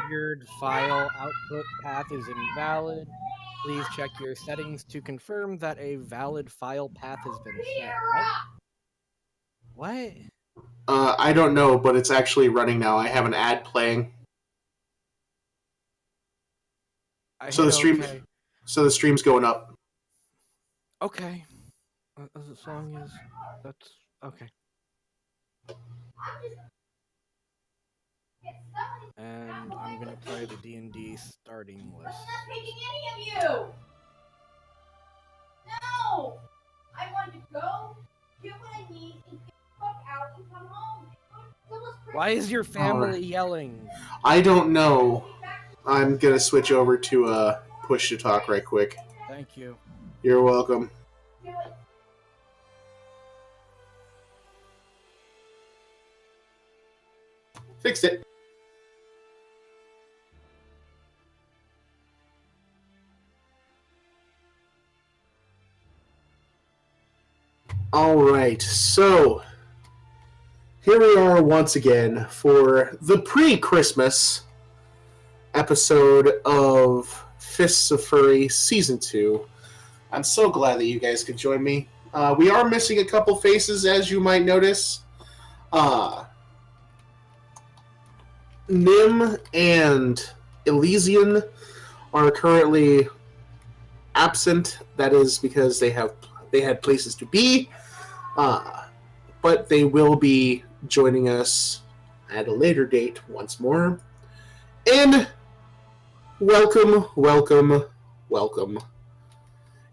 configured file output path is invalid. Please check your settings to confirm that a valid file path has been set. What? I don't know, but it's actually running now. I have an ad playing. So the stream's going up. Okay. As long as that's okay. And I'm gonna play the D&D starting list. I'm not picking any of you! No! I want to go, get what I need, and get the fuck out and come home. Why is your family yelling? I don't know. I'm gonna switch over to push to talk right quick. Thank you. You're welcome. Fixed it. Alright, so here we are once again for the pre-Christmas episode of Fists of Furry Season 2. I'm so glad that you guys could join me. We are missing a couple faces, as you might notice. Nim and Elysian are currently absent. That is because they had places to be. But they will be joining us at a later date once more. And welcome.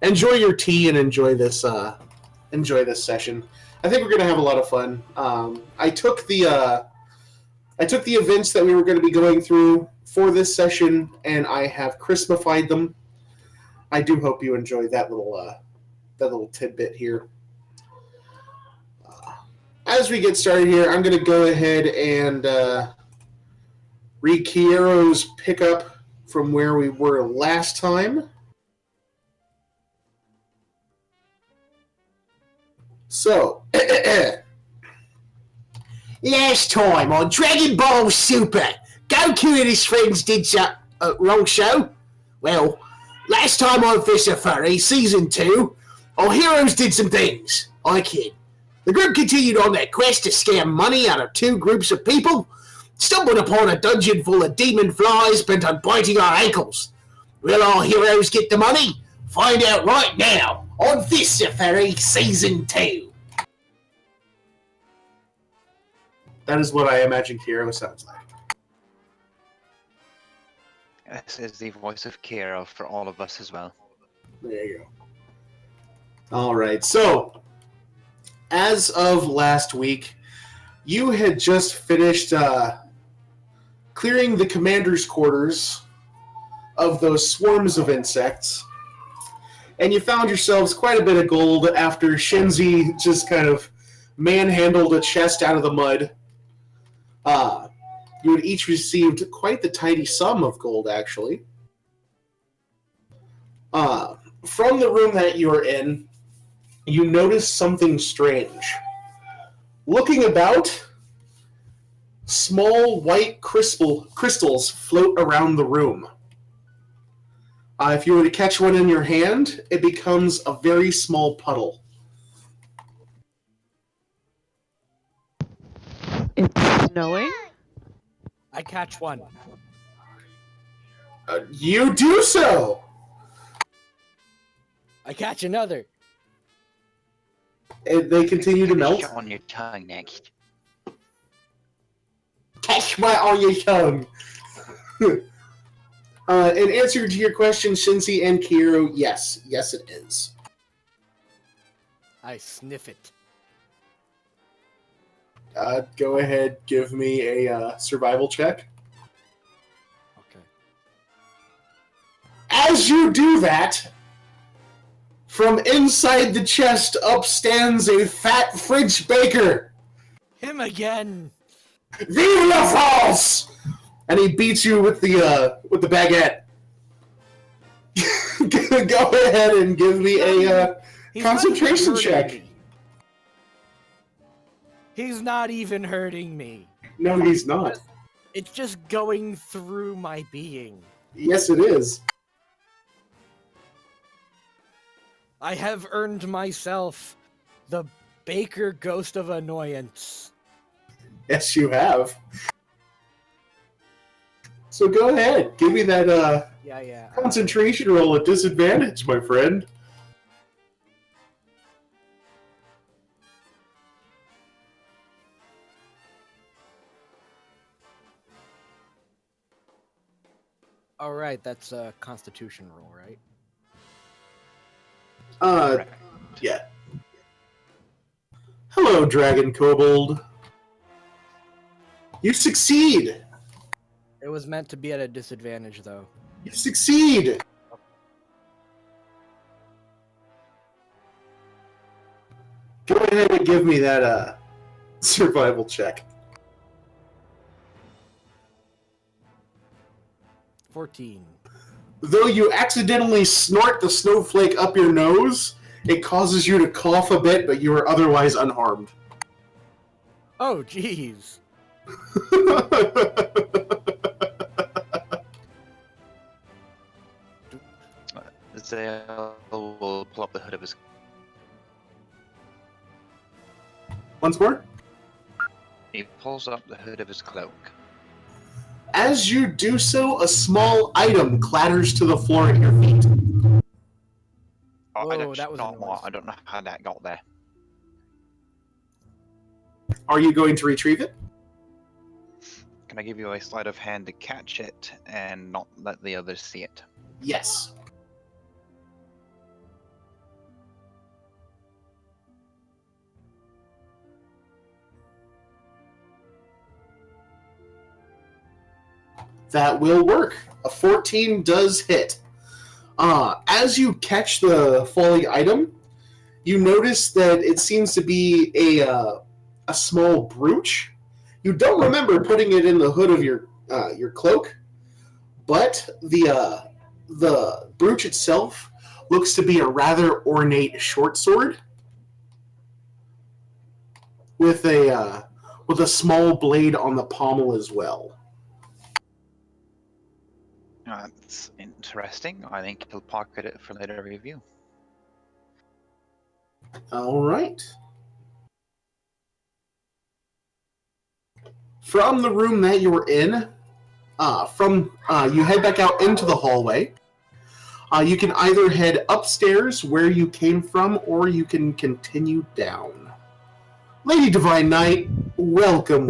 Enjoy your tea and enjoy this session. I think we're gonna have a lot of fun. I took the events that we were going to be going through for this session, and I have Christmasified them. I do hope you enjoyed that little tidbit here. As we get started here, I'm going to go ahead and read Keiro's pickup from where we were last time. So, last time on Dragon Ball Super, Goku and his friends did some... wrong show? Well, last time on Fists of Furry, Season 2, our heroes did some things. I kid. The group continued on their quest to scam money out of two groups of people, stumbled upon a dungeon full of demon flies bent on biting our ankles. Will our heroes get the money? Find out right now on Fists of Furry Season 2. That is what I imagine Keiro sounds like. This is the voice of Keiro for all of us as well. There you go. Alright, so, as of last week, you had just finished clearing the commander's quarters of those swarms of insects, and you found yourselves quite a bit of gold after Shinzi just kind of manhandled a chest out of the mud. You had each received quite the tidy sum of gold, actually. From the room that you are in, you notice something strange. Looking about, small white crystals float around the room. If you were to catch one in your hand, it becomes a very small puddle. It's snowing? I catch one. You do so! I catch another. And they continue to melt. Shut on your tongue next. Catch my on your tongue! In answer to your question, Shinzi and Keiro, yes. Yes, it is. I sniff it. Go ahead, give me a survival check. Okay. As you do that, from inside the chest up stands a fat French baker. Him again. Vive la France! And he beats you with the baguette. Go ahead and give me a concentration check. Me. He's not even hurting me. No, he's not. It's just going through my being. Yes, it is. I have earned myself the Baker Ghost of Annoyance. Yes, you have. So go ahead. Give me that Yeah. concentration roll at disadvantage, my friend. All right, that's a Constitution roll, right? Correct. Yeah. Hello, Dragon Kobold. You succeed! It was meant to be at a disadvantage, though. You succeed! Go ahead and give me that survival check. 14. Though you accidentally snort the snowflake up your nose, it causes you to cough a bit, but you are otherwise unharmed. Oh, jeez. Zale will pull up the hood of his. Once more. He pulls up the hood of his cloak. As you do so, a small item clatters to the floor at your feet. Oh, Whoa, that was a not noise. I don't know how that got there. Are you going to retrieve it? Can I give you a sleight of hand to catch it and not let the others see it? Yes. That will work. A 14 does hit. As you catch the falling item, you notice that it seems to be a small brooch. You don't remember putting it in the hood of your cloak, but the brooch itself looks to be a rather ornate short sword with a small blade on the pommel as well. That's interesting. I think he'll pocket it for later review. All right. From the room that you were in, you head back out into the hallway. You can either head upstairs where you came from, or you can continue down. Lady Divine Knight, welcome.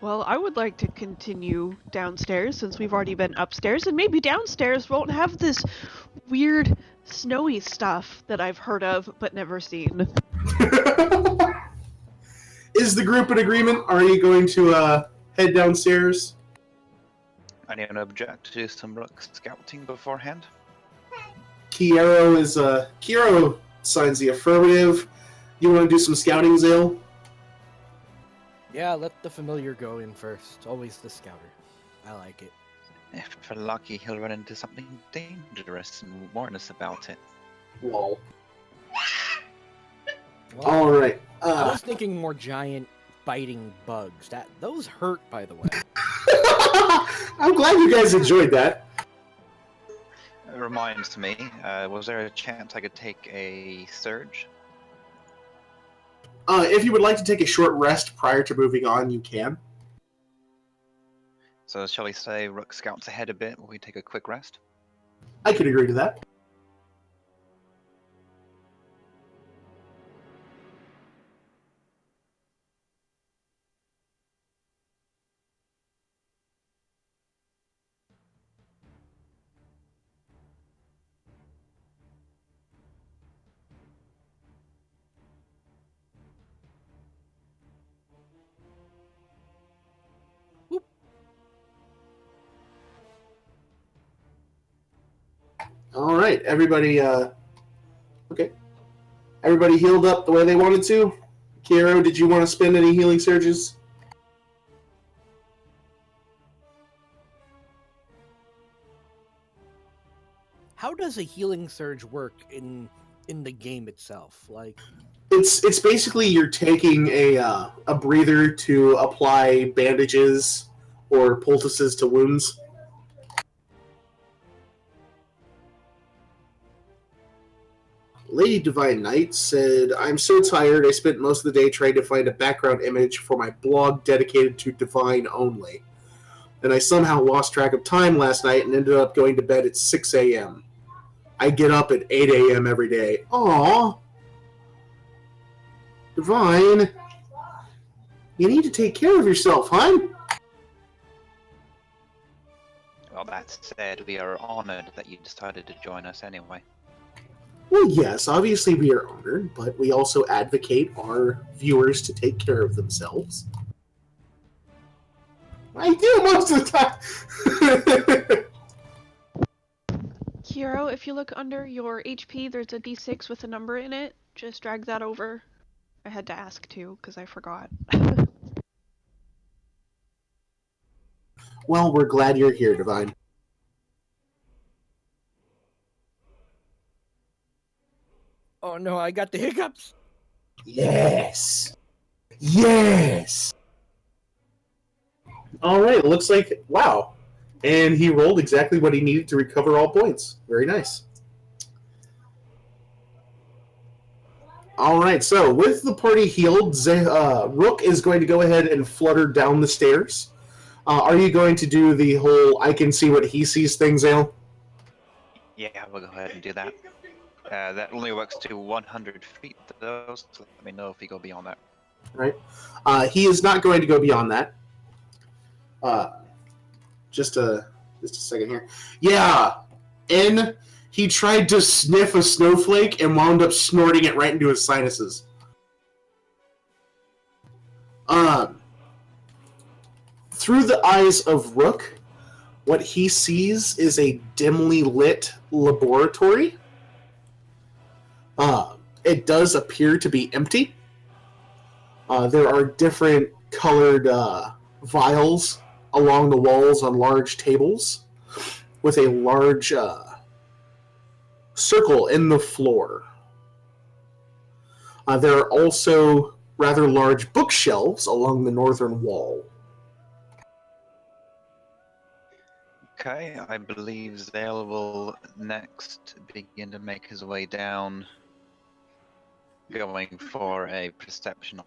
Well, I would like to continue downstairs since we've already been upstairs, and maybe downstairs won't have this weird snowy stuff that I've heard of but never seen. Is the group in agreement? Are you going to head downstairs? Anyone object to do some rook scouting beforehand? Keiro signs the affirmative. You want to do some scouting, Zale? Yeah, let the familiar go in first. Always the scouter. I like it. If we're lucky, he'll run into something dangerous and warn us about it. Lol. Well, All right. I was thinking more giant biting bugs. Those hurt, by the way. I'm glad you guys enjoyed that. It reminds me, was there a chance I could take a surge? If you would like to take a short rest prior to moving on, you can. So shall we say rook scouts ahead a bit while we take a quick rest? I could agree to that. All right, everybody. Okay, everybody healed up the way they wanted to. Keiro, did you want to spend any healing surges? How does a healing surge work in the game itself? Like, It's basically you're taking a breather to apply bandages or poultices to wounds. Lady Divine Knight said, I'm so tired, I spent most of the day trying to find a background image for my blog dedicated to Divine only. And I somehow lost track of time last night and ended up going to bed at 6 a.m. I get up at 8 a.m. every day. Aww. Divine, you need to take care of yourself, hon. Well, that said, we are honored that you decided to join us anyway. Well, yes, obviously we are honored, but we also advocate our viewers to take care of themselves. I do most of the time. Keiro, if you look under your HP, there's a D6 with a number in it. Just drag that over. I had to ask too, because I forgot. Well, we're glad you're here, Divine. Oh no, I got the hiccups. Yes. Yes. All right, looks like, wow. And he rolled exactly what he needed to recover all points. Very nice. All right, so with the party healed, Rook is going to go ahead and flutter down the stairs. Are you going to do the whole I can see what he sees thing, Zale? Yeah, we'll go ahead and do that. That only works to 100 feet, though, so let me know if you go beyond that. Right. He is not going to go beyond that. Just a second here. Yeah, he tried to sniff a snowflake and wound up snorting it right into his sinuses. Through the eyes of Rook, what he sees is a dimly lit laboratory. It does appear to be empty. There are different colored vials along the walls on large tables with a large circle in the floor. There are also rather large bookshelves along the northern wall. Okay, I believe Zale will next begin to make his way down, going for a perception.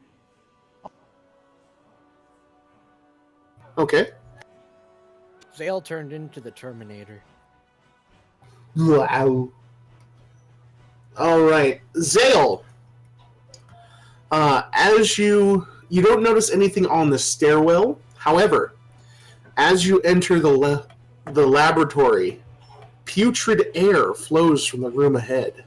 Okay. Zale turned into the Terminator. Wow. All right, Zale. As you don't notice anything on the stairwell. However, as you enter the laboratory, putrid air flows from the room ahead.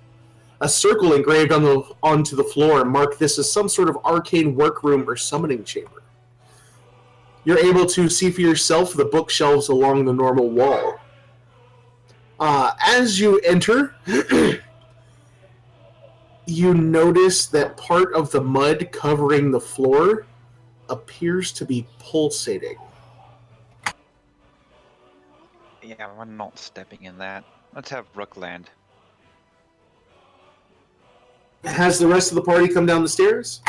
A circle engraved onto the floor marked this as some sort of arcane workroom or summoning chamber. You're able to see for yourself the bookshelves along the normal wall. As you enter, you notice that part of the mud covering the floor appears to be pulsating. Yeah, we're not stepping in that. Let's have Rook land. Has the rest of the party come down the stairs?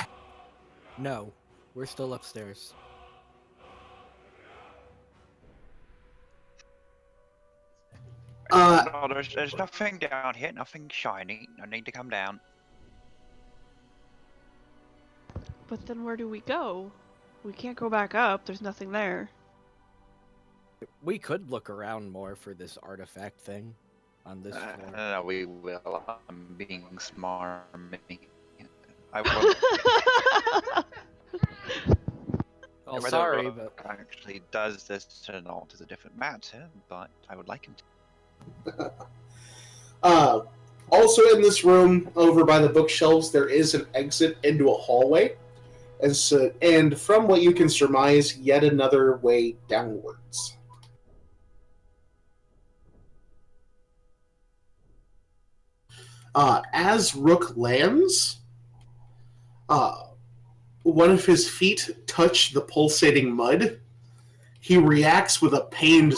No, we're still upstairs. No, there's nothing down here, nothing shiny. No need to come down. But then where do we go? We can't go back up, there's nothing there. We could look around more for this artifact thing on this floor. No, we will. I'm being smarmy. I will. Oh, Whether sorry, Rook but actually does this or not is a different matter, but I would like him to. Also in this room, over by the bookshelves, there is an exit into a hallway. And from what you can surmise, yet another way downwards. As Rook lands, one of his feet touch the pulsating mud. He reacts with a pained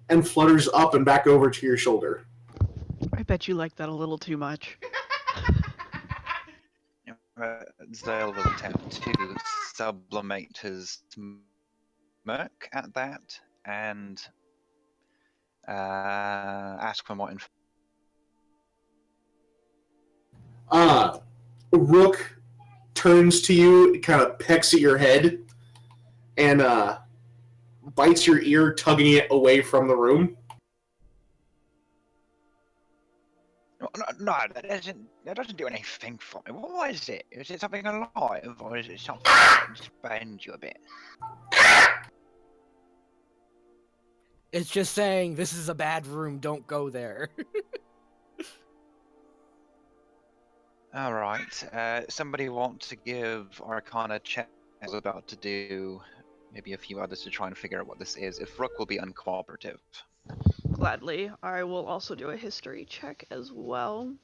and flutters up and back over to your shoulder. I bet you like that a little too much. Zale will attempt to sublimate his smirk at that and ask for more info. Rook turns to you, kind of pecks at your head, and bites your ear, tugging it away from the room. No, that doesn't do anything for me. What was it? Is it something alive, or is it something that just burned you a bit? It's just saying this is a bad room. Don't go there. All right. Somebody want to give Arcana check? I was about to do maybe a few others to try and figure out what this is. If Rook will be uncooperative. Gladly. I will also do a history check as well.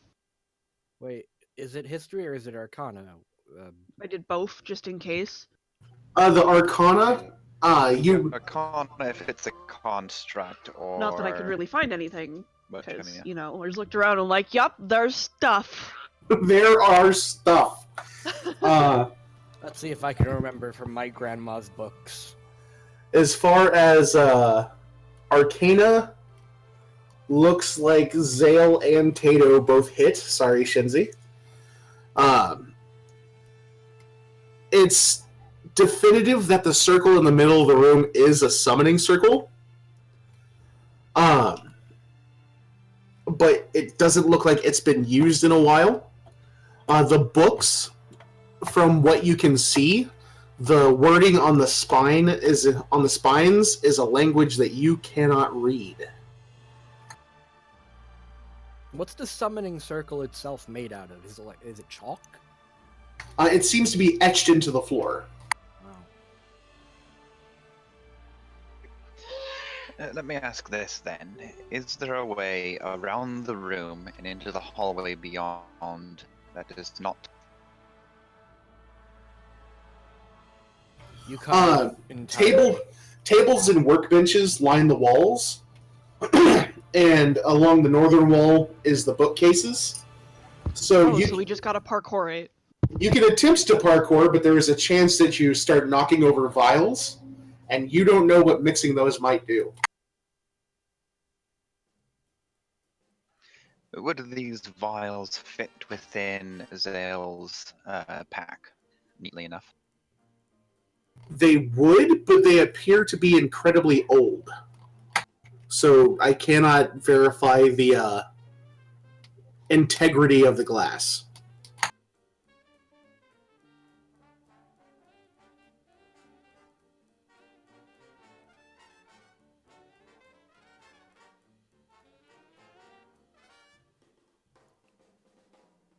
Wait, is it history or is it Arcana? I did both just in case. The Arcana. You Arcana if it's a construct or. Not that I could really find anything, But, because, yeah. you know, I just looked around and like, yup, there's stuff. there are stuff. Let's see if I can remember from my grandma's books. As far as Arcana, looks like Zale and Tayto both hit. Sorry, Shinzi. It's definitive that the circle in the middle of the room is a summoning circle. But it doesn't look like it's been used in a while. The books, from what you can see, the wording on the spines is a language that you cannot read. What's the summoning circle itself made out of? Is it chalk? It seems to be etched into the floor. Wow. Let me ask this then. Is there a way around the room and into the hallway beyond that is not? You come Tables and workbenches line the walls, and along the northern wall is the bookcases. So we just gotta parkour it. You can attempt to parkour, but there is a chance that you start knocking over vials, and you don't know what mixing those might do. Would these vials fit within Zale's pack neatly enough? They would, but they appear to be incredibly old. So I cannot verify the integrity of the glass.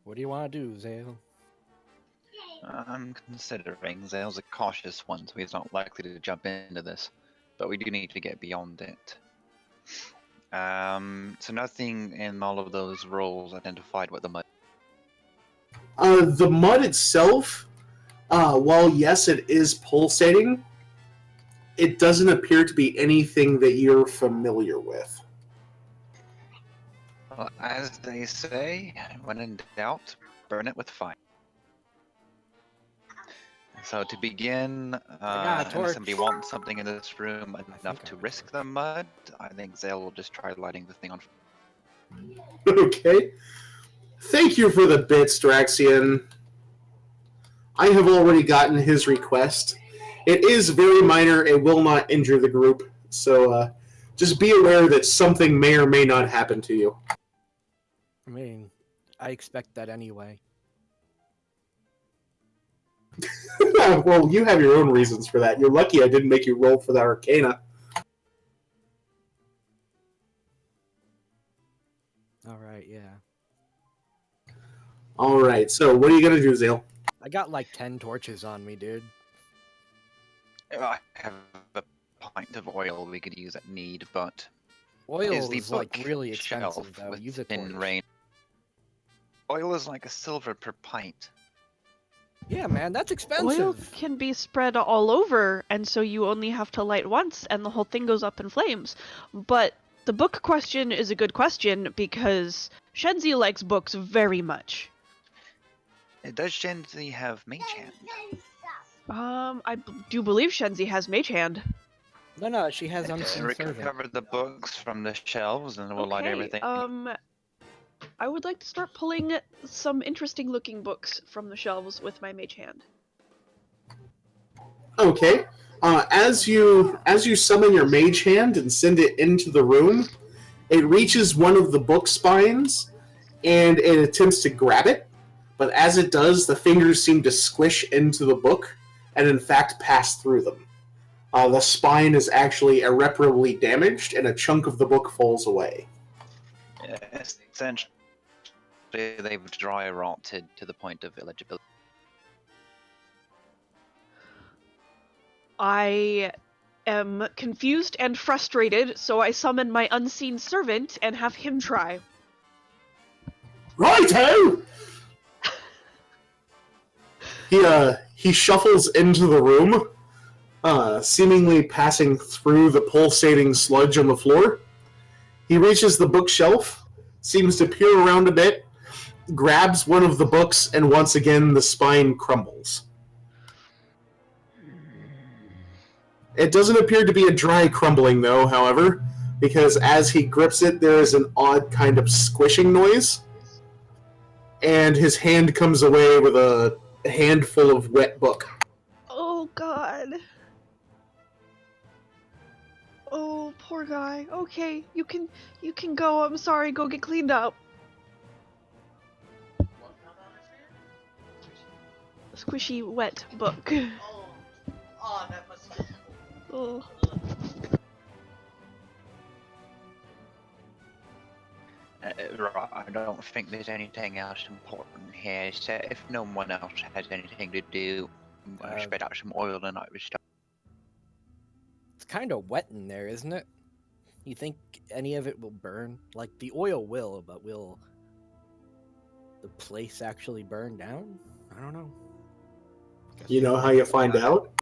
What do you want to do, Zale? I'm considering Zale's a cautious one, so he's not likely to jump into this. But we do need to get beyond it. So nothing in all of those rolls identified what the mud. The mud itself, while yes, it is pulsating, it doesn't appear to be anything that you're familiar with. Well, as they say, when in doubt, burn it with fire. So to begin, got a if torch. somebody wants something in this room enough to risk the mud, I think Zale will just try lighting the thing on fire. Okay. Thank you for the bits, Draxian. I have already gotten his request. It is very minor. It will not injure the group. So just be aware that something may or may not happen to you. I mean, I expect that anyway. Well, you have your own reasons for that. You're lucky I didn't make you roll for the Arcana. Alright, yeah. Alright, so what are you going to do, Zale? I got like 10 torches on me, dude. I have a pint of oil we could use at need, but Oil is the is like book really shelf expensive, though. Use a torch. within range? Oil is like a silver per pint. Yeah, man, that's expensive. Oil can be spread all over, and so you only have to light once, and the whole thing goes up in flames. But the book question is a good question, because Shenzi likes books very much. Does Shenzi have Mage Hand? I do believe Shenzi has Mage Hand. No, she has unseen servant. Recover the books from the shelves and we'll light everything. I would like to start pulling some interesting looking books from the shelves with my Mage Hand. Okay. As you summon your mage hand and send it into the room, it reaches one of the book spines and it attempts to grab it. But as it does, the fingers seem to squish into the book and in fact pass through them. The spine is actually irreparably damaged and a chunk of the book falls away. Essentially, they've dry rotted to the point of illegibility. I am confused and frustrated, so I summon my unseen servant and have him try. Righto! He shuffles into the room, seemingly passing through the pulsating sludge on the floor. He reaches the bookshelf, seems to peer around a bit, grabs one of the books, and once again the spine crumbles. It doesn't appear to be a dry crumbling, though, however, because as he grips it, there is an odd kind of squishing noise, and his hand comes away with a handful of wet book. Oh, God. Oh, poor guy. Okay, you can go. I'm sorry. Go get cleaned up. Squishy, wet book. Oh, that must be. Oh. Right, I don't think there's anything else important here, so if no one else has anything to do, I'll spread out some oil and I will start. It's kind of wet in there, isn't it? You think any of it will burn? Like, the oil will, but will the place actually burn down? I don't know. You know how you find out?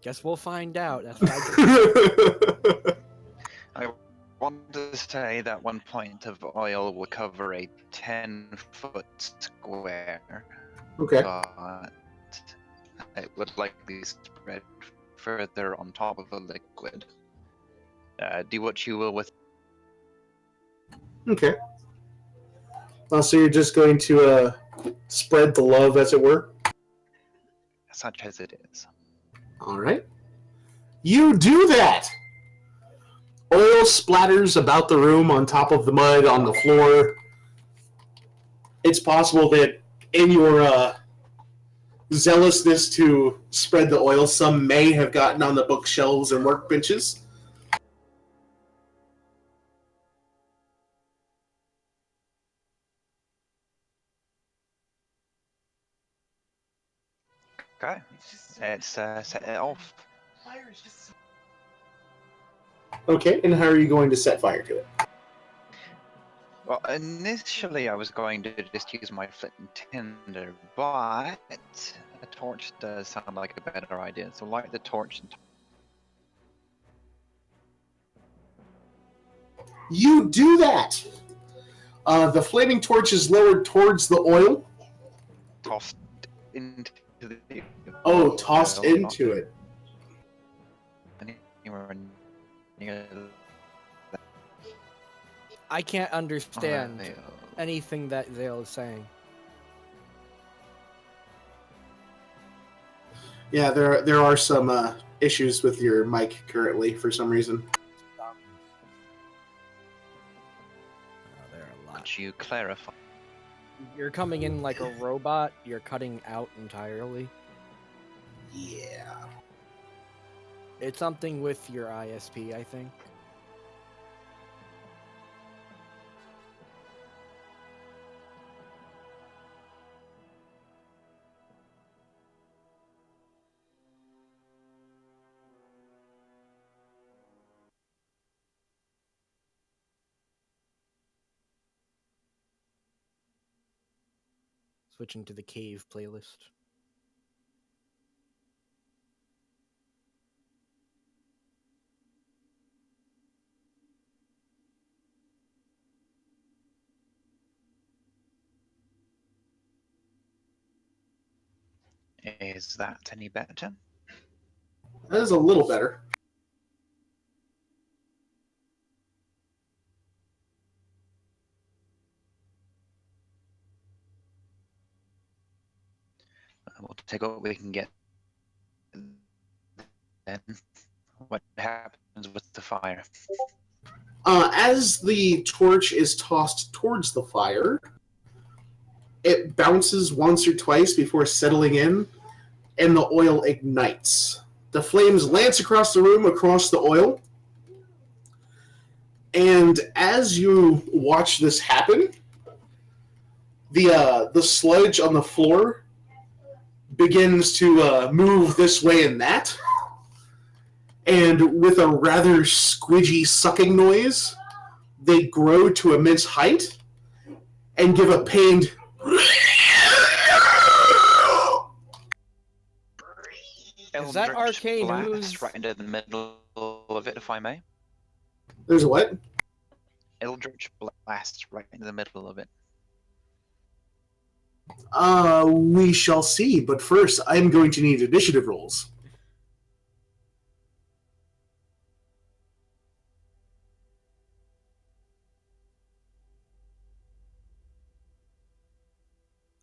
Guess we'll find out. That's what I I want to say that 1 point of oil will cover a 10-foot square. Okay. But it would likely spread further on top of a liquid. Do what you will with. Okay. So you're just going to spread the love, as it were? Such as it is. Alright. You do that! Oil splatters about the room on top of the mud, on the floor. It's possible that in your zealousness to spread the oil, some may have gotten on the bookshelves and workbenches. Okay, let's set it off. Fire is just. Okay, and how are you going to set fire to it? Well, initially I was going to just use my flint and tinder, but a torch does sound like a better idea. So light the torch and You do that! The flaming torch is lowered towards the oil. tossed into the. Oh, tossed oil, into it. not anywhere near I can't understand the- anything that Zale is saying. Yeah, there are some issues with your mic currently for some reason. There are a lot. Could you clarify? You're coming in like a robot. You're cutting out entirely. Yeah. It's something with your ISP, I think. Switching to the cave playlist. Is that any better? That is a little better. We'll take what we can get. Then, what happens with the fire? As the torch is tossed towards the fire, it bounces once or twice before settling in, and the oil ignites. The flames lance across the room, across the oil, and as you watch this happen, the sludge on the floor begins to move this way and that, and with a rather squidgy sucking noise, they grow to immense height and give a pained Is that arcane blast ooze? right into the middle of it, if I may? There's what? Eldritch blast right into the middle of it. We shall see, but first I'm going to need initiative rolls.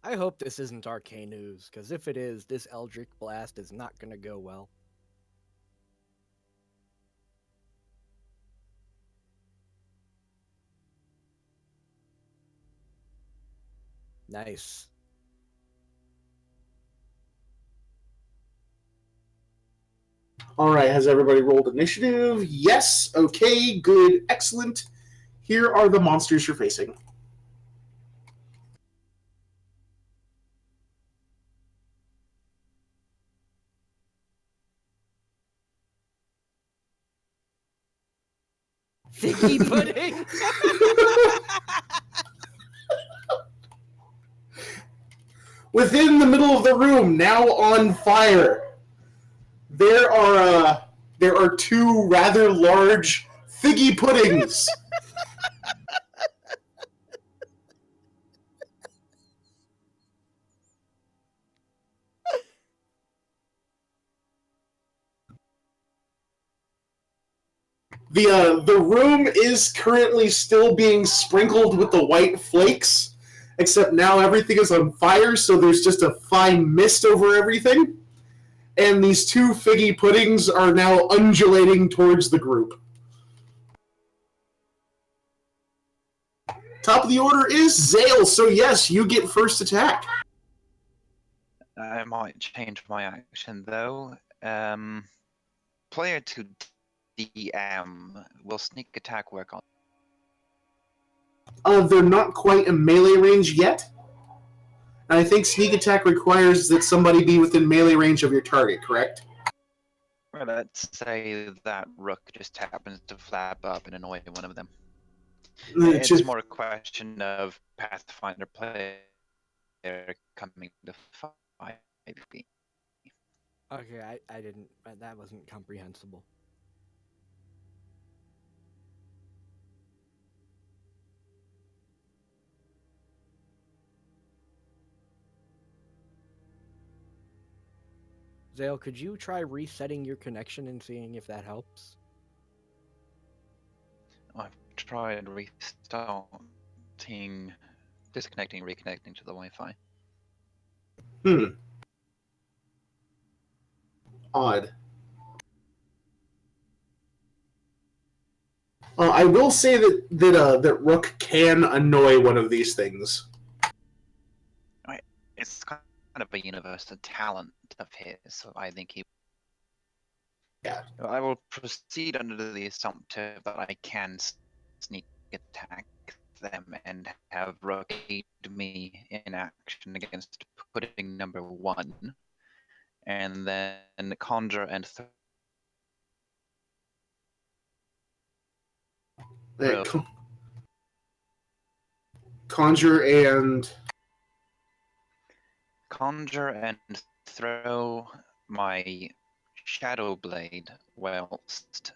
I hope this isn't arcane ooze, because if it is, this Eldritch Blast is not going to go well. Nice. All right, has everybody rolled initiative? Yes. Okay, good, excellent. Here are the monsters you're facing. Figgy pudding! Within the middle of the room, now on fire, there are two rather large figgy puddings. The room is currently still being sprinkled with the white flakes, except now everything is on fire, so there's just a fine mist over everything. And these two figgy puddings are now undulating towards the group. Top of the order is Zale, so yes, you get first attack. I might change my action though. Player to DM, will sneak attack work on? They're not quite in melee range yet. And I think sneak attack requires that somebody be within melee range of your target, correct? Well, let's say that Rook just happens to flap up and annoy one of them. It's more a question of Pathfinder player coming to 5e. Okay, I didn't. That wasn't comprehensible. Zale, could you try resetting your connection and seeing if that helps? I've tried restarting, disconnecting, reconnecting to the Wi-Fi. Odd. I will say that Rook can annoy one of these things. It's kind of a universal talent of his, so I think he. Yeah. I will proceed under the assumption that I can sneak attack them and have Rook aid me in action against pudding number 1, and then conjure and Conjure and throw my shadow blade whilst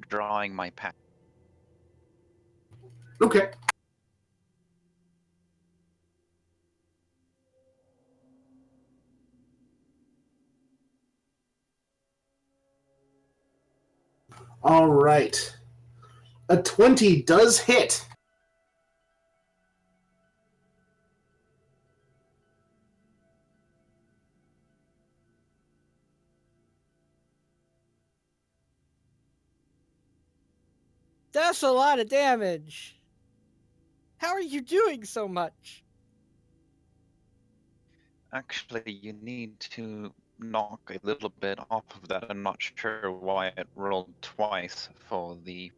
drawing my pack. Okay. All right. A 20 does hit. That's a lot of damage. How are you doing so much? Actually, you need to knock a little bit off of that. I'm not sure why it rolled twice for the.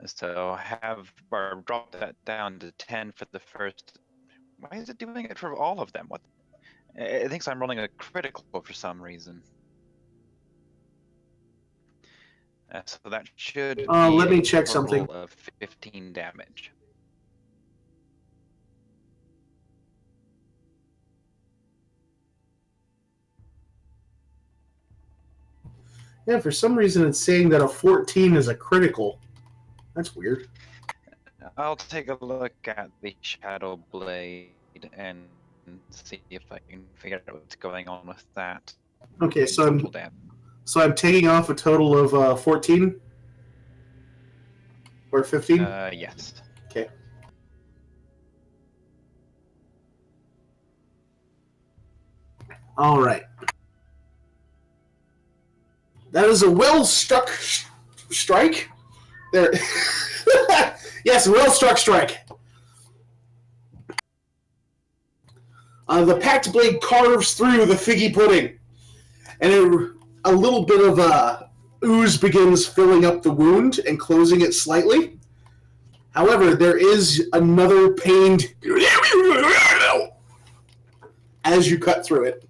So have or drop that down to 10 for the first. Why is it doing it for all of them? What? It thinks I'm rolling a critical for some reason. So that should be Let me a check total something. of 15 damage. Yeah, for some reason it's saying that a 14 is a critical. That's weird. I'll take a look at the Shadow Blade and see if I can figure out what's going on with that. Okay, so Total damage. I'm taking off a total of 14 or 15. Yes. Okay. All right. That is a well-struck strike. There. Yes, well-struck strike. The packed blade carves through the figgy pudding, and a little bit of ooze begins filling up the wound and closing it slightly. However, there is another pained as you cut through it.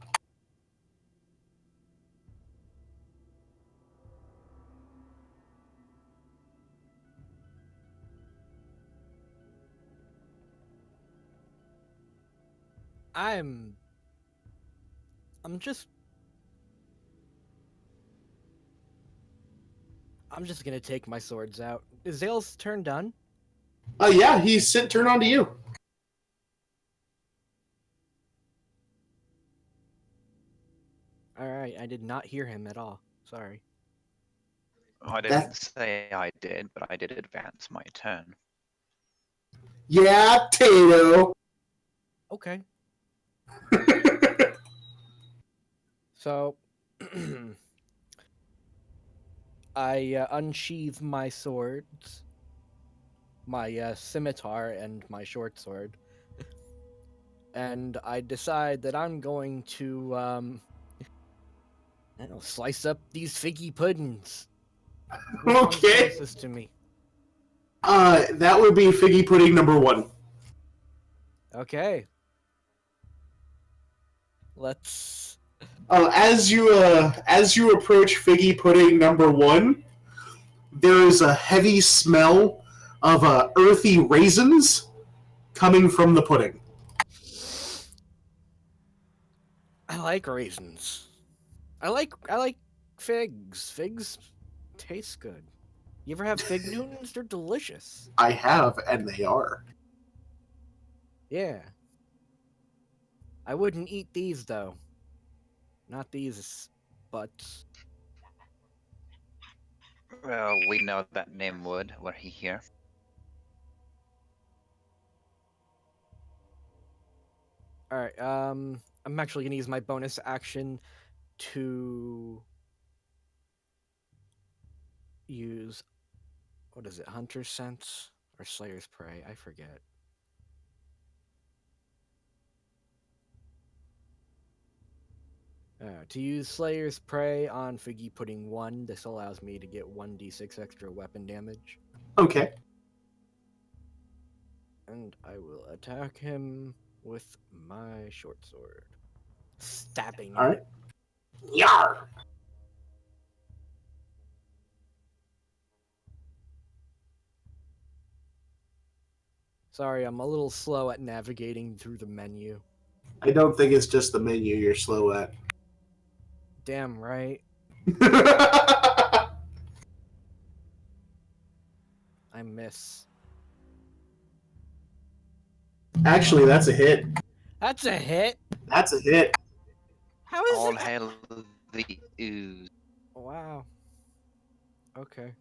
I'm just gonna take my swords out. Is Zale's turn done? Yeah, he's turned on to you. Alright, I did not hear him at all. Sorry. I didn't say I did, but I did advance my turn. Yeah, Tayto. Okay. So, I unsheathe my swords, my scimitar and my short sword, and I decide that I'm going to, I don't know, slice up these figgy puddings. Which one's Okay. closest to me? That would be figgy pudding number 1. Okay. Let's. As you approach figgy pudding number 1, there is a heavy smell of earthy raisins coming from the pudding. I like raisins. I like figs. Figs taste good. You ever have fig Newtons? They're delicious. I have, and they are. Yeah. I wouldn't eat these though. Not these butts. Well, we know that name would. Were he here? Alright, I'm actually gonna use my bonus action to use, what is it, Hunter's Sense or Slayer's Prey? I forget. To use Slayer's Prey on Figgy Pudding 1, this allows me to get 1d6 extra weapon damage. Okay. And I will attack him with my short sword. Stabbing him. All right. Yar! Sorry, I'm a little slow at navigating through the menu. I don't think it's just the menu you're slow at. Damn right. I miss. Actually, that's a hit. That's a hit? That's a hit. How is All it? hail the ooze. Wow. Okay.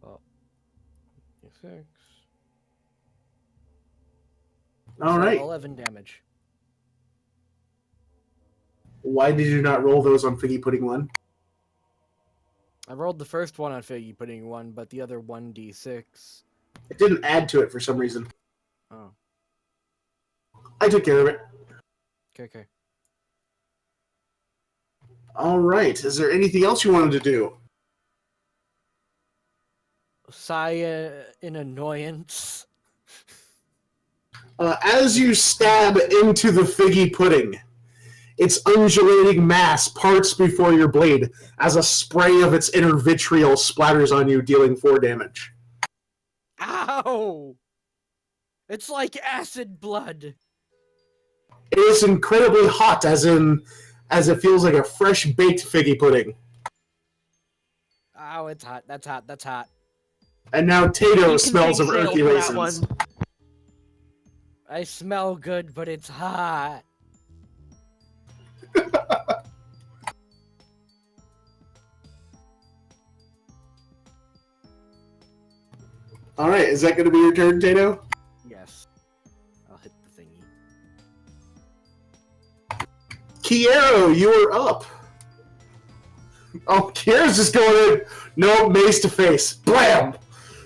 Well, 6. All So right. 11 damage. Why did you not roll those on Figgy Pudding 1? I rolled the first one on Figgy Pudding 1, but the other 1d6. It didn't add to it for some reason. Oh. I took care of it. Okay. All right. Is there anything else you wanted to do? Sigh in annoyance. As you stab into the Figgy Pudding, its undulating mass parts before your blade as a spray of its inner vitriol splatters on you, dealing 4 damage. Ow! It's like acid blood. It is incredibly hot, as it feels like a fresh baked Figgy Pudding. Ow, it's hot. That's hot. That's hot. And now You Tayto can smells take of sale earthy for that raisins. one. I smell good, but it's hot. All right, is that going to be your turn, Tayto? Yes. I'll hit the thingy. Keiro, you are up. Oh, Keiro's just going in. No, mace to face. Blam!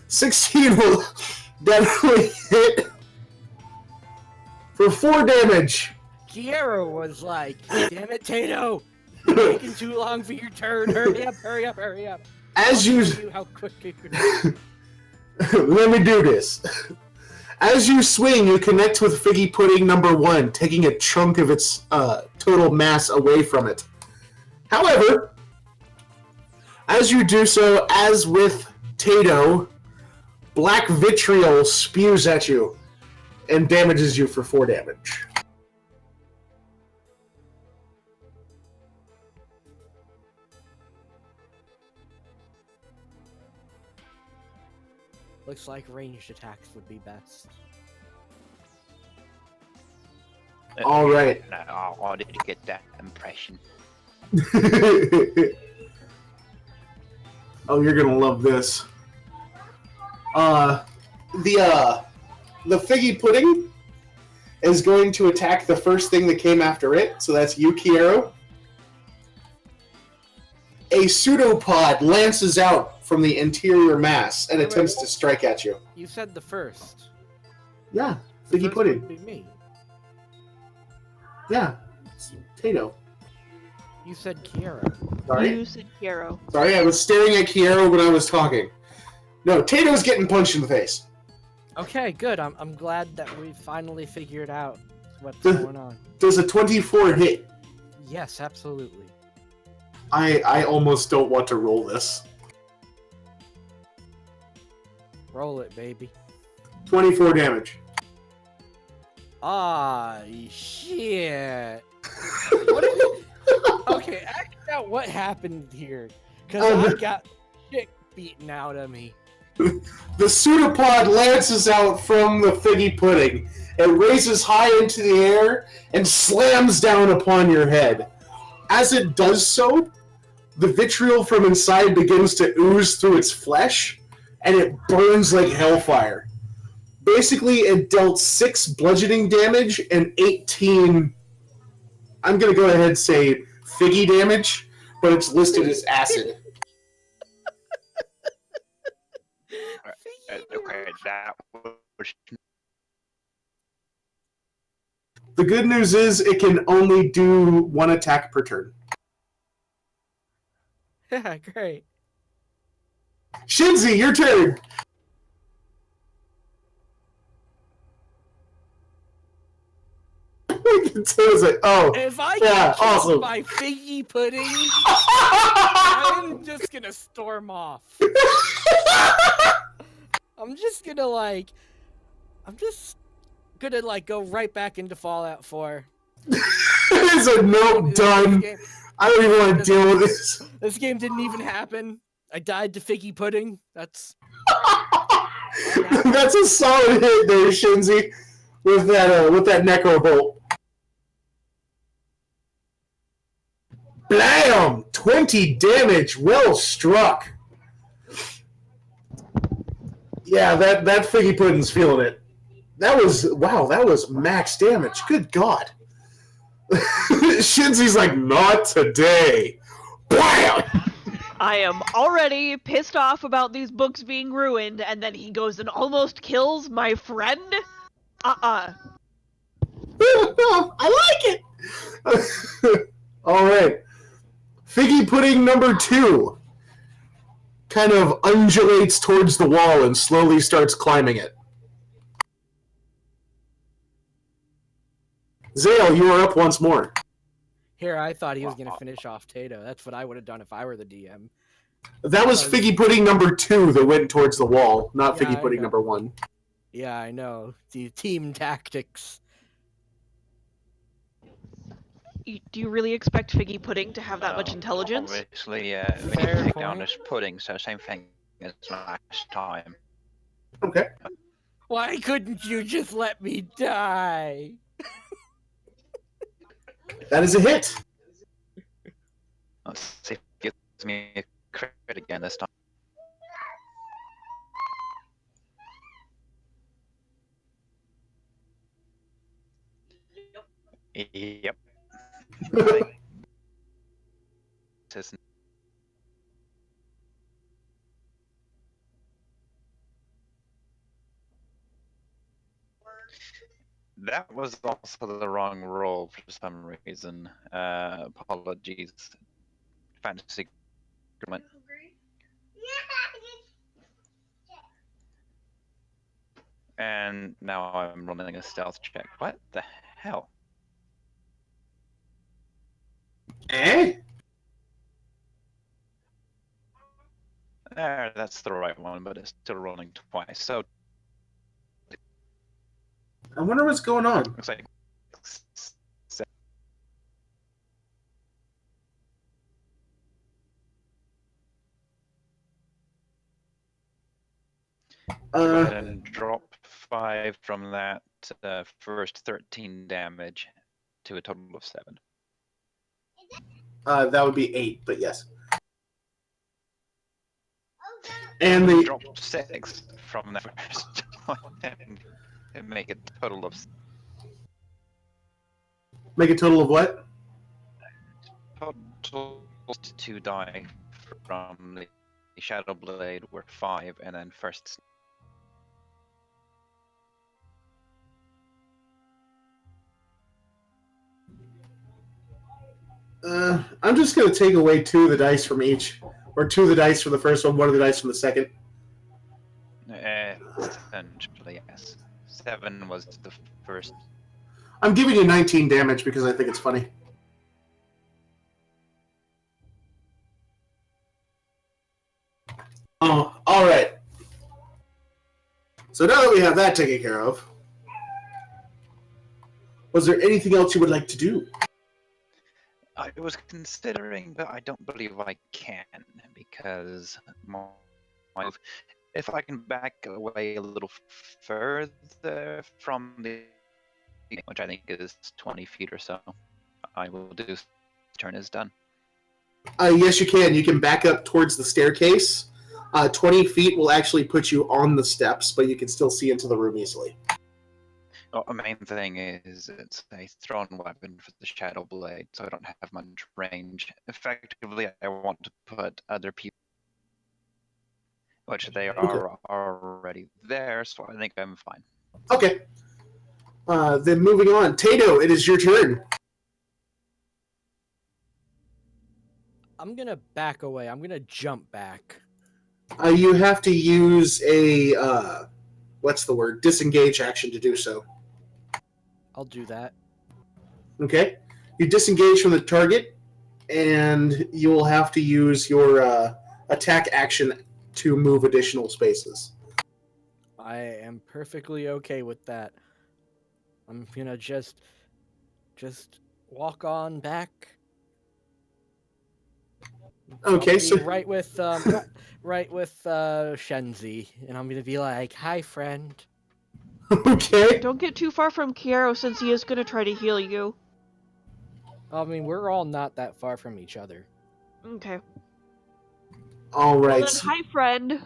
16 will definitely hit for 4 damage. Keiro was like, damn it, Tayto! You're taking too long for your turn. Hurry up, hurry up, hurry up. As I'll you... show you how quick you can... Let me do this. As you swing, you connect with Figgy Pudding number 1, taking a chunk of its total mass away from it. However, as you do so, as with Tayto, black vitriol spews at you and damages you for 4 damage. Looks like ranged attacks would be best. All right. I did get that impression. Oh, you're gonna love this. The Figgy Pudding is going to attack the first thing that came after it, so that's you, Keiro. A pseudopod lances out from the interior mass and attempts to strike at you. You said the first. Yeah, The Figgy first Pudding. would be me. Yeah, it's Tayto. You said Keiro. Sorry? You said Keiro. Sorry, I was staring at Keiro when I was talking. No, Tato's getting punched in the face. Okay, good. I'm glad that we finally figured out what's The- going on. Does a 24 hit? Yes, absolutely. I almost don't want to roll this. Roll it, baby. 24 damage. Ah, shit. What is it? Okay, act out what happened here. Because I got shit beaten out of me. The pseudopod lances out from the Figgy Pudding. It raises high into the air and slams down upon your head. As it does so, the vitriol from inside begins to ooze through its flesh, and it burns like hellfire. Basically, it dealt 6 bludgeoning damage and 18... I'm going to go ahead and say Figgy damage, but it's listed as acid. Okay, that was The good news is it can only do 1 attack per turn. Yeah, great. Shinzi, your turn! Tayto's like, oh, If I yeah, get killed awesome. by Figgy Pudding, I'm just gonna storm off. I'm just gonna go right back into Fallout 4. It's a nope, done. I don't even want to deal with this. This game didn't even happen. I died to Figgy Pudding. That's That's a solid hit there, Shinzi, with that necro bolt. Blam! 20 damage. Well struck. Yeah, that Figgy Pudding's feeling it. That was max damage. Good God. Shinzi's like, not today. Bam! I am already pissed off about these books being ruined, and then he goes and almost kills my friend? I like it! Alright. Figgy Pudding number 2 kind of undulates towards the wall and slowly starts climbing it. Zale, you are up once more. Here, I thought he was going to finish off Tayto. That's what I would have done if I were the DM. That was Figgy Pudding number 2 that went towards the wall, not Yeah, Figgy I Pudding know. number 1. Yeah, I know. The team tactics. Do you really expect Figgy Pudding to have that much intelligence? Obviously, we Fair can take down point. this pudding, so same thing as last time. Okay. Why couldn't you just let me die? That is a hit. Let's see if it gives me a crit again this time. Yep. That was also the wrong roll for some reason. Apologies. Fantasy agreement. And now I'm running a stealth check. What the hell? Eh? There, that's the right one, but it's still rolling twice. So I wonder what's going on. looks like go ahead and drop 5 from that first 13 damage to a total of 7. That would be 8, but yes. And the Drop 6 from that first one and make a total of make a total of what? total 2 die from the Shadow Blade were 5, and then first. I'm just going to take away 2 of the dice from each. Or 2 of the dice from the first one, 1 of the dice from the second. Essentially, yes. 7 was the first. I'm giving you 19 damage because I think it's funny. Oh, alright. So now that we have that taken care of, was there anything else you would like to do? I was considering, but I don't believe I can, because if I can back away a little further from the, which I think is 20 feet or so, I will do. Turn is done. Yes, you can. You can back up towards the staircase. 20 feet will actually put you on the steps, but you can still see into the room easily. Well, the main thing is it's a thrown weapon for the Shadow Blade, so I don't have much range. Effectively, I want to put other people, which they are already there, so I think I'm fine. Okay. Then moving on. Tayto, it is your turn. I'm going to back away. I'm going to jump back. You have to use a, disengage action to do so. I'll do that. Okay. You disengage from the target, and you will have to use your attack action to move additional spaces. I am perfectly okay with that. I'm going to just walk on back. Okay, so right with Shenzi, and I'm gonna be like, "Hi, friend." okay. Don't get too far from Keiro since he is going to try to heal you. I mean, we're all not that far from each other. Okay. All right. Well then, hi, friend.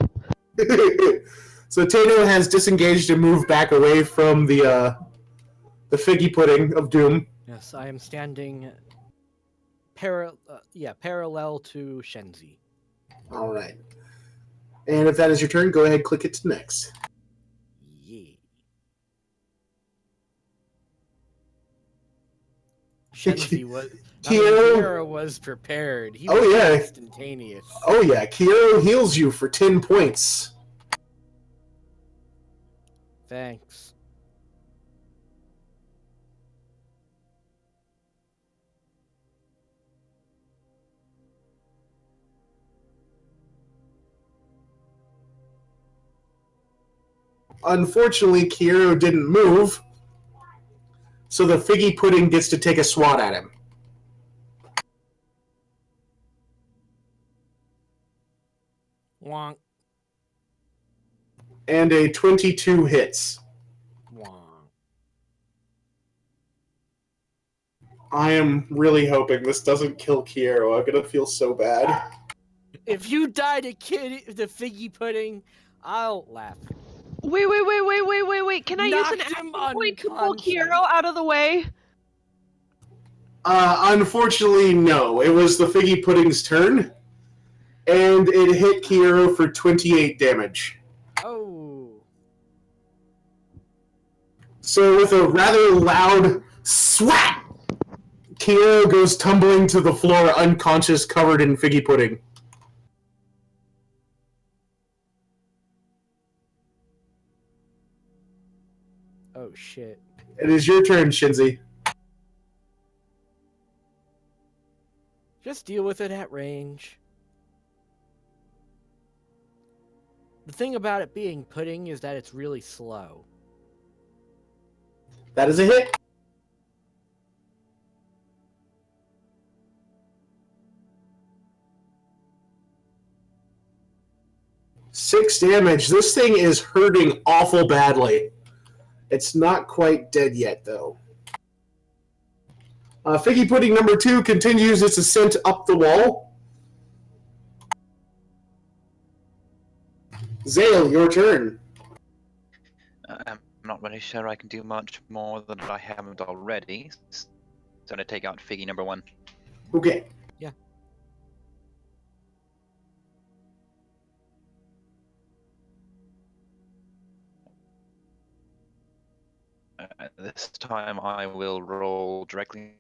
So Tayto has disengaged and moved back away from the figgy pudding of doom. Yes, I am standing parallel to Shenzi. All right. And if that is your turn, go ahead, click it to next. Yeah. Shenzi was. Keiro was prepared. He was instantaneous. Oh yeah, Keiro heals you for 10 points. Thanks. Unfortunately, Keiro didn't move, so the figgy pudding gets to take a swat at him. Wonk. And a 22 hits. Wonk. I am really hoping this doesn't kill Keiro. I'm gonna feel so bad. If you die to the figgy pudding, I'll laugh. Wait. Can I use an Knocked action him point to pull unconscious. Keiro out of the way? Unfortunately, no. It was the figgy pudding's turn, and it hit Keiro for 28 damage. Oh. So with a rather loud swat, Keiro goes tumbling to the floor, unconscious, covered in figgy pudding. Oh shit. It is your turn, Shinzi. Just deal with it at range. The thing about it being pudding is that it's really slow. That is a hit. Six damage. This thing is hurting awful badly. It's not quite dead yet, though. Figgy pudding number 2 continues its ascent up the wall. Zale, your turn. I'm not really sure I can do much more than I haven't already. So I'm gonna take out figgy number 1. Okay. Yeah. This time I will roll directly.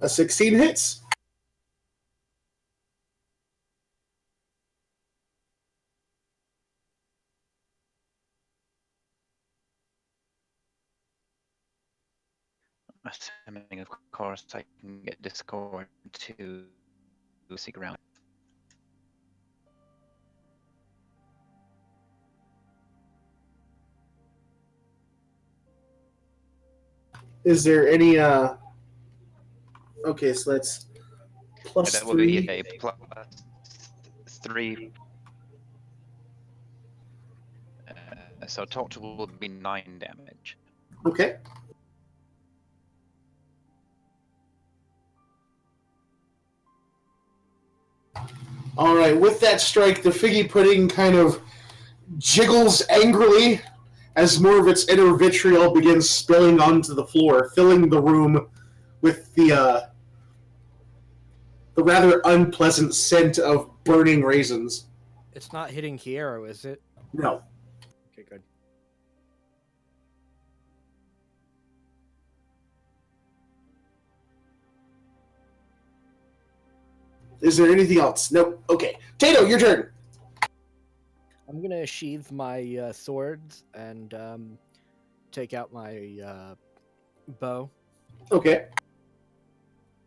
A 16 hits. Assuming, of course, I can get Discord to stick around. Is there any, Okay, so that's plus That will 3. be a plus 3. So total will be 9 damage. Okay. Alright, with that strike, the figgy pudding kind of jiggles angrily as more of its inner vitriol begins spilling onto the floor, filling the room with the rather unpleasant scent of burning raisins. It's not hitting Keiro, is it? No. Okay, good. Is there anything else? Nope. Okay. Tayto, your turn. I'm gonna sheathe my swords and take out my bow, Okay.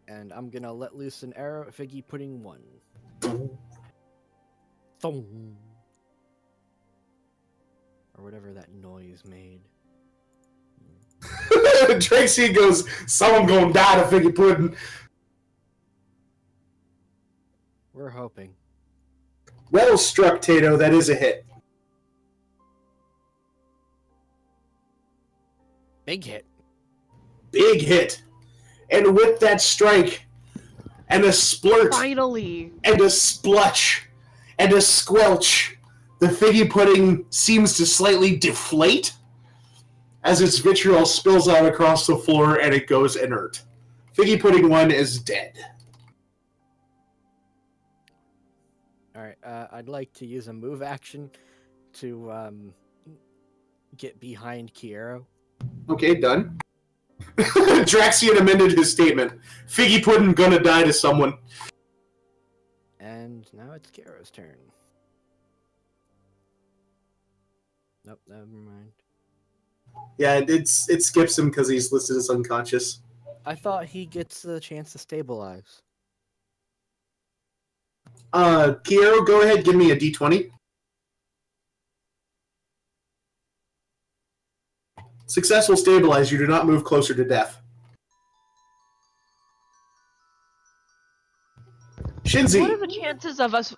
and I'm gonna let loose an arrow at figgy pudding 1. Thong. Or whatever that noise made. Tracy goes, someone gonna die to figgy pudding. We're hoping. Well struck, Tayto. That is a hit. Big hit. Big hit. And with that strike, and a splurt, Finally. and a splutch, and a squelch. The figgy pudding seems to slightly deflate as its vitriol spills out across the floor and it goes inert. Figgy pudding 1 is dead. Alright, I'd like to use a move action to get behind Keiro. Okay, done. Draxian amended his statement. Figgy pudding gonna die to someone. And now it's Keiro's turn. Nope, never mind. Yeah, it skips him because he's listed as unconscious. I thought he gets the chance to stabilize. Keiro, go ahead, give me a d20. Successful stabilize, you do not move closer to death. Shinzi! What are the chances of us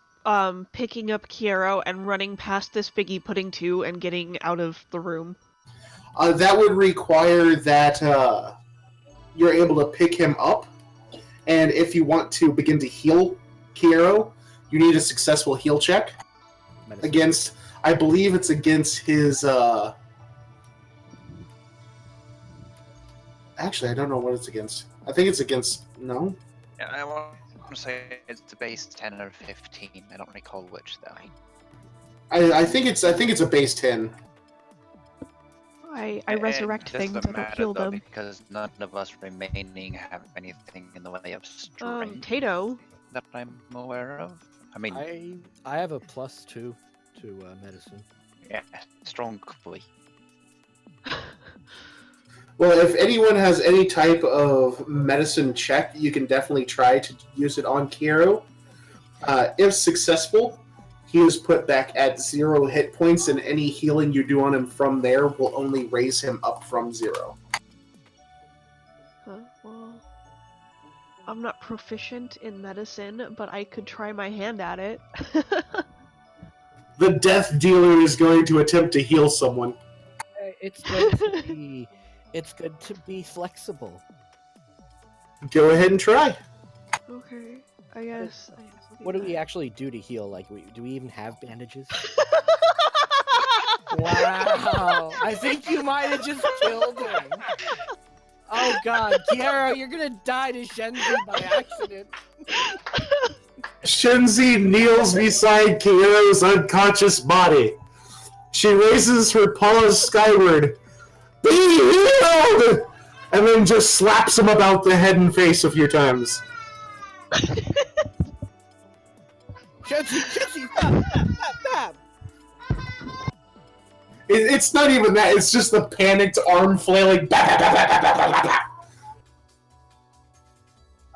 picking up Keiro and running past this figgy pudding 2 and getting out of the room? That would require that you're able to pick him up, and if you want to begin to heal Keiro, you need a successful heal check against, I believe it's against his, actually, I don't know what it's against. I think it's against, no? Yeah, I want to say it's the base 10 or 15. I don't recall which though. I think it's a base 10. I resurrect It things, doesn't I don't matter, heal though, them. because none of us remaining have anything in the way of strength Tayto. that I'm aware of. I mean, I have a +2 to medicine. yeah, strong boy. Well, if anyone has any type of medicine check, you can definitely try to use it on Keiro. If successful, he is put back at 0 hit points, and any healing you do on him from there will only raise him up from 0. Well, I'm not proficient in medicine, but I could try my hand at it. The death dealer is going to attempt to heal someone. It's good to be. It's good to be flexible. Go ahead and try. Okay, I guess. What do we actually do to heal? Like, do we even have bandages? Wow! I think you might have just killed him. Oh god, Keiro, you're gonna die to Shenzi by accident. Shenzi kneels beside Keiro's unconscious body. She raises her paws skyward. Be healed! And then just slaps him about the head and face a few times. Shenzi, stop! It's not even that, it's just the panicked arm flailing.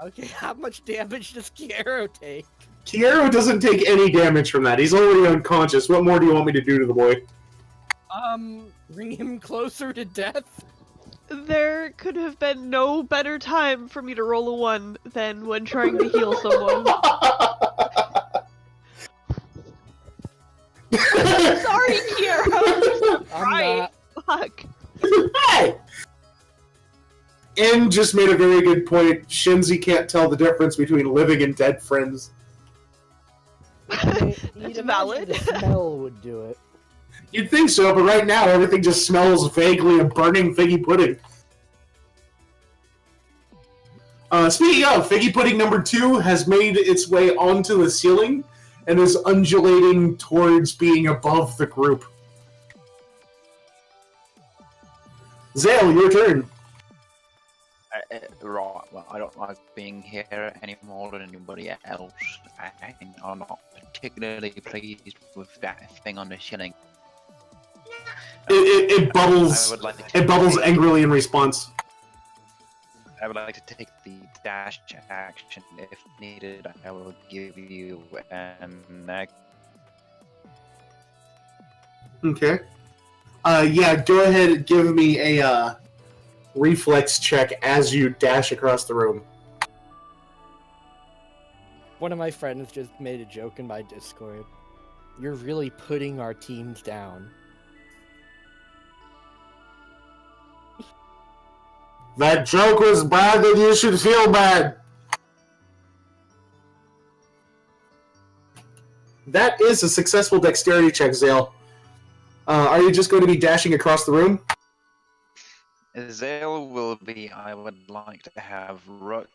Okay, how much damage does Keiro take? Keiro doesn't take any damage from that. He's already unconscious. What more do you want me to do to the boy? Bring him closer to death? There could have been no better time for me to roll a 1 than when trying to heal someone. Sorry, Keiro! Right. Fuck. Hey! N just made a very good point. Shinzi can't tell the difference between living and dead friends. You'd valid. imagine the smell would do it. You'd think so, but right now everything just smells vaguely of burning figgy pudding. Speaking of, figgy pudding number 2 has made its way onto the ceiling and is undulating towards being above the group. Zale, your turn. Right, well, I don't like being here any more than anybody else. I'm not particularly pleased with that thing on the ceiling. It bubbles. It bubbles angrily in response. I would like to take the dash action if needed. I will give you an Okay. Yeah, go ahead and give me a reflex check as you dash across the room. One of my friends just made a joke in my Discord. You're really putting our teams down. That joke was bad, then you should feel bad. That is a successful dexterity check, Zale. Are you just going to be dashing across the room? Zale will be, I would like to have Rook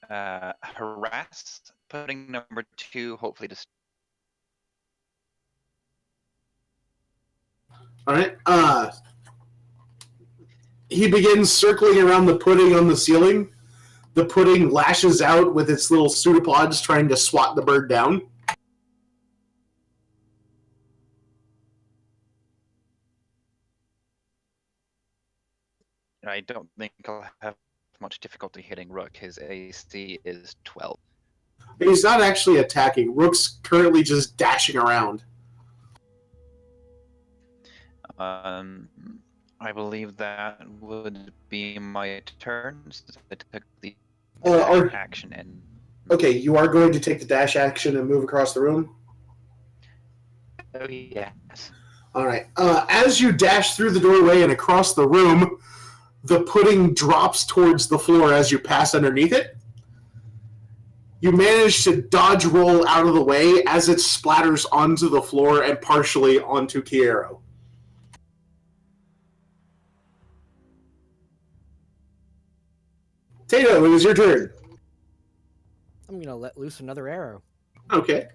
harass, putting number 2, hopefully to... Alright, he begins circling around the pudding on the ceiling. The pudding lashes out with its little pseudopods trying to swat the bird down. I don't think I'll have much difficulty hitting Rook. His AC is 12. He's not actually attacking. Rook's currently just dashing around. I believe that would be my turn, since I took the action and... Okay, you are going to take the dash action and move across the room? Oh, yes. Alright, as you dash through the doorway and across the room, the pudding drops towards the floor as you pass underneath it. You manage to dodge roll out of the way as it splatters onto the floor and partially onto Keiro. Tayto, it is your turn. I'm gonna let loose another arrow. Okay.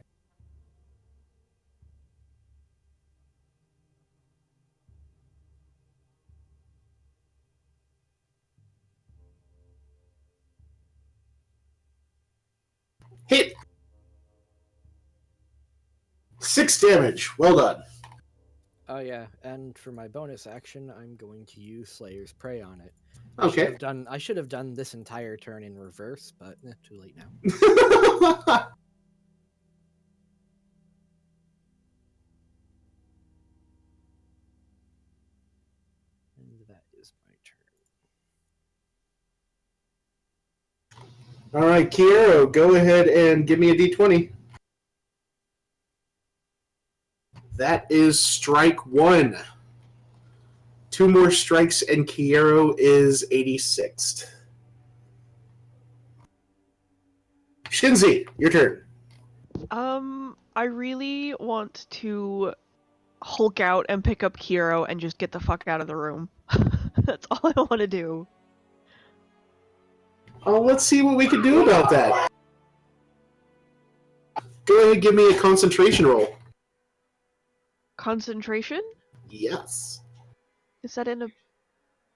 Hit. 6 damage. Well done. Oh yeah, and for my bonus action, I'm going to use Slayer's Prey on it. Okay. I should have done this entire turn in reverse, but too late now. And that is my turn. All right, Keiro, go ahead and give me a d20. That is strike 1. 2 more strikes, and Keiro is 86th. Shinzi, your turn. I really want to Hulk out and pick up Keiro and just get the fuck out of the room. That's all I want to do. Oh, let's see what we can do about that. Go ahead and give me a concentration roll. Concentration? Yes. Is that in a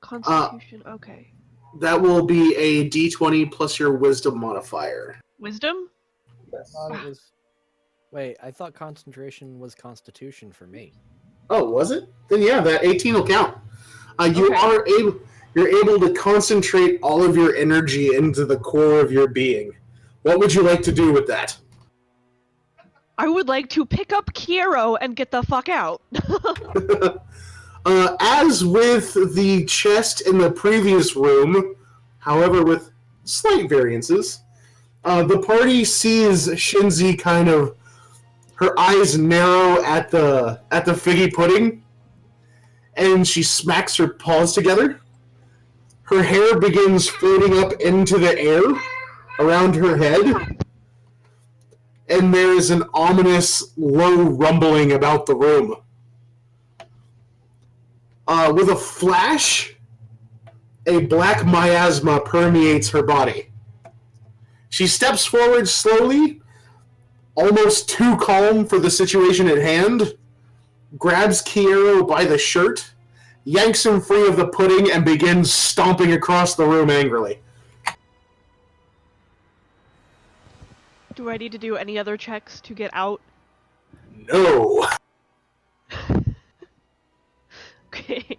constitution? Okay. That will be a d20 plus your wisdom modifier. Wisdom? Yes. Wait, I thought concentration was constitution for me. Oh, was it? Then yeah, that 18 will count. You're able to concentrate all of your energy into the core of your being. What would you like to do with that? I would like to pick up Keiro and get the fuck out. As with the chest in the previous room, however with slight variances, the party sees Shinzi kind of, her eyes narrow at the figgy pudding, and she smacks her paws together. Her hair begins floating up into the air around her head, and there is an ominous low rumbling about the room. With a flash, a black miasma permeates her body. She steps forward slowly, almost too calm for the situation at hand, grabs Keiro by the shirt, yanks him free of the pudding, and begins stomping across the room angrily. Do I need to do any other checks to get out? No. Okay.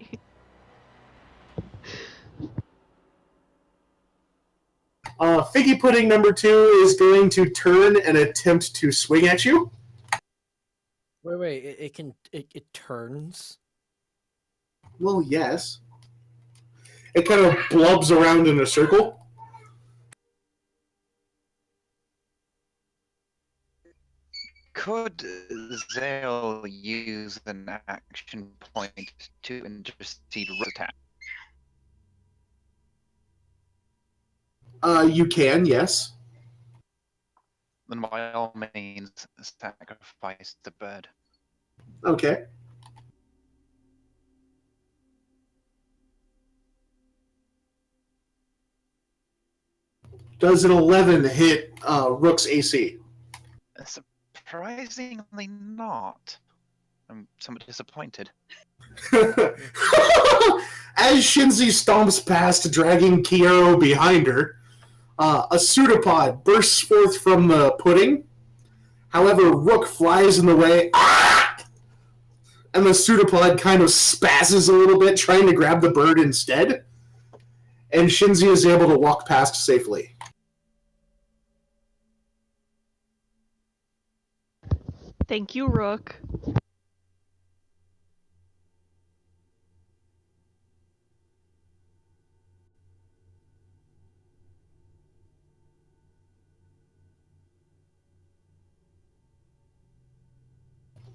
Figgy pudding number 2 is going to turn and attempt to swing at you. Wait, it turns? Well, yes. It kind of blubs around in a circle. Could Zale use an action point to intercede Rook's attack? You can, yes. then by all means, sacrifice the bird. Okay. Does an 11 hit Rook's AC? Surprisingly not. I'm somewhat disappointed. As Shinzi stomps past, dragging Keiro behind her, a pseudopod bursts forth from the pudding. However, Rook flies in the way, and the pseudopod kind of spazzes a little bit, trying to grab the bird instead. And Shinzi is able to walk past safely. Thank you, Rook.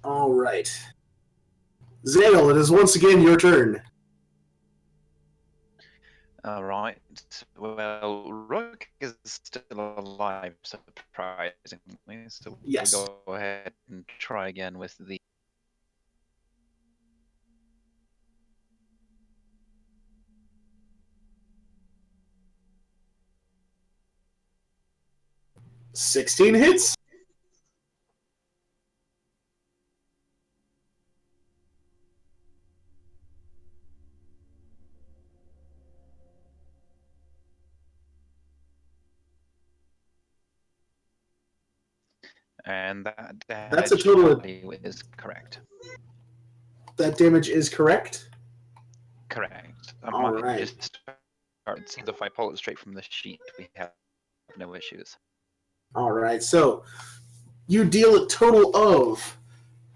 All right. Zale, it is once again your turn. Alright, well, Rook is still alive, surprisingly, so Yes. we'll go ahead and try again with the... $16 hits. And that That's a total of- value is correct. That damage is correct. Correct. All right. Just start. It seems if I pull it straight from the sheet, we have no issues. All right, so you deal a total of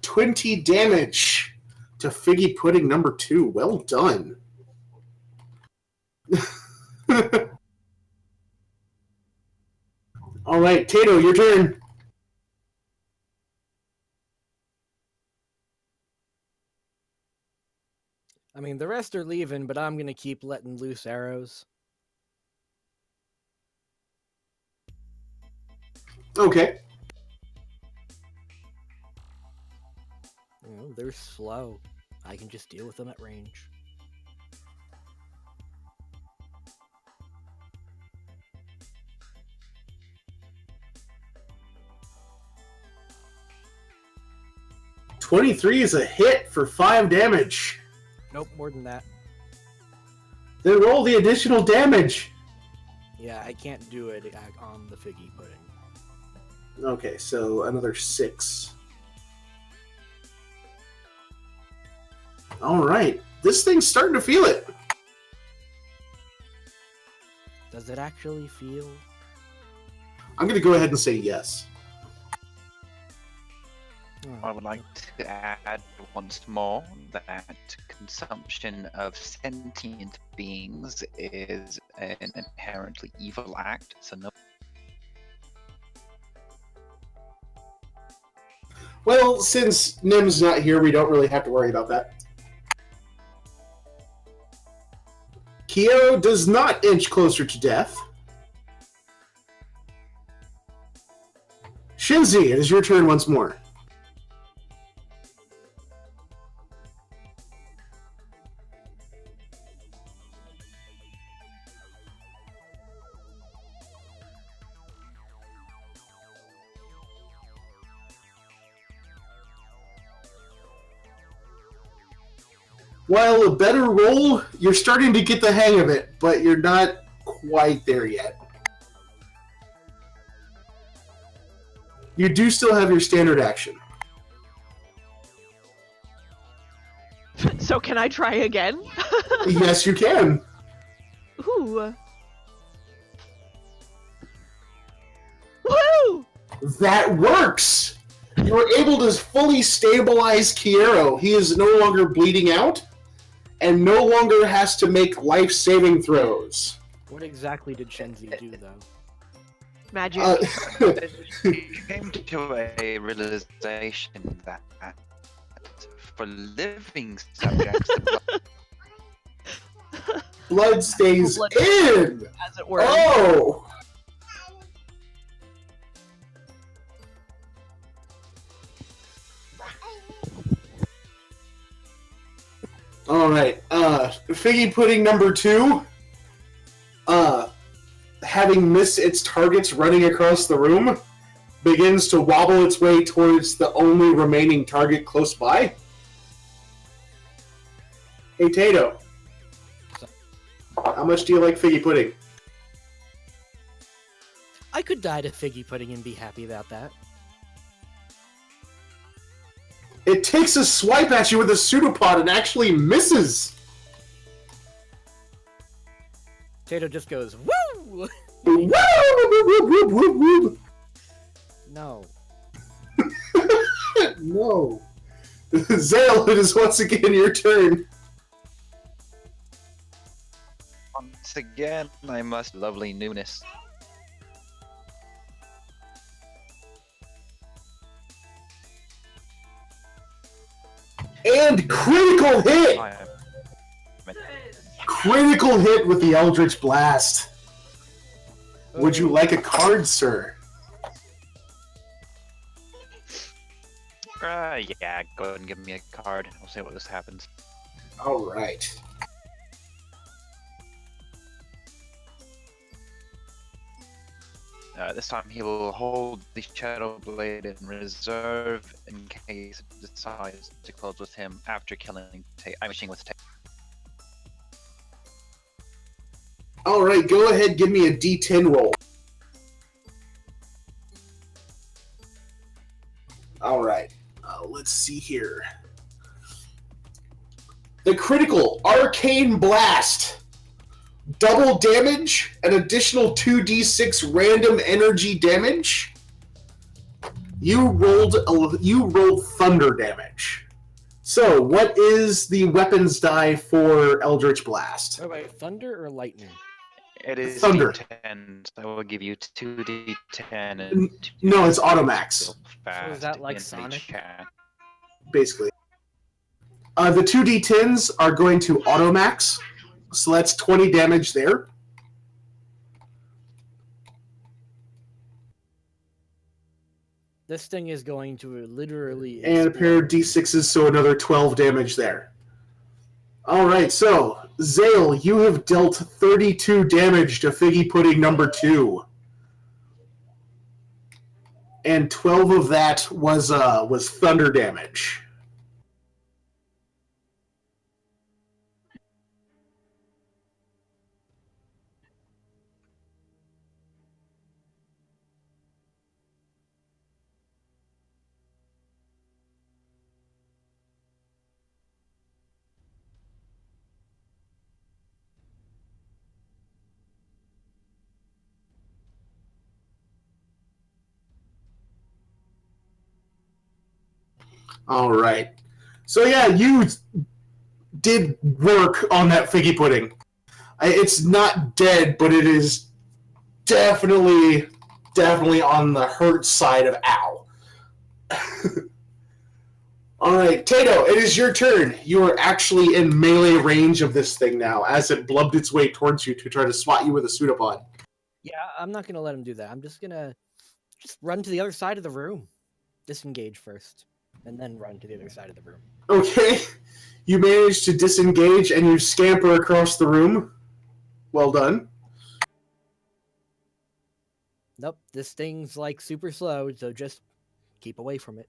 20 damage to Figgy Pudding number 2. Well done. All right, Tayto, your turn. I mean, the rest are leaving, but I'm gonna keep letting loose arrows. Okay. You know, they're slow. I can just deal with them at range. $23 is a hit for 5 damage. Nope, more than that. Then roll the additional damage. Yeah, I can't do it on the Figgy Pudding. Okay, so another 6. All right, this thing's starting to feel it. Does it actually feel? I'm going to go ahead and say yes. I would like to add once more that consumption of sentient beings is an inherently evil act, so no. Well, since Nim's not here, we don't really have to worry about that. Keiro does not inch closer to death. Shinzi, it is your turn once more. While a better roll, you're starting to get the hang of it, but you're not quite there yet. You do still have your standard action. So can I try again? Yes, you can. Ooh. Woo! That works! You were able to fully stabilize Keiro. He is no longer bleeding out, and no longer has to make life-saving throws. What exactly did Shenzi do, though? Magic. It came to a realization that for living subjects, the Blood stays Blood- in! As it were. Oh! All right. Figgy pudding number 2. Having missed its targets running across the room, begins to wobble its way towards the only remaining target close by. Hey, Tayto. How much do you like figgy pudding? I could die to figgy pudding and be happy about that. It takes a swipe at you with a pseudopod and actually misses. Tayto just goes, woo! No. No. Zale, it is once again your turn. Once again, I must lovely newness. And critical hit! I am- Critical hit with the Eldritch Blast. Would you like a card, sir? Yeah, go ahead and give me a card. We'll see what this happens. Alright. This time he will hold the Shadow Blade in reserve in case it decides to close with him after killing I'm machine with Alright, go ahead, give me a D10 roll. Alright, let's see here. The critical Arcane Blast. Double damage, an additional 2d6 random energy damage. You rolled thunder damage. So, what is the weapons die for Eldritch Blast? Wait, thunder or lightning? It is Thunder. D10, so I will give you 2d10 and No, it's Automax, So is that like Sonic? basically. The 2d10s are going to Automax, so that's 20 damage there. This thing is going to literally And a pair of d6s, so another 12 damage there. Alright, so, Zale, you have dealt 32 damage to Figgy Pudding number 2. And 12 of that was thunder damage. Alright. So yeah, you did work on that Figgy Pudding. It's not dead, but it is definitely on the hurt side of ow. Alright, Tayto, it is your turn. You are actually in melee range of this thing now, as it blubbed its way towards you to try to swat you with a pseudopod. Yeah, I'm not gonna let him do that. I'm just gonna run to the other side of the room. Disengage first, and then run to the other side of the room. Okay, you manage to disengage and you scamper across the room. Well done. Nope, this thing's like super slow, so just keep away from it.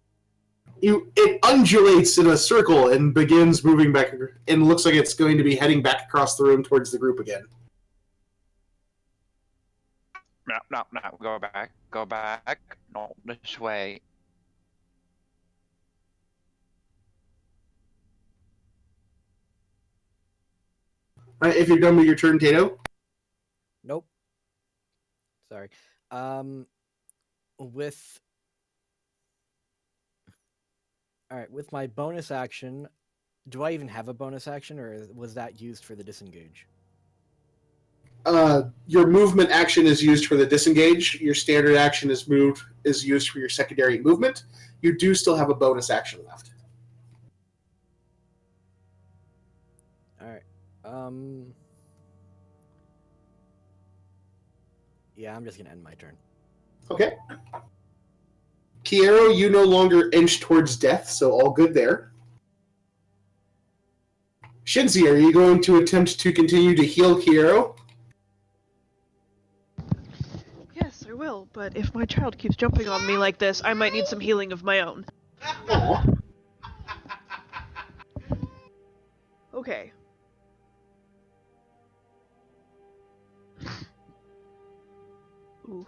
It undulates in a circle and begins moving back, and looks like it's going to be heading back across the room towards the group again. No, go back, no, this way. Alright, if you're done with your turn, Tayto. Nope. Sorry. With my bonus action, do I even have a bonus action, or was that used for the disengage? Your movement action is used for the disengage. Your standard action is used for your secondary movement. You do still have a bonus action left. Alright. Yeah, I'm just gonna end my turn. Okay. Keiro, you no longer inch towards death, so all good there. Shinzi, are you going to attempt to continue to heal Keiro? Yes, I will, but if my child keeps jumping on me like this, I might need some healing of my own. Aw. Okay. Ooh.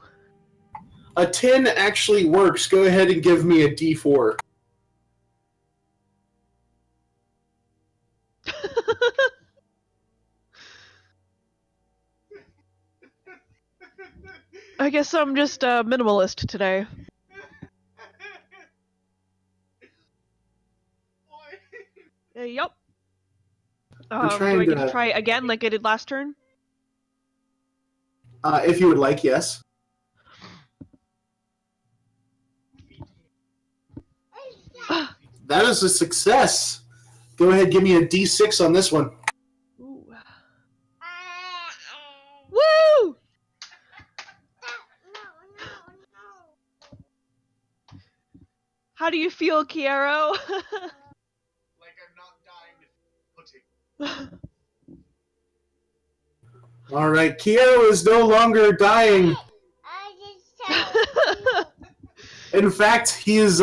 A 10 actually works. Go ahead and give me a D4. I guess I'm just a minimalist today. Yup. Do I get to try again like I did last turn? If you would like, yes. That is a success. Go ahead, give me a D6 on this one. Ooh. Woo! How do you feel, Keiro? Like I'm not dying. All right, Keiro is no longer dying. In fact, he's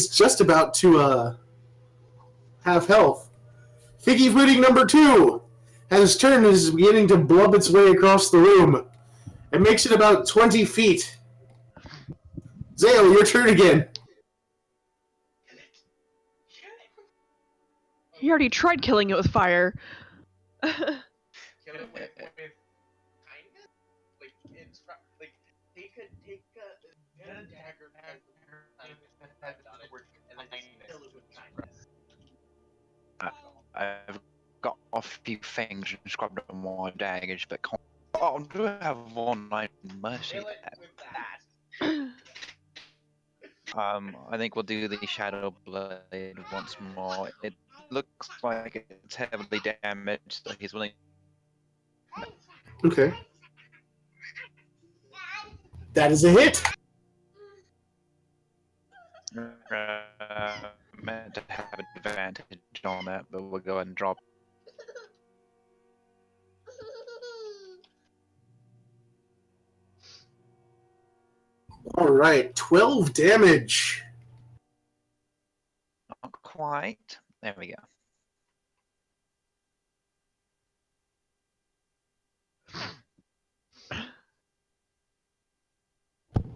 just about to have health. Figgy pudding number 2 has turned and is beginning to blub its way across the room. It makes it about 20 feet. Zale, your turn again. He already tried killing it with fire. Kill it with kindness? Like, take a dagger and kill it with kindness. I've got a few things inscribed on my daggers, but I do have one I mercy. Kill it with that. I think we'll do the Shadow Blade once more. It looks like it's heavily damaged, so he's willing. Okay. That is a hit. Meant to have advantage on that, but we'll go ahead and drop. All right, 12 damage. Not quite. There we go.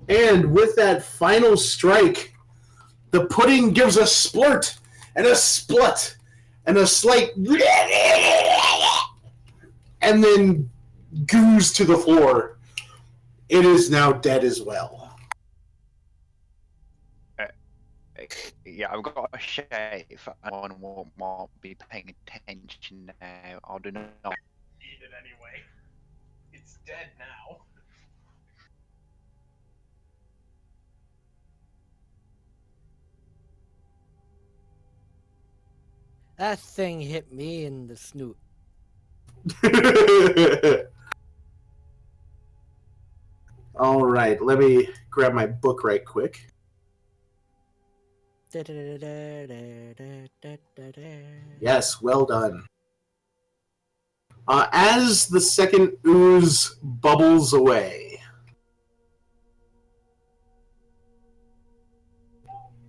And with that final strike, the pudding gives a splurt and a splut and a slight and then goos to the floor. It is now dead as well. Yeah, I've got a shave. One won't be paying attention now. I'll do not. Eat it anyway. It's dead now. That thing hit me in the snoot. All right, let me grab my book right quick. Yes, well done. As the second ooze bubbles away,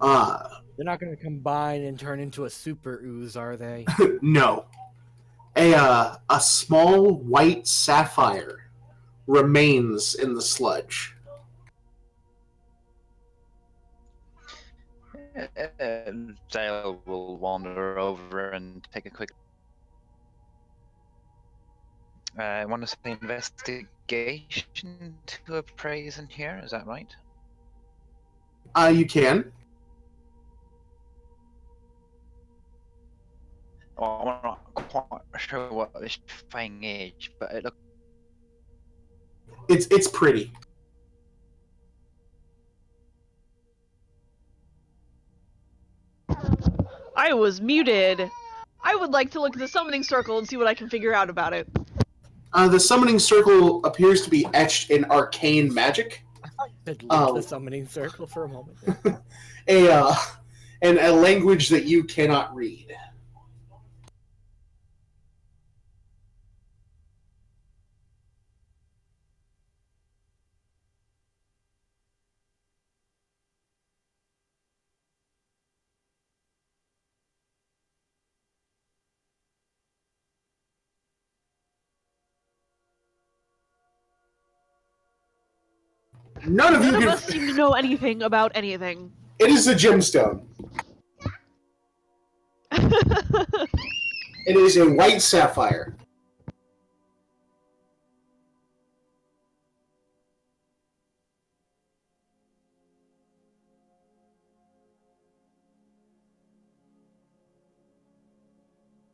They're not going to combine and turn into a super ooze, are they? no, a small white sapphire remains in the sludge. Zale will wander over and take a quick. I want to say investigation to appraise in here. Is that right? You can. Well, I'm not quite sure what this thing is, but it looks. It's pretty. I was muted. I would like to look at the summoning circle and see what I can figure out about it. The summoning circle appears to be etched in arcane magic. Could leave the summoning circle for a moment. And a language that you cannot read. None of you None of can. us seem to know anything about anything. It is a gemstone. It is a white sapphire.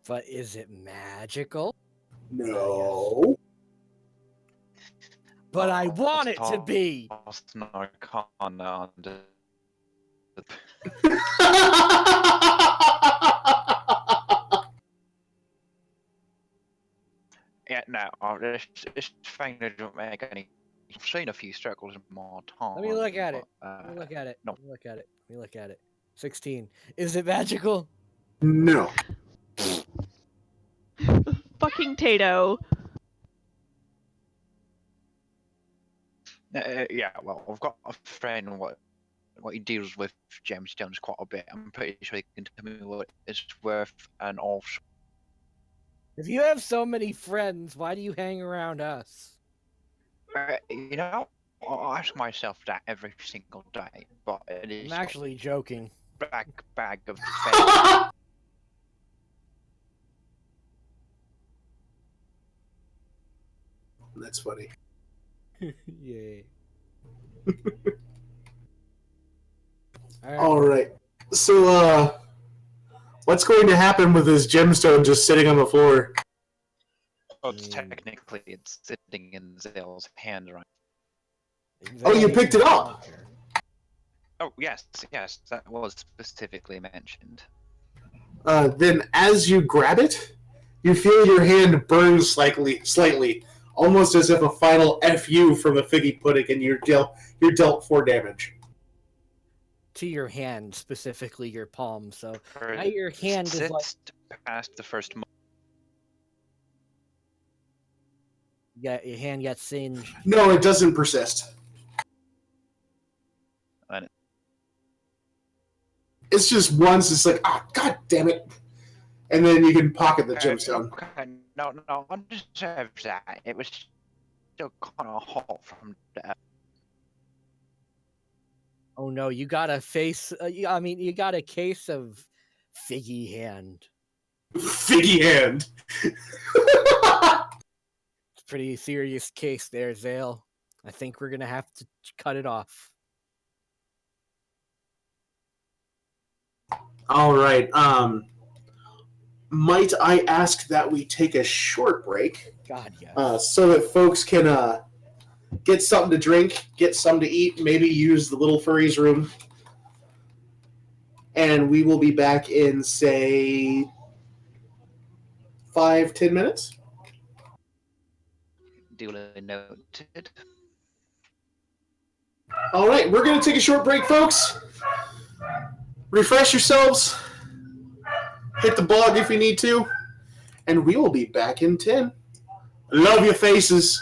But is it magical? No. But I I'll want it to be. toss an arcana onto the- Yeah, no, it's fine. I don't make any. I've seen a few circles in my time. Let me look at it. but, Let me look at it. no. Let me look at it. Let me look at it. 16. Is it magical? No. Fucking Tayto. Yeah, well, I've got a friend what he deals with gemstones quite a bit. I'm pretty sure he can tell me what it's worth, and also If you have so many friends, why do you hang around us? you know, I ask myself that every single day, but it is I'm actually joking. a bag of fake. That's funny. Yay. All right. So, what's going to happen with this gemstone just sitting on the floor? Well, technically, it's sitting in Zale's hand, right? Oh, you picked it up. Oh, yes, that was specifically mentioned. Then, as you grab it, you feel your hand burn slightly, almost as if a final FU from the figgy pudding, and you're dealt 4 damage. To your hand, specifically your palm. So Or now your hand is like past the first month. yeah, your hand gets singed. No, it doesn't persist. And It's just once. It's like, ah, god damn it, and then you can pocket the gemstone. Okay, no, undeserved that. It was still kind of hot from that. Oh no, you got a face. I mean, you got a case of figgy hand. Figgy hand. It's a pretty serious case there, Zale. I think we're gonna have to cut it off. All right. Might I ask that we take a short break God, yes. so that folks can get something to drink, get something to eat, maybe use the little furry's room, and we will be back in, say, 5-10 minutes. Duly noted. All right, we're going to take a short break, folks. Refresh yourselves. Hit the blog if you need to. And we will be back in 10. Love your faces.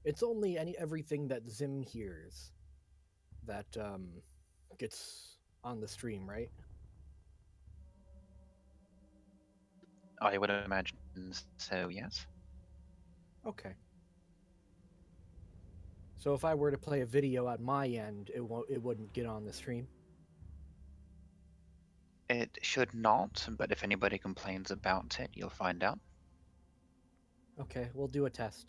It's only everything that Zim hears that gets on the stream, right? I would imagine so, yes. Okay. So if I were to play a video at my end, it wouldn't get on the stream. It should not, but if anybody complains about it, you'll find out. Okay, we'll do a test.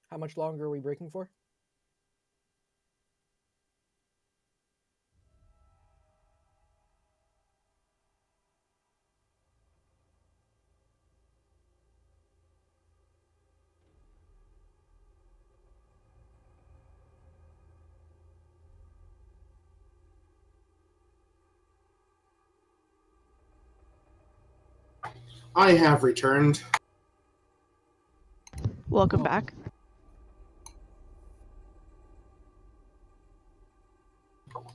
How much longer are we breaking for? I have returned. Welcome Oh. back.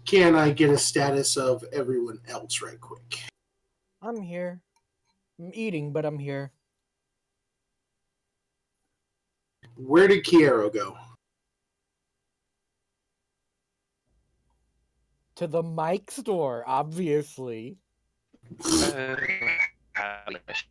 Can I get a status of everyone else right quick? I'm here. I'm eating, but I'm here. Where did Keiro go? To the mic store, obviously. Oh, how I wish.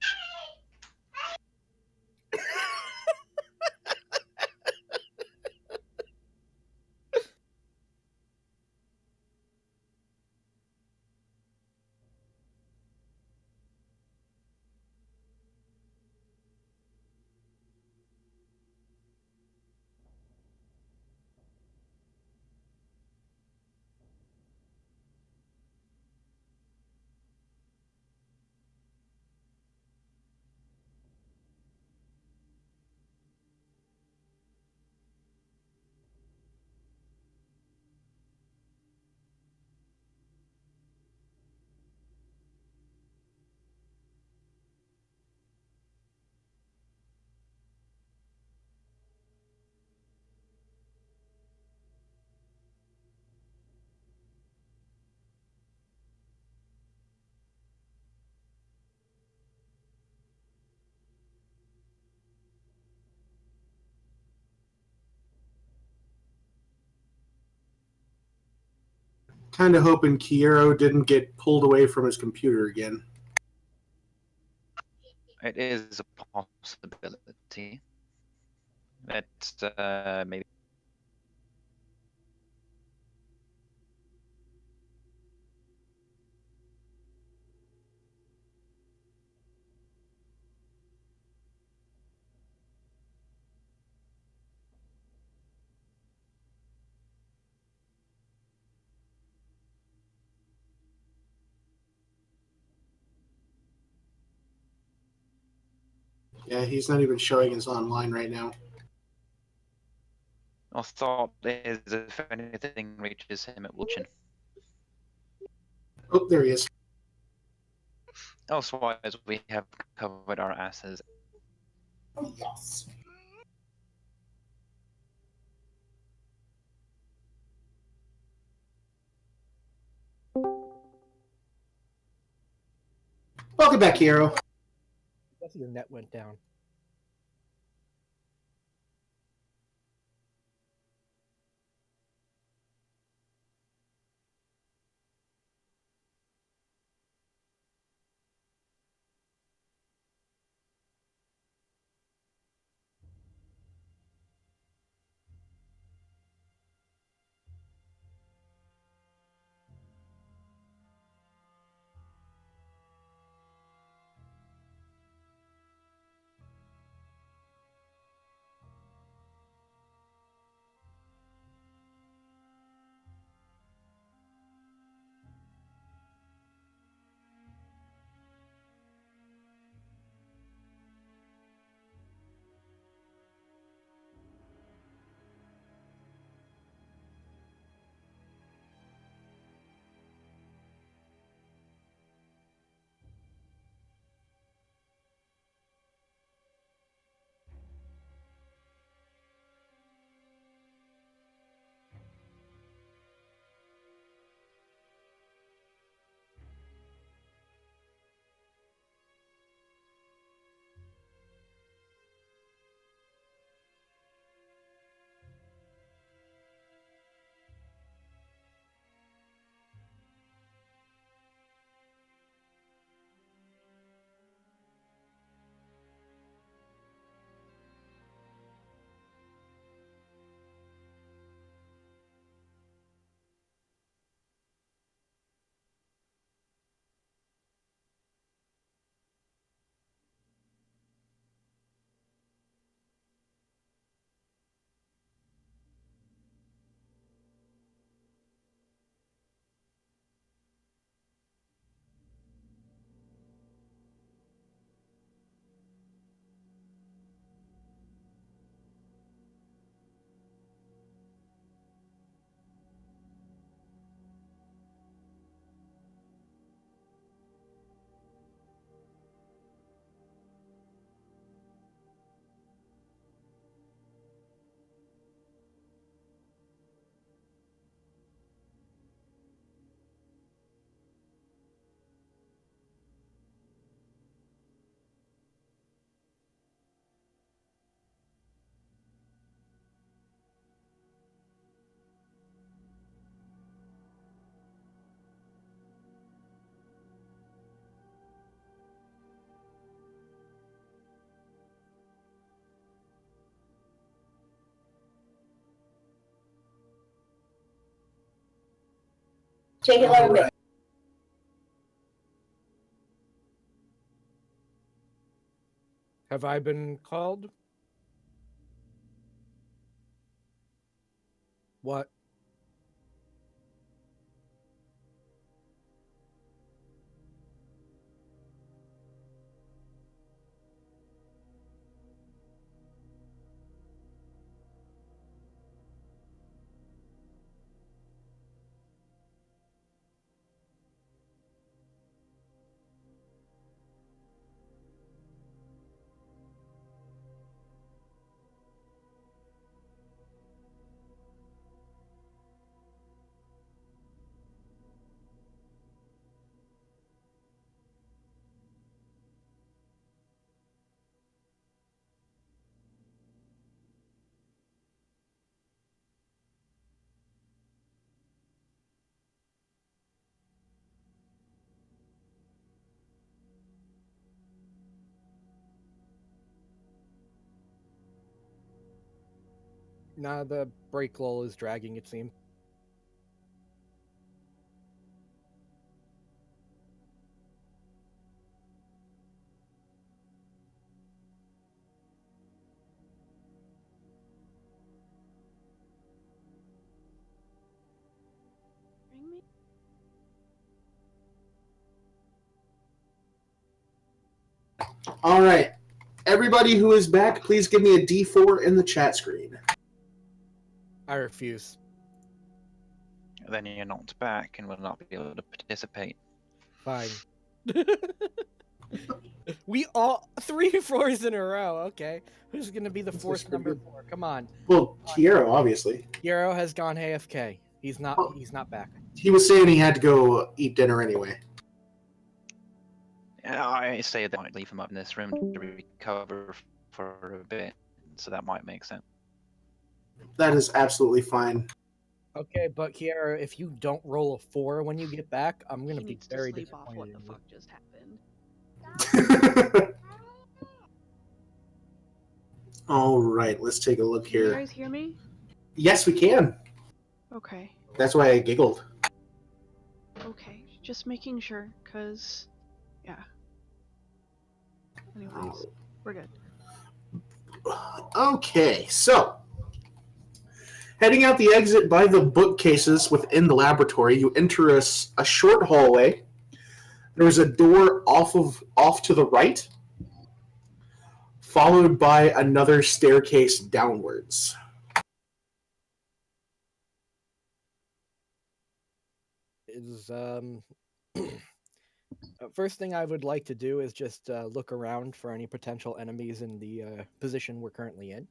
Kind of hoping Keiro didn't get pulled away from his computer again. It is a possibility. Let's maybe. Yeah, he's not even showing us online right now. Our thought is if anything reaches him, it will chin. Oh, there he is. Elsewise, we have covered our asses. Oh, yes. Welcome back, Keiro. I guess your net went down. Shake it like a bit. Have I been called? What? Nah, the break lull is dragging, it seems. Bring me. All right. Everybody who is back, please give me a D4 in the chat screen. I refuse. Then you're not back and will not be able to participate. Fine. We all 3 4s in a row. Okay, who's gonna be the This is fourth pretty number good. 4? Come on. Well, Keiro, obviously. Keiro has gone AFK. He's not. Oh. He's not back. He was saying he had to go eat dinner anyway. I say they might leave him up in this room to recover for a bit, so that might make sense. That is absolutely fine. Okay, but Keiro, if you don't roll a 4 when you get back, I'm gonna He be needs to very sleep off what disappointed. the in you. fuck just happened. All right, let's take a look Can you here. guys hear me? Yes, we can. Okay. That's why I giggled. Okay. Just making sure, cause yeah. Anyways, we're good. Okay, so heading out the exit by the bookcases within the laboratory, you enter a short hallway. There's a door off to the right, followed by another staircase downwards. Is first thing I would like to do is just look around for any potential enemies in the position we're currently in.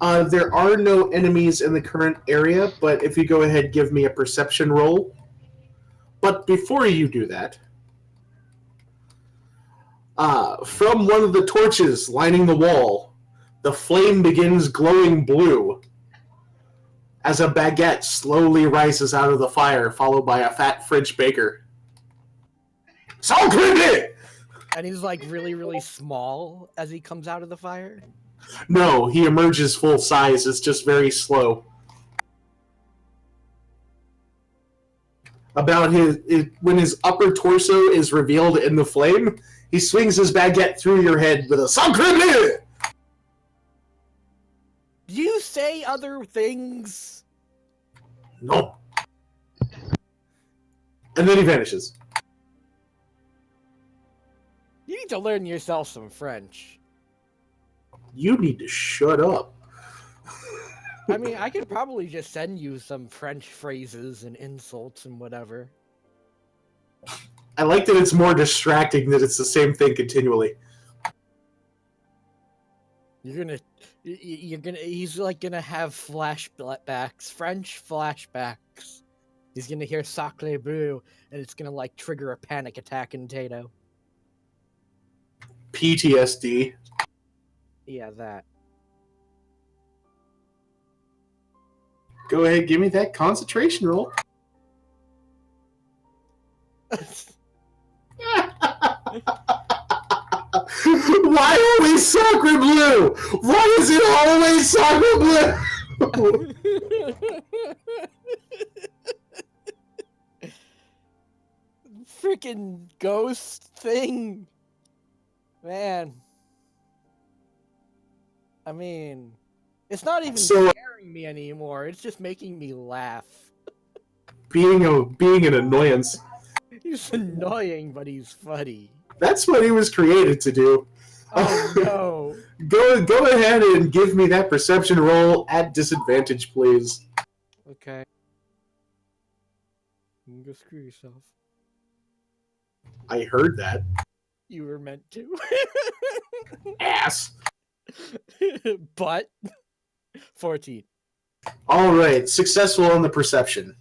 There are no enemies in the current area, but if you go ahead, give me a perception roll. But before you do that, from one of the torches lining the wall, the flame begins glowing blue as a baguette slowly rises out of the fire, followed by a fat French baker. Sacre! And he's like really, really small as he comes out of the fire. No, he emerges full size. It's just very slow. About when his upper torso is revealed in the flame, he swings his baguette through your head with a sacre bleu! Do you say other things? No. And then he vanishes. You need to learn yourself some French. You need to shut up. I mean, I could probably just send you some French phrases and insults and whatever. I like that it's more distracting that it's the same thing continually. He's like gonna have flashbacks, French flashbacks. He's gonna hear Sacre Bleu, and it's gonna like trigger a panic attack in Tayto. PTSD. Yeah, that. Go ahead, give me that concentration roll. Why always sacre bleu? Why is it always sacre bleu? freaking ghost thing. Man. I mean, it's not even So- scaring me anymore. It's just making me laugh. being an annoyance. He's annoying, but he's funny. That's what he was created to do. Oh no. Go ahead and give me that perception roll at disadvantage, please. Okay. You can go screw yourself. I heard that. You were meant to. Ass. But 14. Alright, successful on the perception.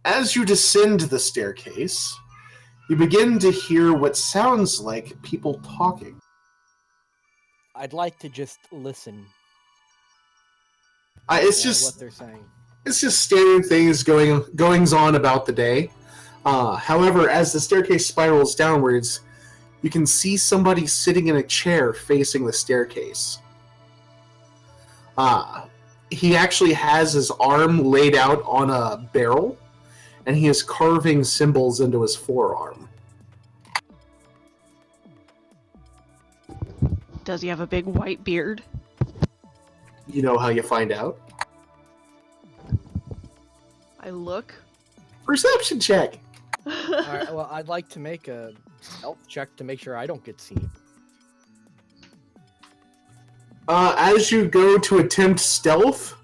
As you descend the staircase, you begin to hear what sounds like people talking. I'd like to just listen. It's to just what they're saying. It's just standard things goings on about the day. However, as the staircase spirals downwards, you can see somebody sitting in a chair facing the staircase. He actually has his arm laid out on a barrel, and he is carving symbols into his forearm. Does he have a big white beard? You know how you find out? I look. Perception check! Alright, well, I'd like to make a stealth check to make sure I don't get seen. As you go to attempt stealth...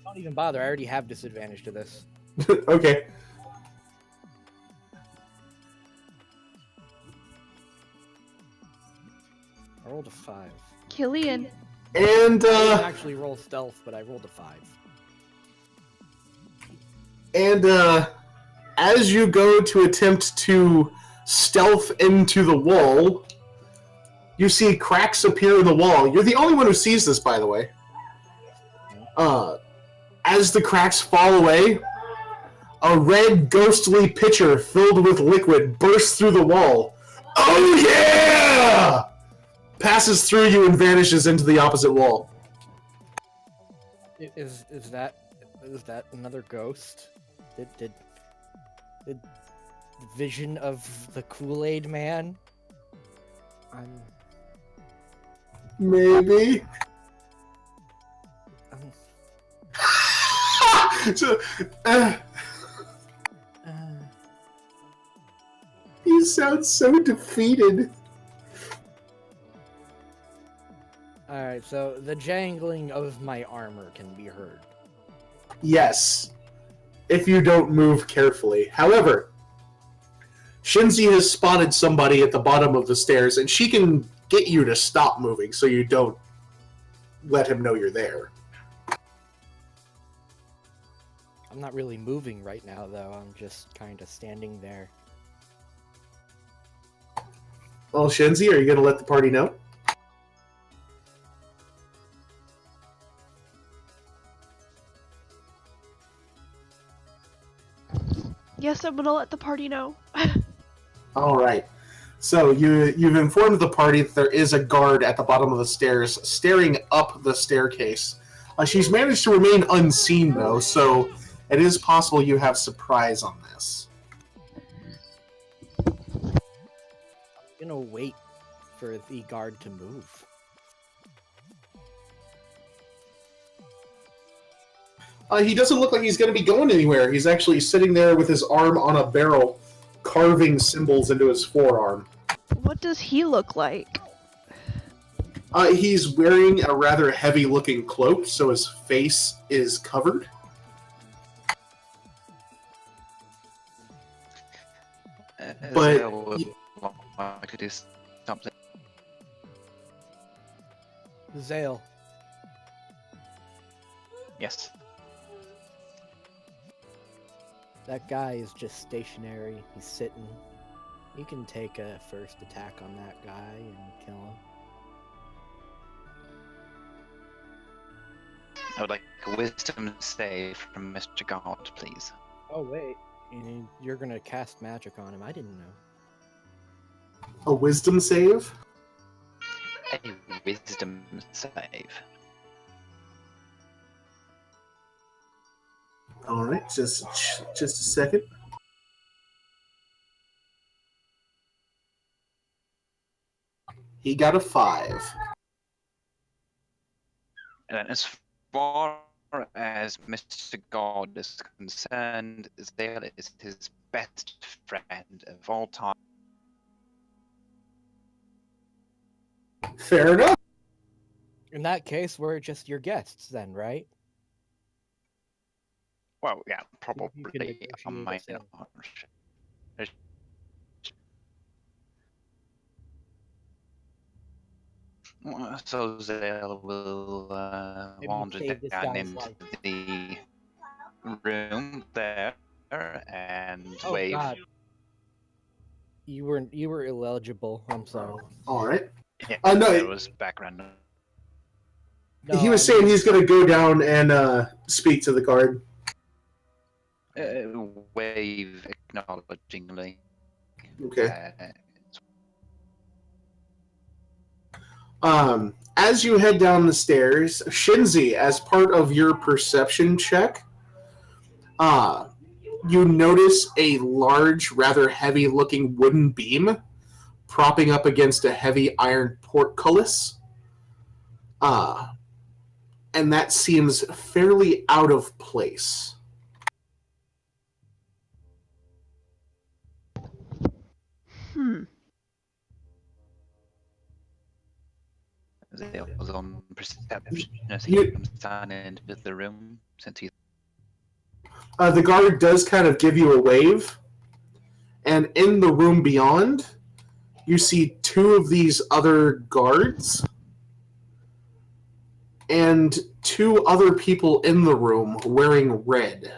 Don't even bother, I already have disadvantage to this. Okay. I rolled a 5. Killian. And, I didn't actually roll stealth, but I rolled a 5. And, as you go to attempt to stealth into the wall, you see cracks appear in the wall. You're the only one who sees this, by the way. As the cracks fall away, a red, ghostly pitcher filled with liquid bursts through the wall. Oh yeah! Passes through you and vanishes into the opposite wall. Is that another ghost? Did the vision of the Kool-Aid man? Maybe. So, you sound so defeated. Alright, so the jangling of my armor can be heard. Yes, if you don't move carefully. However, Shinzi has spotted somebody at the bottom of the stairs, and she can get you to stop moving so you don't let him know you're there. I'm not really moving right now, though. I'm just kind of standing there. Well, Shinzi, are you going to let the party know? Yes, I'm gonna let the party know. All right. So you've informed the party that there is a guard at the bottom of the stairs staring up the staircase. She's managed to remain unseen, though, so it is possible you have surprise on this. I'm gonna wait for the guard to move. He doesn't look like he's going to be going anywhere. He's actually sitting there with his arm on a barrel, carving symbols into his forearm. What does he look like? He's wearing a rather heavy-looking cloak, so his face is covered. But Zale would like to do something. Zale. Yes. That guy is just stationary. He's sitting. You can take a first attack on that guy and kill him. I would like a wisdom save from Mr. God, please. Oh, wait. You're gonna cast magic on him. I didn't know. A wisdom save? A wisdom save. All right, just a second. He got a 5. And as far as Mr. God is concerned, Zale is his best friend of all time. Fair enough. In that case, we're just your guests then, right? Well, yeah, You can probably a negotiate a minor. sale. So Zale will Maybe wander save this down guy's into life. the room there and Oh wave. God. You were illegible. I'm sorry. All right. Yeah, No, there was background. No, he was I saying mean, he's going to go down and speak to the guard. Wave acknowledgingly. Okay. Uh, As you head down the stairs, Shinzi, as part of your perception check, you notice a large, rather heavy-looking wooden beam propping up against a heavy iron portcullis. And that seems fairly out of place. Zale was on perception as You- he comes down into the room since he. The guard does kind of give you a wave, and in the room beyond, you see 2 of these other guards and 2 other people in the room wearing red.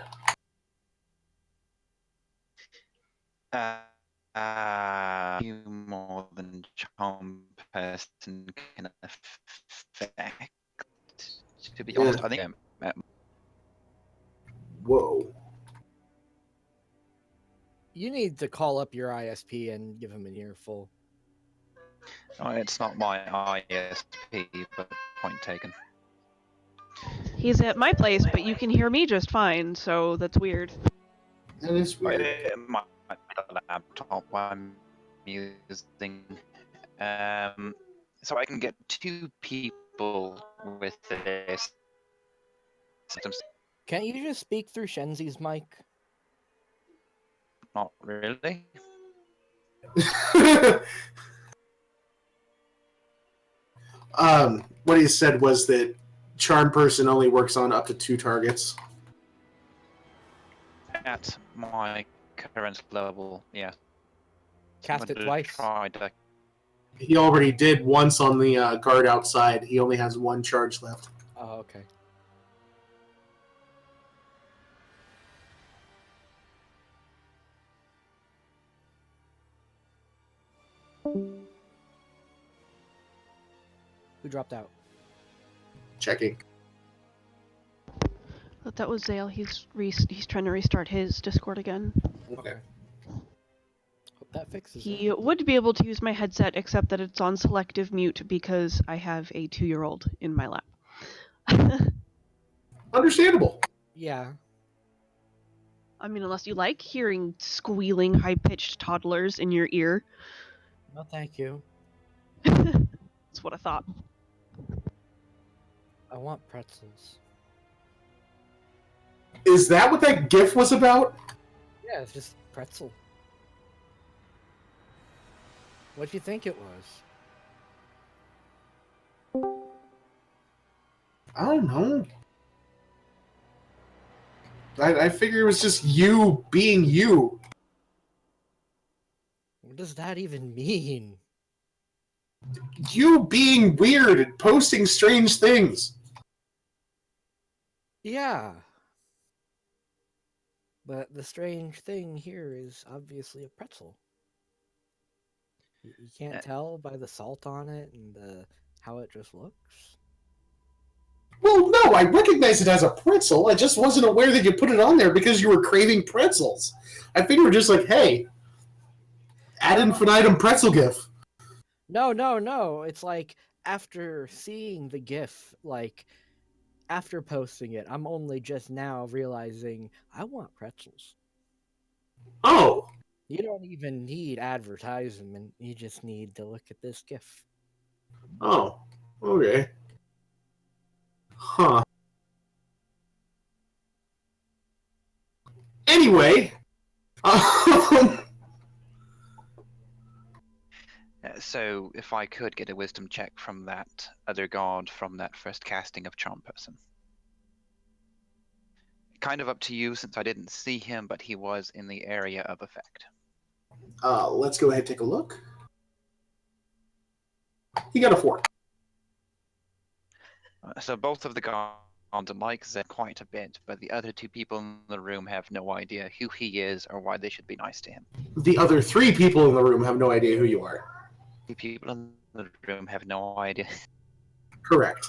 You more than charm person can affect. To be honest, I think Whoa. you need to call up your ISP and give him an earful. it's not my ISP, but point taken. He's at my place, but you can hear me just fine, so that's weird. That is weird. My laptop I'm using. So I can get 2 people with this. Can't you just speak through Shenzi's mic? Not really. What he said was that charm person only works on up to 2 targets. At my current level, yeah. Cast it twice. He already did once on the guard outside. He only has 1 charge left. Oh, okay. Who dropped out? Checking. But that was Zale. He's trying to restart his Discord again. Okay. Hope that fixes He it. would be able to use my headset, except that it's on selective mute because I have a 2-year-old in my lap. Understandable. Yeah. I mean, unless you like hearing squealing, high-pitched toddlers in your ear. No, thank you. That's what I thought. I want pretzels. Is that what that GIF was about? Yeah, it's just pretzel. What do you think it was? I don't know. I figure it was just you being you. What does that even mean? You being weird and posting strange things. Yeah. But the strange thing here is obviously a pretzel. You can't tell by the salt on it and how it just looks. Well, no, I recognize it as a pretzel. I just wasn't aware that you put it on there because you were craving pretzels. I think we were just like, hey, ad infinitum pretzel GIF. No. It's like after seeing the GIF, like after posting it, I'm only just now realizing I want pretzels. Oh. You don't even need advertisement. You just need to look at this GIF. Oh, okay. Huh. Anyway, So, if I could get a wisdom check from that other god from that first casting of Charm Person. Kind of up to you since I didn't see him, but he was in the area of effect. let's go ahead and take a look. He got a 4. So both of the gods like Zed quite a bit, but the other two people in the room have no idea who he is or why they should be nice to him. The other 3 people in the room have no idea who you are. The people in the room have no idea. Correct.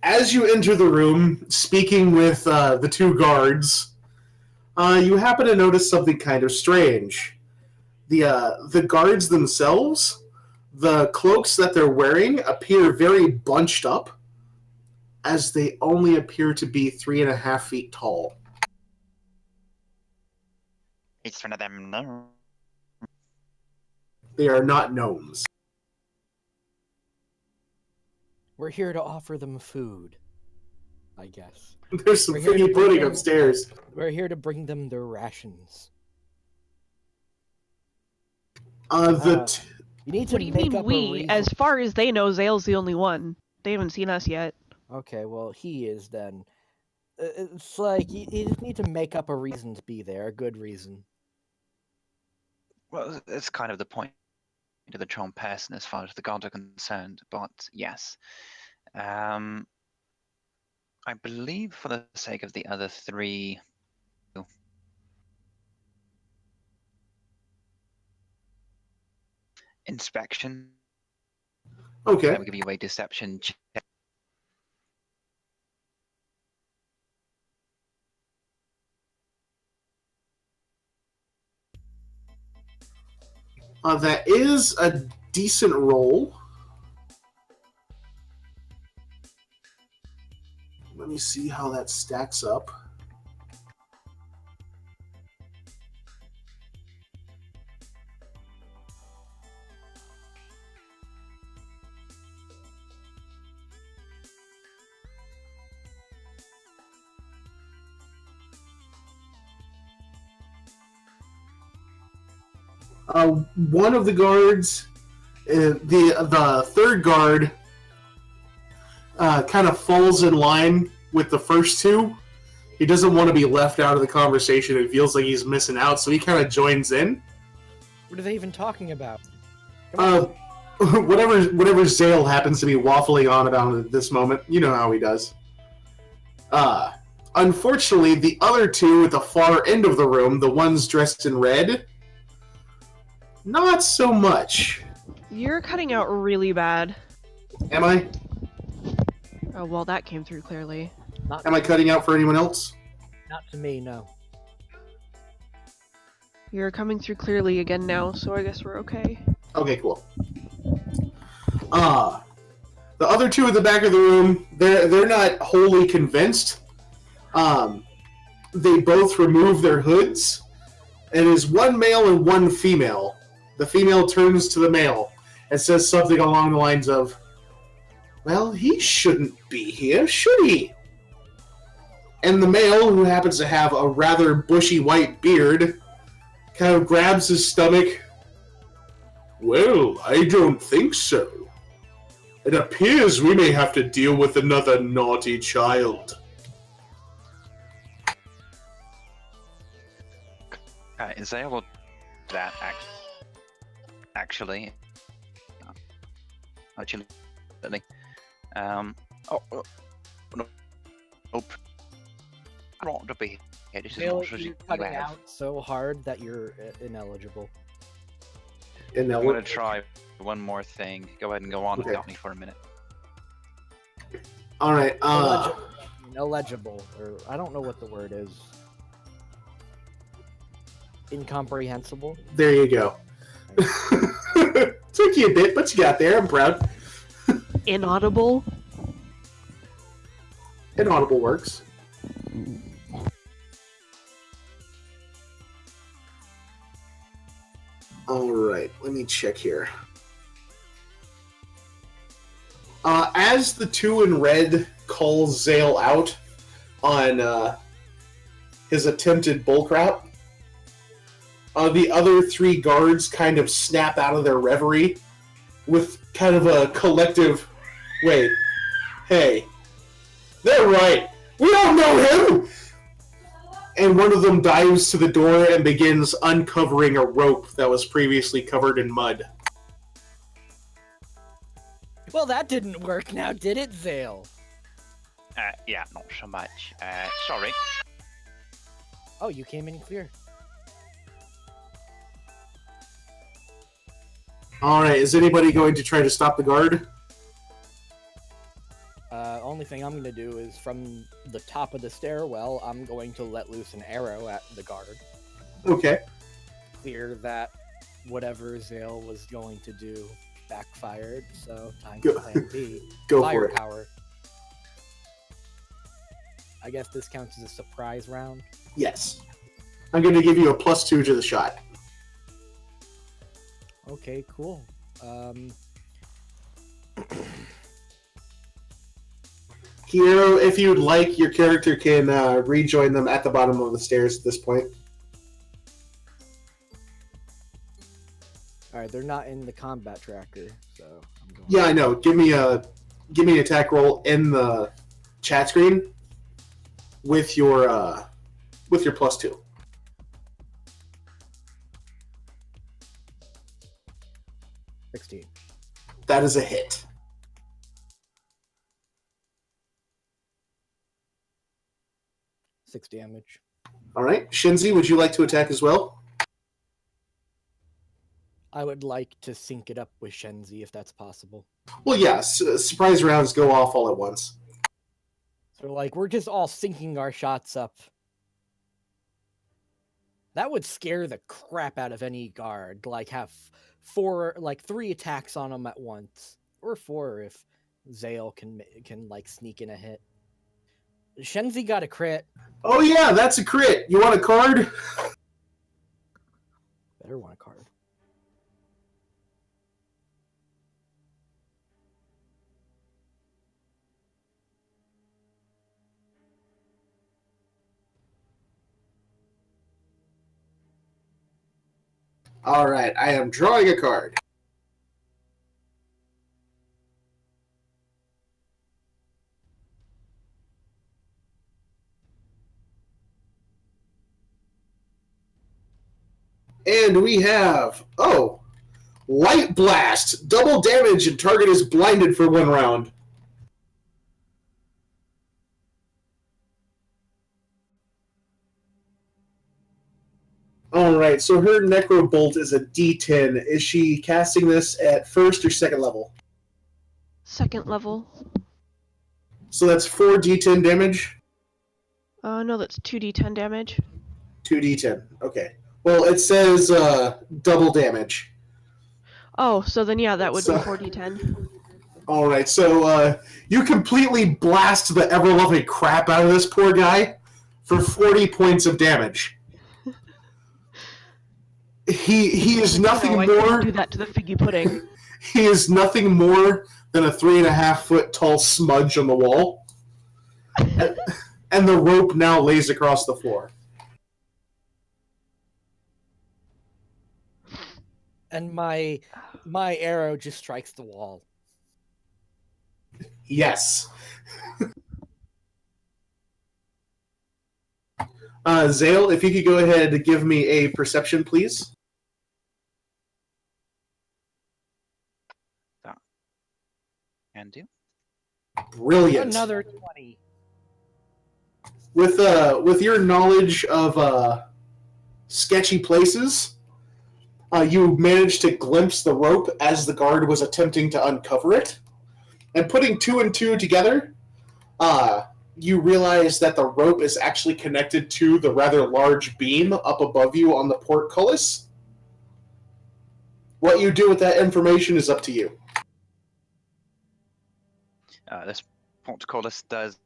As you enter the room, speaking with the 2 guards, you happen to notice something kind of strange. The guards themselves, the cloaks that they're wearing appear very bunched up, as they only appear to be 3.5 feet tall. Each one of them, no. They are not gnomes. We're here to offer them food, I guess. There's some We're here to figgy bring pudding them- upstairs. We're here to bring them their rations. You need to What do you make mean up a we? reason. As far as they know, Zale's the only one. They haven't seen us yet. Okay, well, he is then. It's like you just need to make up a reason to be there, a good reason. Well, it's kind of the point of the Charm Person as far as the gods are concerned, but yes. I believe for the sake of the other 3... Inspection. Okay. I will give you a deception check. That is a decent roll. Let me see how that stacks up. One of the guards, the third guard, kind of falls in line with the first 2. He doesn't want to be left out of the conversation. It feels like he's missing out, so he kind of joins in. What are they even talking about? Come on. Whatever Zale happens to be waffling on about at this moment, you know how he does. Unfortunately, the other 2 at the far end of the room, the ones dressed in red, not so much. You're cutting out really bad. Am I? Oh, well, that came through clearly. Am I cutting out for anyone else? Not to me, no. You're coming through clearly again now, so I guess we're okay. Okay, cool. The other 2 at the back of the room, they're not wholly convinced. They both remove their hoods. It is one male and one female. The female turns to the male and says something along the lines of, "Well, he shouldn't be here, should he?" And the male, who happens to have a rather bushy white beard, kind of grabs his stomach. "Well, I don't think so. It appears we may have to deal with another naughty child." Is there able that actually? Actually, no, nope. Not to be here. This is Bill, not you're you cutting have. out so hard that you're ineligible. And now I'm gonna try one more thing. Go ahead and go on Okay. without me for a minute. All right. Illegible, or I don't know what the word is. Incomprehensible. There you go. Took you a bit, but you got there. I'm proud. Inaudible? Inaudible works. All right. Let me check here. as the two in red calls Zale out on his attempted bullcrap, the other three guards kind of snap out of their reverie with kind of a collective, wait, hey, they're right, we don't know him! And one of them dives to the door and begins uncovering a rope that was previously covered in mud. Well, that didn't work now, did it, Zale? Yeah, not so much. Sorry. Oh, you came in clear. Alright, is anybody going to try to stop the guard? Only thing I'm gonna do is from the top of the stairwell, I'm going to let loose an arrow at the guard. Okay. Clear that whatever Zale was going to do backfired, so time Go- for plan B. Go for it. Firepower. I guess this counts as a surprise round. Yes. I'm going to give you a +2 to the shot. Okay, cool. Keiro, if you'd like, your character can rejoin them at the bottom of the stairs at this point. Alright, they're not in the combat tracker, so I'm going. Yeah, I know. Give me an attack roll in the chat screen with your +2. 16. That is a hit. 6 damage. All right, Shinzi, would you like to attack as well? I would like to sync it up with Shenzi if that's possible. Well, yes. Surprise rounds go off all at once. So, like, we're just all syncing our shots up. That would scare the crap out of any guard. Like, have 3 attacks on them at once. Or 4 if Zale can like, sneak in a hit. Shenzi got a crit. Oh, yeah, that's a crit. You want a card? Better want a card. All right, I am drawing a card. And we have, Light Blast. Double damage and target is blinded for 1 round. Alright, so her Necro Bolt is a D10. Is she casting this at first or second level? Second level. So that's 4 D10 damage? No, that's 2d10 damage. 2d10, okay. Well, it says double damage. Oh, so then yeah, that would So- be 4d10. Alright, so you completely blast the ever-loving crap out of this poor guy for 40 points of damage. He is nothing No, I more. couldn't do that to the figgy pudding. He is nothing more than a 3.5-foot tall smudge on the wall, and the rope now lays across the floor. And my arrow just strikes the wall. Yes. Zale, if you could go ahead and give me a perception, please. Can do. Brilliant. Another 20. With your knowledge of sketchy places, you managed to glimpse the rope as the guard was attempting to uncover it. And putting 2 and 2 together, you realize that the rope is actually connected to the rather large beam up above you on the portcullis. What you do with that information is up to you. This portcullis does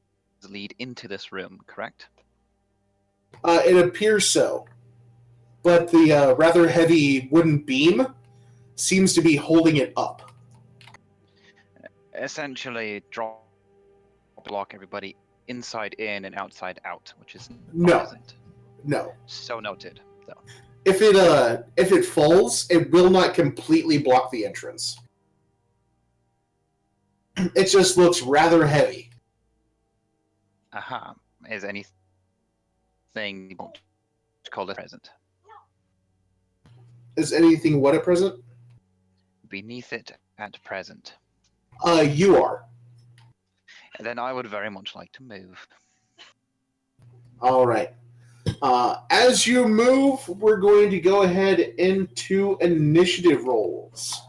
lead into this room, correct? It appears so. But the rather heavy wooden beam seems to be holding it up. essentially block everybody inside in and outside out, which is No. present. No. So noted. So. If it falls, it will not completely block the entrance. It just looks rather heavy. Aha. Is anything you want to call it present? Is anything what at present? Beneath it at present. You are. And then I would very much like to move. All right. As you move, we're going to go ahead into initiative rolls.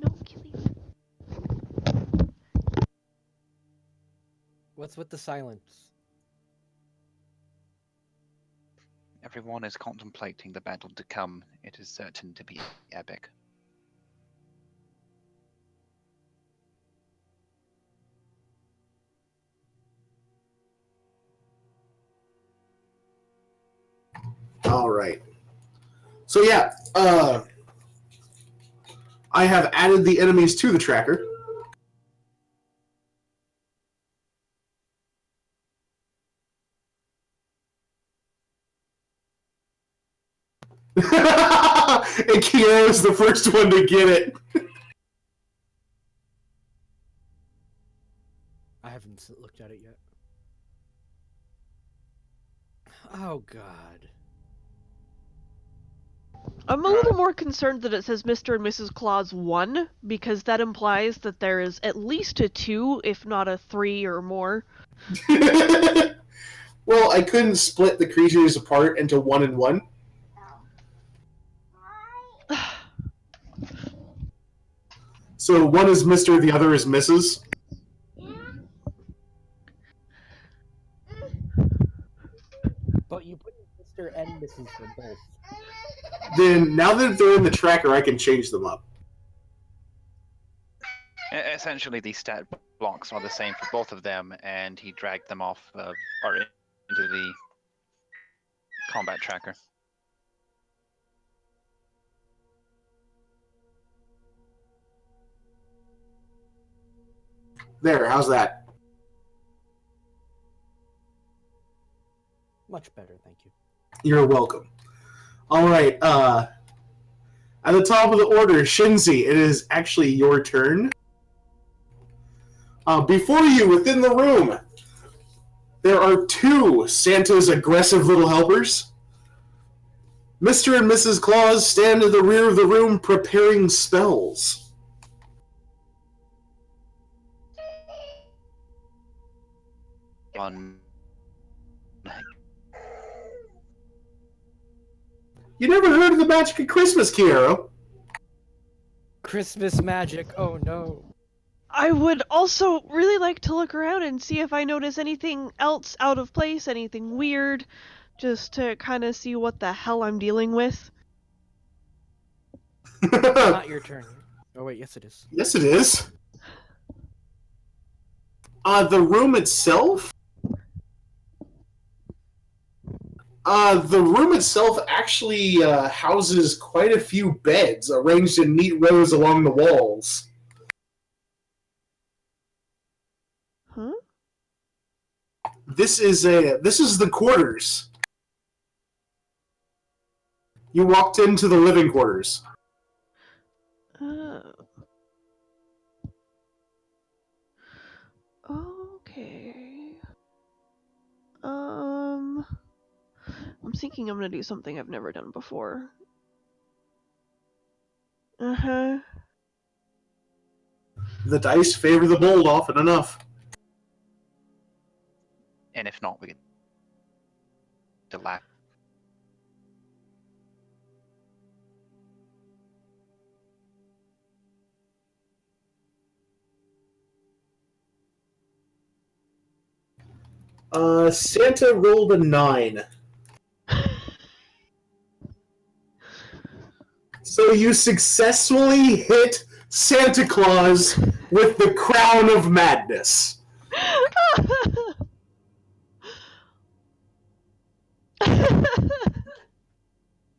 No killing. What's with the silence? Everyone is contemplating the battle to come. It is certain to be epic. All right. So yeah, I have added the enemies to the tracker. And Keiro is the first one to get it. I haven't looked at it yet. Oh god. I'm a little more concerned that it says Mr. and Mrs. Claus 1, because that implies that there is at least a 2, if not a 3 or more. Well, I couldn't split the creatures apart into 1 and 1. So one is Mr., the other is Mrs. But you put Mr. and Mrs. for both. Then, now that they're in the tracker, I can change them up. Essentially, the stat blocks are the same for both of them, and he dragged them off or into the combat tracker. There, how's that? Much better, thank you. You're welcome. All right, at the top of the order, Shinzi, it is actually your turn. Before you, within the room, there are 2 Santa's aggressive little helpers. Mr. and Mrs. Claus stand in the rear of the room preparing spells. On You never heard of the magic of Christmas, Keiro? Christmas magic, oh no. I would also really like to look around and see if I notice anything else out of place, anything weird, just to kind of see what the hell I'm dealing with. Not your turn. Oh wait, yes it is. Yes, it is. The room itself? The room itself actually houses quite a few beds arranged in neat rows along the walls. Huh? This is the quarters. You walked into the living quarters. Okay. I'm thinking I'm gonna do something I've never done before. The dice favor the bold often enough. And if not, we get to laugh. Santa rolled a 9. So you successfully hit Santa Claus with the crown of madness.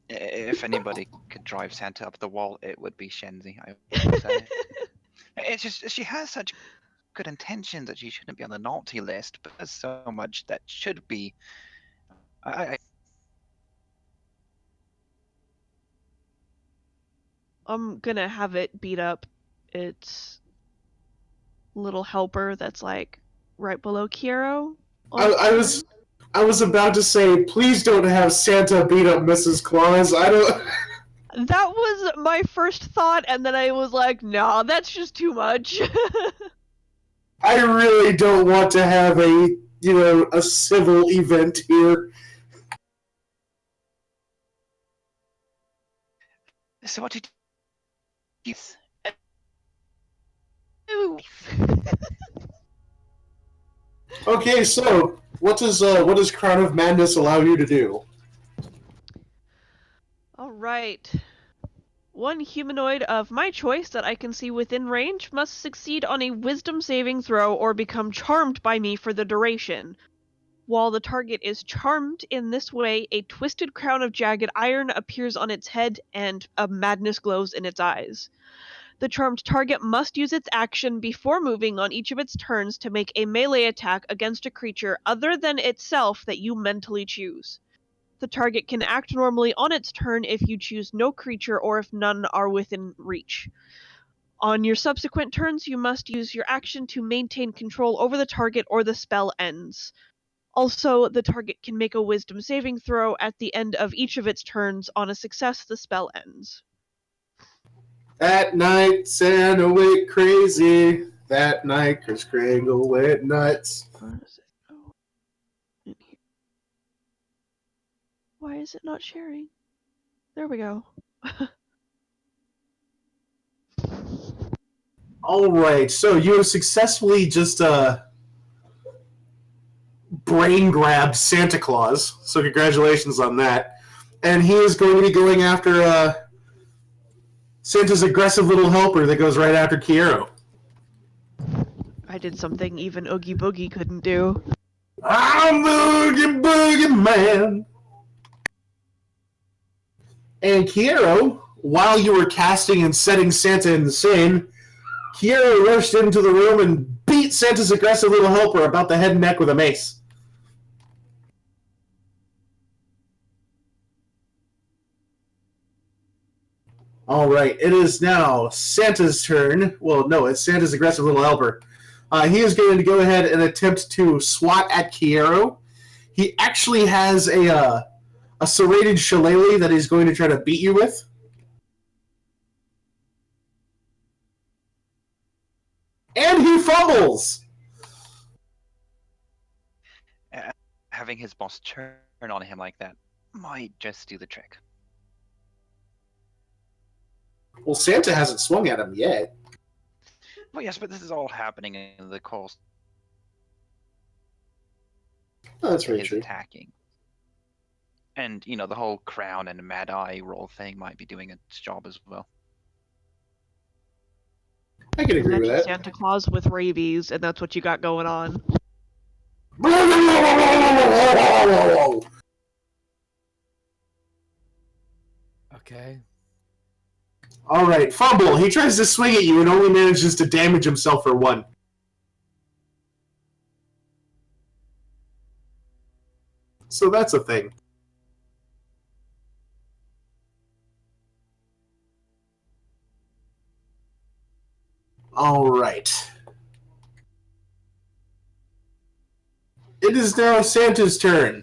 If anybody could drive Santa up the wall, it would be Shenzi, I would say. It's just, she has such good intentions that she shouldn't be on the naughty list, but there's so much that should be. I'm gonna have it beat up its little helper that's like right below Keiro. I was about to say, please don't have Santa beat up Mrs. Claus. I don't. That was my first thought, and then I was like, nah, that's just too much. I really don't want to have a civil event here. So what did you? Okay, so what does Crown of Madness allow you to do? Alright. One humanoid of my choice that I can see within range must succeed on a wisdom saving throw or become charmed by me for the duration. While the target is charmed in this way, a twisted crown of jagged iron appears on its head and a madness glows in its eyes. The charmed target must use its action before moving on each of its turns to make a melee attack against a creature other than itself that you mentally choose. The target can act normally on its turn if you choose no creature or if none are within reach. On your subsequent turns, you must use your action to maintain control over the target or the spell ends. Also, the target can make a wisdom saving throw at the end of each of its turns. On a success, the spell ends. That night, Santa went crazy. That night, Kris Kringle went nuts. Where does it go? In here. Why is it not sharing? There we go. Alright, so you have successfully just brain grabbed Santa Claus, so congratulations on that. And he is going to be going after Santa's aggressive little helper that goes right after Keiro. I did something even Oogie Boogie couldn't do. I'm the Oogie Boogie Man! And Keiro, while you were casting and setting Santa insane, Keiro rushed into the room and beat Santa's aggressive little helper about the head and neck with a mace. Alright, it is now Santa's turn. Well, no, it's Santa's aggressive little helper. He is going to go ahead and attempt to swat at Keiro. He actually has a serrated shillelagh that he's going to try to beat you with. And he fumbles! Having his boss turn on him like that might just do the trick. Well, Santa hasn't swung at him yet. Well, yes, but this is all happening in the course Oh, that's of very his true. attacking. And, you know, the whole crown and mad eye roll thing might be doing its job as well. I can agree with Imagine that. Santa Claus with rabies, and that's what you got going on. Okay. Alright, fumble. He tries to swing at you and only manages to damage himself for 1. So that's a thing. All right. It is now Santa's turn.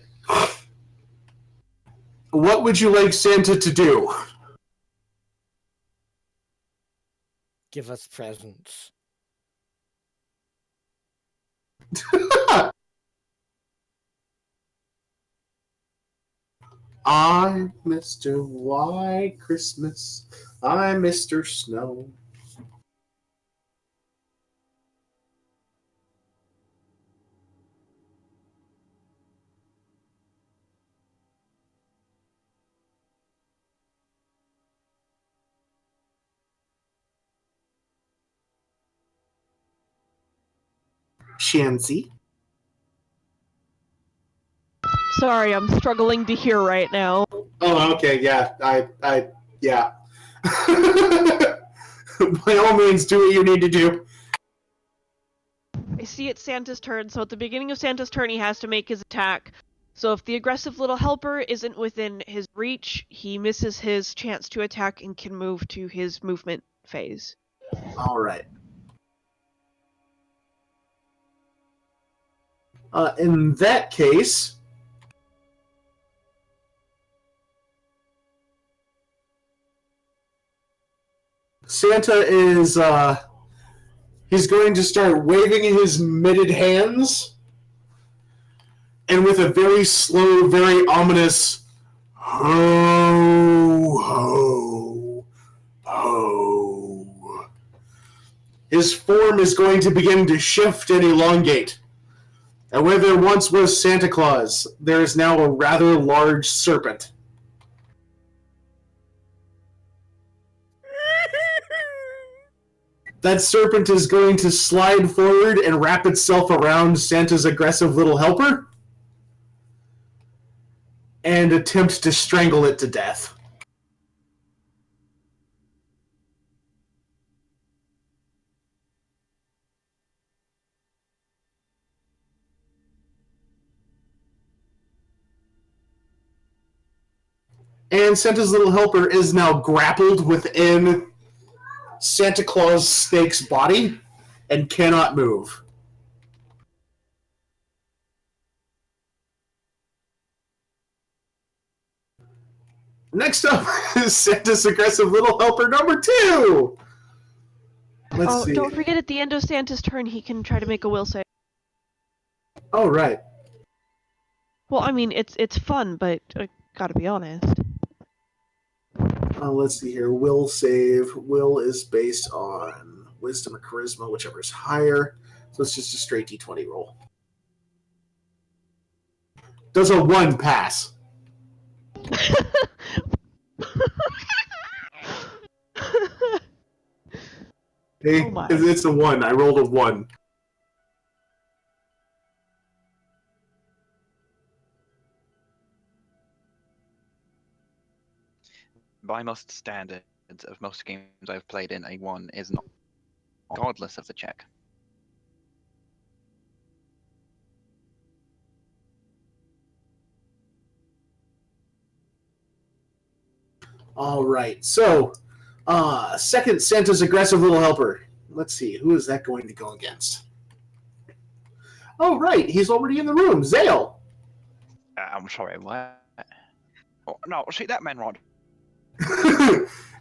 What would you like Santa to do? Give us presents. I'm Mr. White Christmas. I'm Mr. Snow. Shancy. Sorry, I'm struggling to hear right now. Oh, okay, yeah. Yeah. By all means, do what you need to do. I see it's Santa's turn, so at the beginning of Santa's turn, he has to make his attack. So if the aggressive little helper isn't within his reach, he misses his chance to attack and can move to his movement phase. All right. In that case, Santa is he's going to start waving his mitted hands, and with a very slow, very ominous ho ho ho, his form is going to begin to shift and elongate. And where there once was Santa Claus, there is now a rather large serpent. That serpent is going to slide forward and wrap itself around Santa's aggressive little helper and attempt to strangle it to death. And Santa's little helper is now grappled within Santa Claus Snake's body and cannot move. Next up is Santa's aggressive little helper number 2. Let's see. Don't forget at the end of Santa's turn, he can try to make a will save. Oh, right. Well, I mean, it's fun, but I gotta be honest. Let's see here. Will save. Will is based on wisdom or charisma, whichever is higher. So it's just a straight d20 roll. Does a 1 pass? Hey, Oh my. it's a 1. I rolled a 1. By most standards of most games I've played in, a 1 is not, regardless of the check. All right. So, second Santa's aggressive little helper. Let's see. Who is that going to go against? Oh, right. He's already in the room. Zale. I'm sorry, what? Oh, no, see that man right.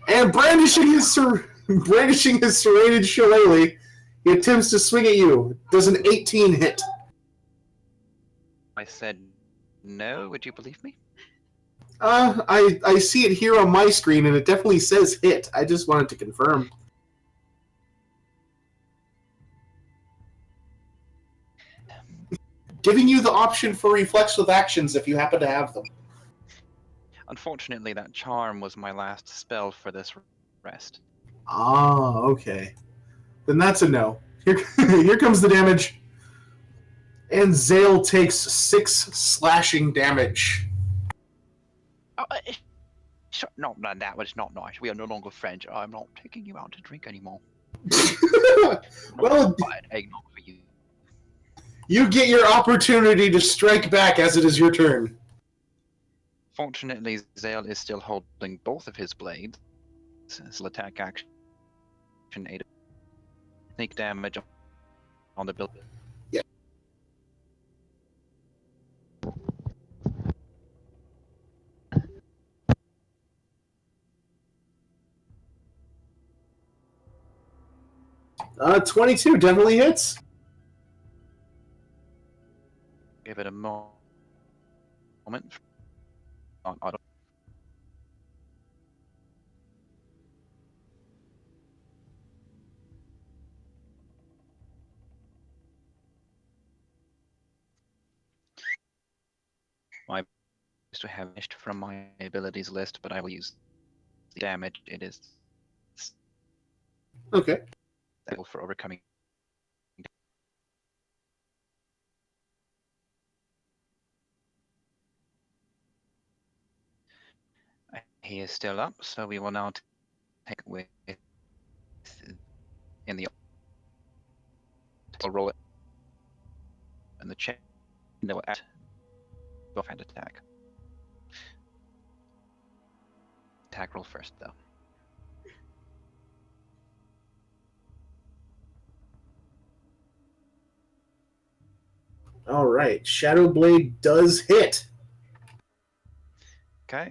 And brandishing his serrated shillelagh, he attempts to swing at you. Does an 18 hit? I said no. Would you believe me? I see it here on my screen, and it definitely says hit. I just wanted to confirm. Giving you the option for reflexive actions if you happen to have them. Unfortunately, that charm was my last spell for this rest. Ah, okay. Then that's a no. Here comes the damage. And Zale takes 6 slashing damage. Oh, no, that was not nice. We are no longer friends. I'm not taking you out to drink anymore. Well, Eggnog for you. You get your opportunity to strike back as it is your turn. Fortunately, Zale is still holding both of his blades. His attack action 8 sneak damage on the building. Yeah. Uh, 22 definitely hits. Give it a moment. I don't. My to have finished from my abilities list, but I will use the damage. It is Okay. for overcoming. He is still up, so we will now take with in the. We'll roll it in the check. And they will add offhand attack. Attack roll first, though. All right. Shadow Blade does hit. Okay,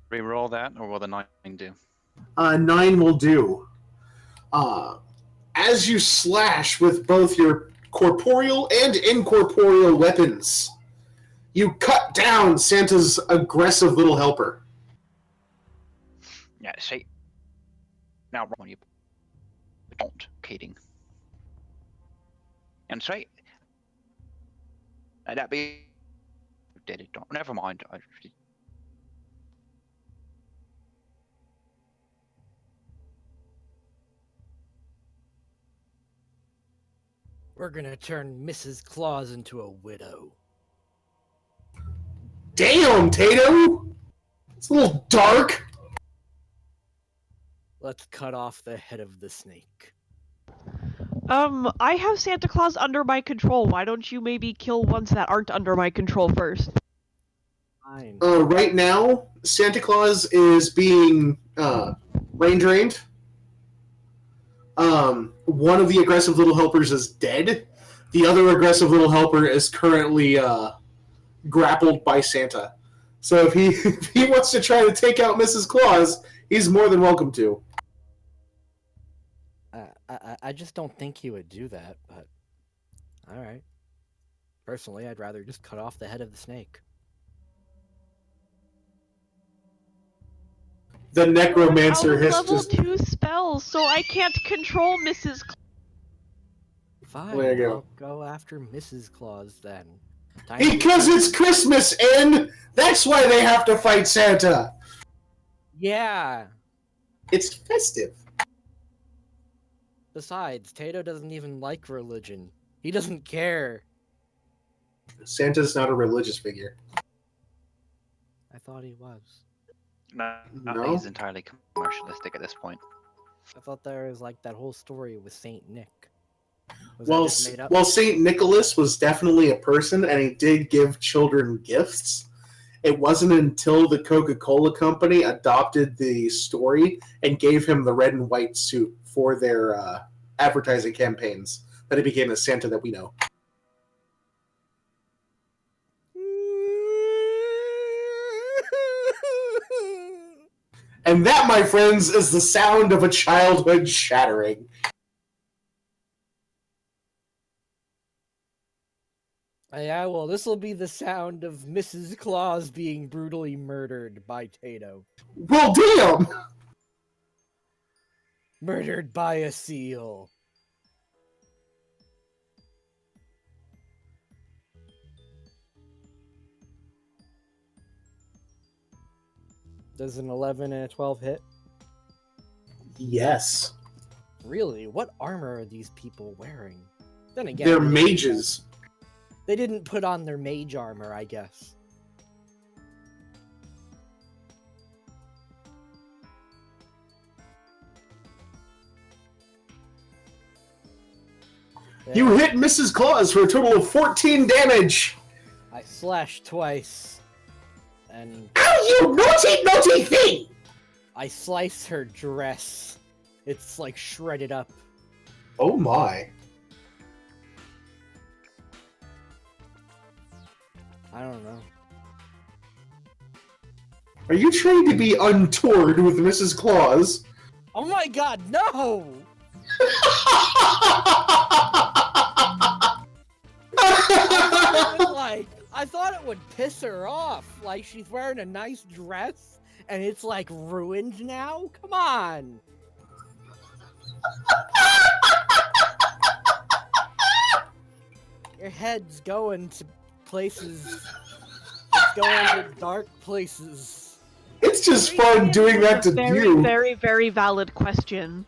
re-roll that, or will the 9 do? 9 will do. As you slash with both your corporeal and incorporeal weapons, you cut down Santa's aggressive little helper. Yeah, see. Now when you don't, kidding. And say, that be did it? Don't. Never mind. We're gonna turn Mrs. Claus into a widow. Damn, Tayto! It's a little dark. Let's cut off the head of the snake. I have Santa Claus under my control. Why don't you maybe kill ones that aren't under my control first? Fine. Right now, Santa Claus is being rain drained. One of the aggressive little helpers is dead. The other aggressive little helper is currently grappled by Santa. So if he wants to try to take out Mrs. Claus, he's more than welcome to. I just don't think he would do that, but all right. Personally, I'd rather just cut off the head of the snake. The necromancer Out of has level just 2 spells, so I can't control Mrs. Fine, There you go. I'll go after Mrs. Claus then. Because it's Christmas, and that's why they have to fight Santa. Yeah. It's festive. Besides, Tayto doesn't even like religion. He doesn't care. Santa's not a religious figure. I thought he was. No, No? he's entirely commercialistic at this point. I thought there was like that whole story with Saint Nick. Was Well, that just made up? well, Saint Nicholas was definitely a person, and he did give children gifts. It wasn't until the Coca-Cola company adopted the story and gave him the red and white suit for their advertising campaigns that he became the Santa that we know. And that, my friends, is the sound of a childhood shattering. Yeah, well, this will be the sound of Mrs. Claus being brutally murdered by Tayto. Well, damn! Murdered by a seal. Does an 11 and a 12 hit? Yes. Really? What armor are these people wearing? Then again, They're mages. They didn't put on their mage armor, I guess. You hit Mrs. Claus for a total of 14 damage. I slash twice, and Ow, you naughty, naughty thing! I slice her dress. It's like shredded up. Oh my. I don't know. Are you trying to be untoward with Mrs. Claus? Oh my god, no! I thought it would piss her off. Like, she's wearing a nice dress, and it's like ruined now? Come on! Your head's going to places. It's going to dark places. It's just fun doing that to you. Very, very valid question.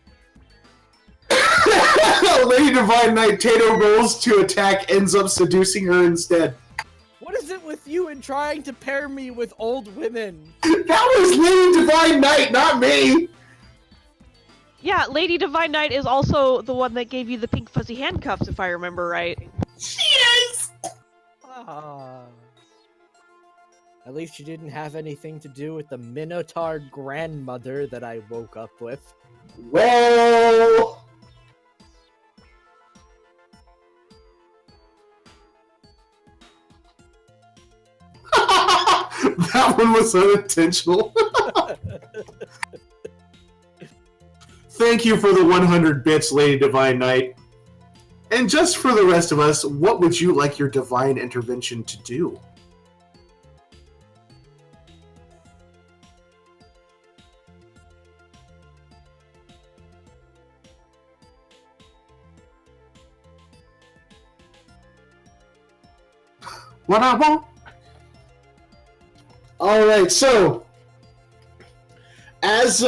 Lady Divine Knight Tayto rolls to attack, ends up seducing her instead. What is it with you and trying to pair me with old women? That was Lady Divine Knight, not me! Yeah, Lady Divine Knight is also the one that gave you the pink fuzzy handcuffs, if I remember right. She is! Ah. At least you didn't have anything to do with the Minotaur grandmother that I woke up with. Well... That one was unintentional. Thank you for the 100 bits, Lady Divine Knight. And just for the rest of us, what would you like your divine intervention to do? What I want? Alright, so as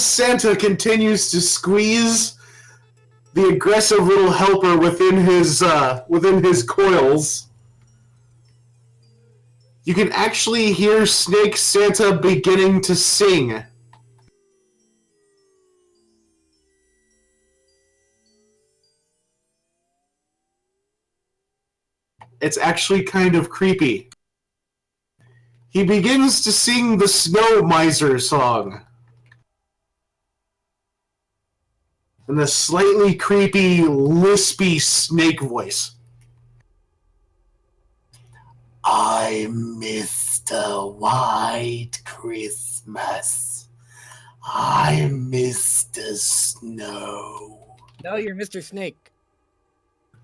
Santa continues to squeeze the aggressive little helper within his coils, you can actually hear Snake Santa beginning to sing. It's actually kind of creepy. He begins to sing the Snow Miser song. In a slightly creepy, lispy snake voice. I'm Mr. White Christmas. I'm Mr. Snow. No, you're Mr. Snake.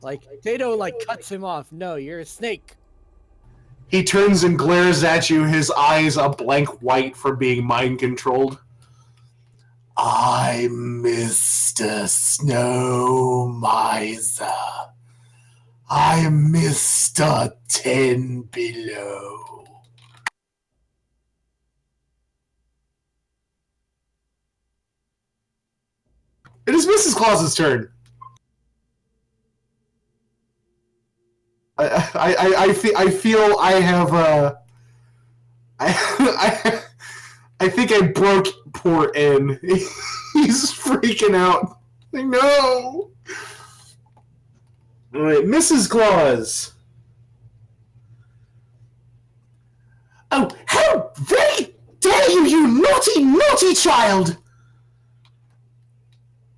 Like, Tayto, like, cuts him off. No, you're a snake. He turns and glares at you, his eyes a blank white from being mind-controlled. I'm Mr. Snow Miser. I'm Mr. 10 Below. It is Mrs. Claus's turn. I feel I have I think I broke poor N. He's freaking out. Like, no. All right, Mrs. Claus. Oh, how very dare you, you naughty, naughty child!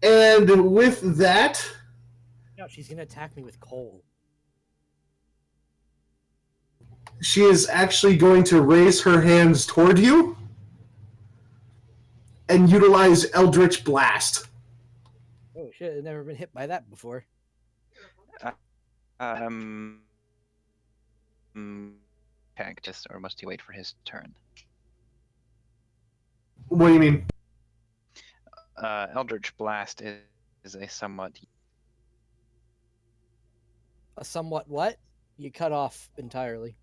And with that, No, she's gonna attack me with coal. she is actually going to raise her hands toward you and utilize Eldritch Blast. Oh shit, I've never been hit by that before. Attack just, or must you wait for his turn? What do you mean? Eldritch Blast is a somewhat. A somewhat what? You cut off entirely.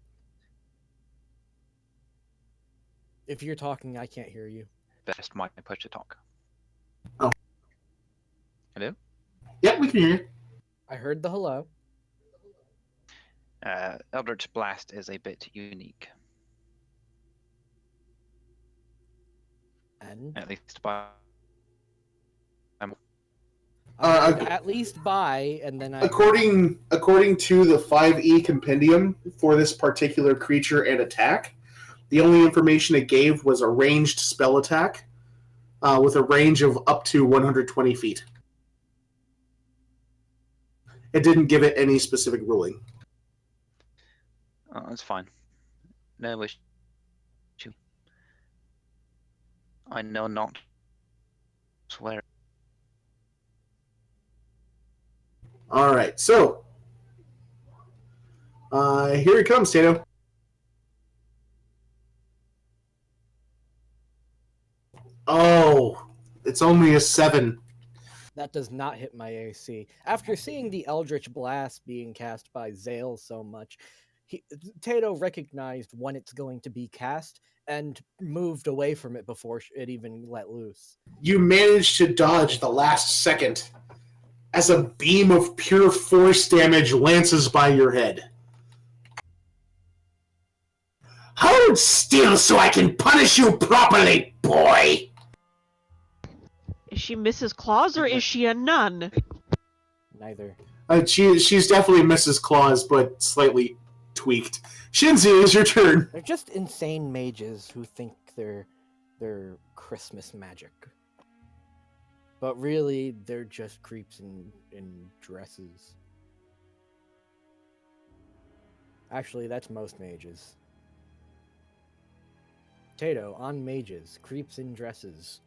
If you're talking, I can't hear you. Best my push to talk. Oh. Hello? Yeah, we can hear you. I heard the hello. Eldritch Blast is a bit unique. And At least by I would at least buy, and then I. According to the 5e compendium for this particular creature and attack, the only information it gave was a ranged spell attack with a range of up to 120 feet. It didn't give it any specific ruling. Oh, that's fine. No issue. I know not where. All right, so here it comes, Tayto. Oh, it's only a 7. That does not hit my AC. After seeing the Eldritch Blast being cast by Zale so much, Tayto recognized when it's going to be cast and moved away from it before it even let loose. You managed to dodge the last second as a beam of pure force damage lances by your head. Hold still so I can punish you properly, boy! Is she Mrs. Claus or is she a nun? Neither. She's definitely Mrs. Claus, but slightly tweaked. Shinzi, it's your turn. They're just insane mages who think they're Christmas magic. But really, they're just creeps in dresses. Actually, that's most mages. Tayto, on mages, creeps in dresses.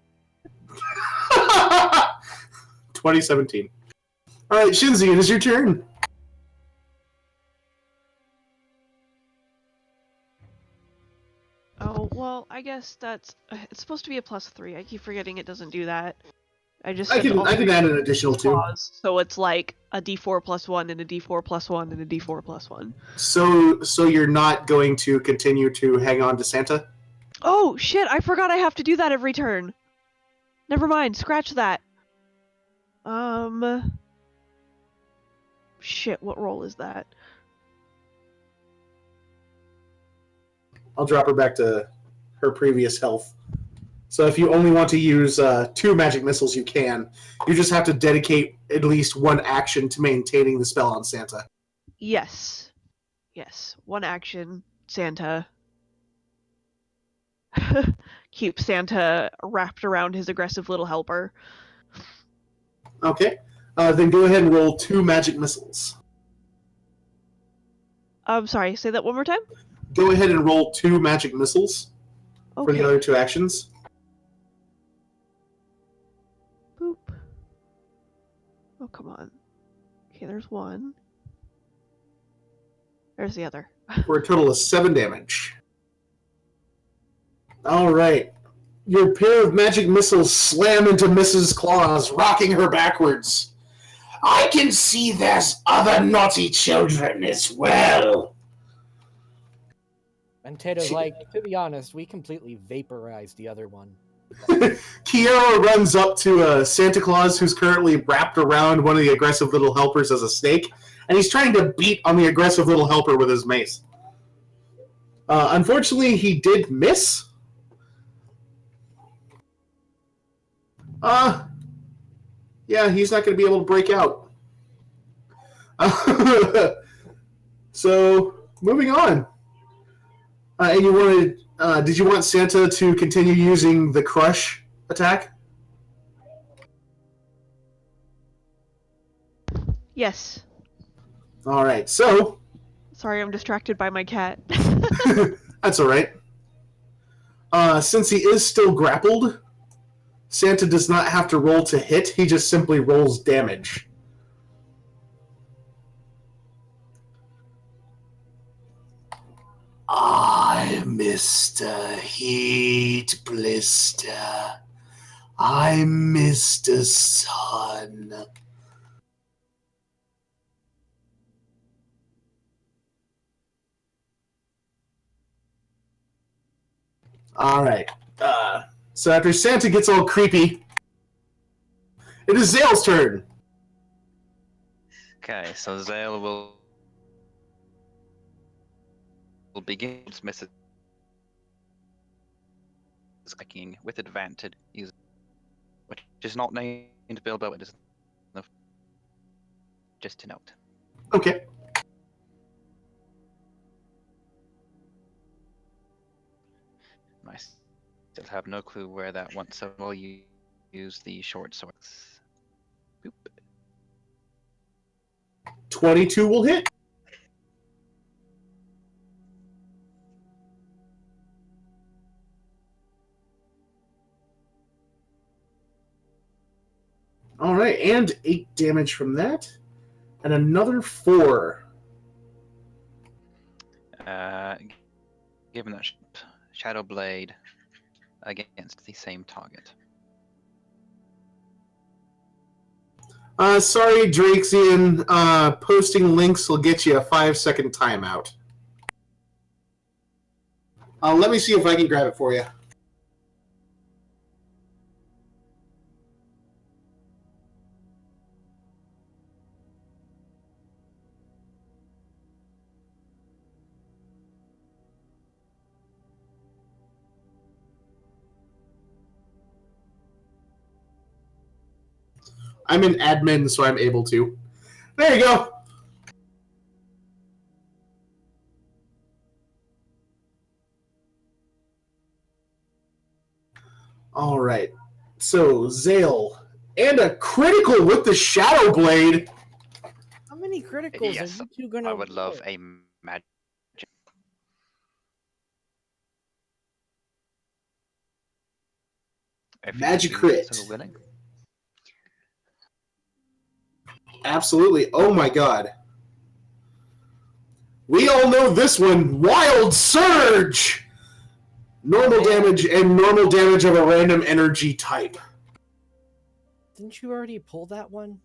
2017. All right, Shinzi, it is your turn. Oh, well, I guess that's... it's supposed to be a +3. I keep forgetting it doesn't do that. I just I said can all add an additional 2. claws, so it's like a d4 plus 1 and a d4 plus 1 and a d4 plus 1. So you're not going to continue to hang on to Santa? Oh, shit, I forgot I have to do that every turn. Never mind, scratch that. Shit, what roll is that? I'll drop her back to her previous health. So if you only want to use 2 magic missiles, you can. You just have to dedicate at least 1 action to maintaining the spell on Santa. Yes. Yes, 1 action, Santa. Keep Santa wrapped around his aggressive little helper. Okay. Then go ahead and roll 2 magic missiles. I'm sorry, say that one more time? Go ahead and roll 2 magic missiles for the Okay. other 2 actions. Boop. Oh, come on. Okay, there's 1. There's the other. For a total of 7 damage. Alright. Your pair of magic missiles slam into Mrs. Claus, rocking her backwards. I can see there's other naughty children as well. And Tato's like, to be honest, we completely vaporized the other one. Keiro runs up to Santa Claus, who's currently wrapped around one of the aggressive little helpers as a snake, and he's trying to beat on the aggressive little helper with his mace. Unfortunately, he did miss. Yeah, he's not going to be able to break out. So, moving on. And you wanted, did you want Santa to continue using the crush attack? Yes. All right, so Sorry, I'm distracted by my cat. that's all right. Since he is still grappled, Santa does not have to roll to hit. He just simply rolls damage. I'm Mr. Heat Blister. I'm Mr. Sun. All right. So after Santa gets all creepy, it is Zale's turn. Okay, so Zale will begin its message clicking with advantage, which is not named Bilbo. It is the just to note. Okay. I still have no clue where that went, so we'll use the short swords. Boop. 22 will hit. All right, and 8 damage from that, and another 4. Given that Shadow Blade against the same target. Sorry, Drakezian. Posting links will get you a 5-second timeout. Let me see if I can grab it for you. I'm an admin, so I'm able to. There you go. All right. So, Zale. And a critical with the Shadow Blade. How many criticals Yes, are you two gonna I would love roll? a magic. If you Magic would be crit. so willing. Absolutely. Oh my god. We all know this one. Wild Surge! Normal damage and normal damage of a random energy type. Didn't you already pull that one?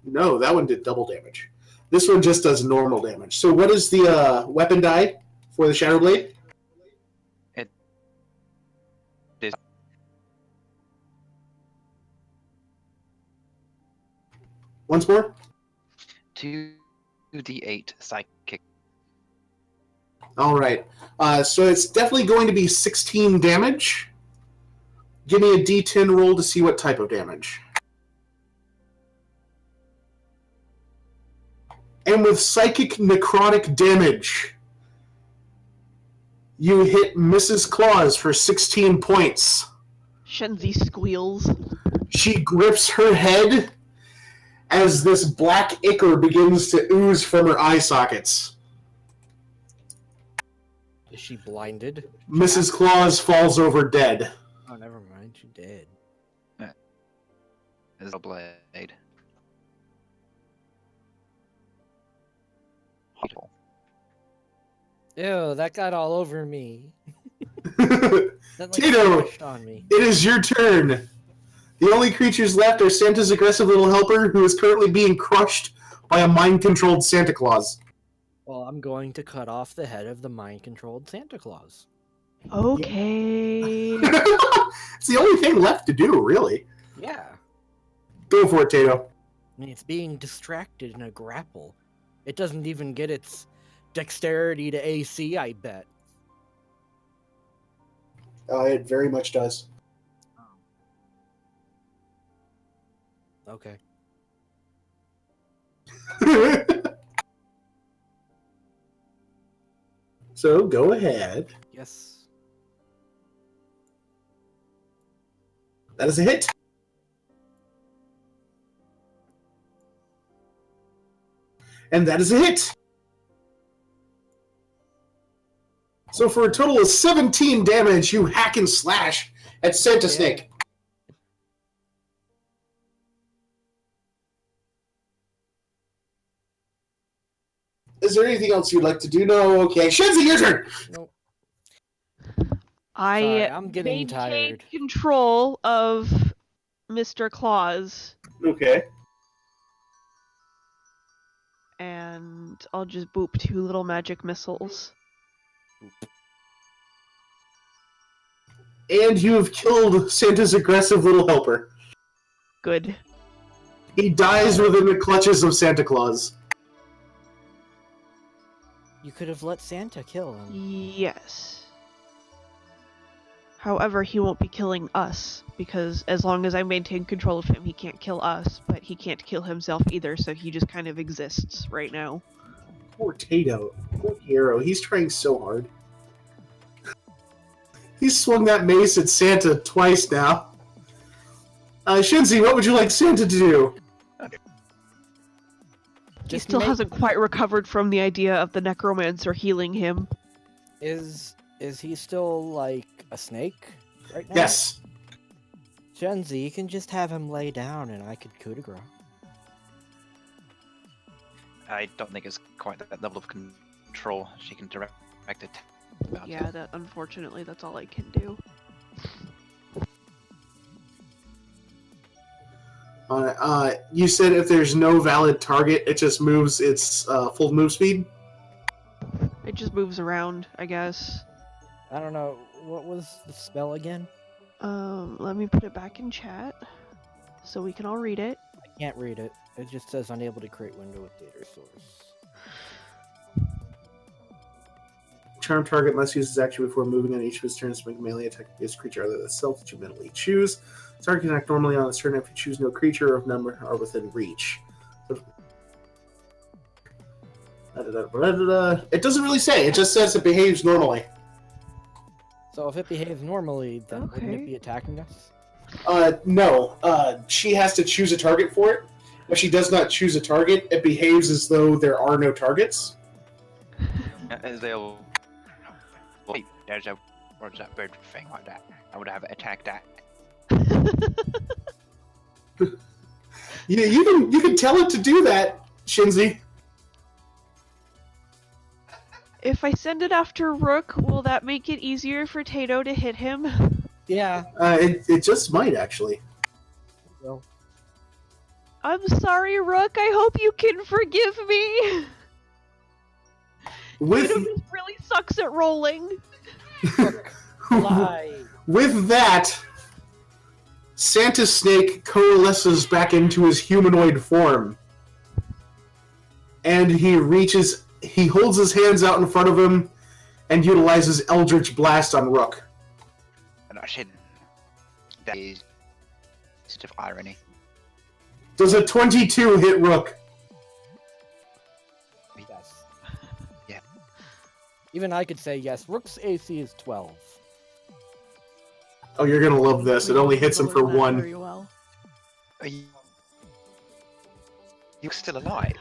No, that one did double damage. This one just does normal damage. So what is the weapon die for the Shadow Blade? It is Once more? 2d8 psychic. All right. So it's definitely going to be 16 damage. Give me a d10 roll to see what type of damage. And with psychic necrotic damage, you hit Mrs. Claus for 16 points. Shenzi squeals. She grips her head as this black ichor begins to ooze from her eye sockets. Is she blinded? Mrs. Claus falls over dead. Oh, never mind. She did. Is a blade. Ew, that got all over me. That like Tayto, crushed on me. it is your turn. The only creatures left are Santa's aggressive little helper, who is currently being crushed by a mind-controlled Santa Claus. Well, I'm going to cut off the head of the mind-controlled Santa Claus. Okay. It's the only thing left to do, really. Yeah. Go for it, Tayto. I mean, it's being distracted in a grapple. It doesn't even get its dexterity to AC, I bet. It very much does. Okay. So, go ahead. Yes. That is a hit. And that is a hit. So for a total of 17 damage, you hack and slash at Santa Snake. Is there anything else you'd like to do? No? Okay. Shenzi, your turn! Nope. I Sorry, I'm getting maintain tired. control of Mr. Claus, Okay. and I'll just boop 2 little magic missiles. And you have killed Santa's aggressive little helper. Good. He dies within the clutches of Santa Claus. You could have let Santa kill him. Yes. However, he won't be killing us, because as long as I maintain control of him, he can't kill us, but he can't kill himself either, so he just kind of exists right now. Poor Tayto. Poor Keiro. He's trying so hard. He's swung that mace at Santa twice now. Shinzi, what would you like Santa to do? He still hasn't quite recovered from the idea of the necromancer healing him. Is he still like a snake right now? Yes. Shenzi, you can just have him lay down and I could coup de grace. I don't think it's quite that level of control. She can direct it. Yeah, that unfortunately, that's all I can do. You said if there's no valid target, it just moves its full move speed? It just moves around, I guess. I don't know, what was the spell again? Let me put it back in chat, so we can all read it. I can't read it. It just says unable to create window with data source. Charm target must use his action before moving on each of his turns to make a melee attack against a creature other than itself that you mentally choose. Target can act normally on its turn if you choose no creature or number are within reach. It doesn't really say. It just says it behaves normally. So if it behaves normally, then wouldn't Okay. it be attacking us? No. She has to choose a target for it. If she does not choose a target, it behaves as though there are no targets. They'll. Wait, there's a bird thing like that. I would have attacked that. Yeah, you can tell it to do that, Shinzi. If I send it after Rook, will that make it easier for Tayto to hit him? Yeah. It just might actually. Well, I'm sorry, Rook. I hope you can forgive me. With Tayto just really sucks at rolling. fly. with that, Santa Snake coalesces back into his humanoid form, and he holds his hands out in front of him, and utilizes Eldritch Blast on Rook. And I should. That is just irony. Does a 22 hit Rook? Yes. Yeah. Even I could say yes. Rook's AC is 12. Oh, you're gonna love this. It only hits him for Rolling that 1. Very well. Are you're still alive?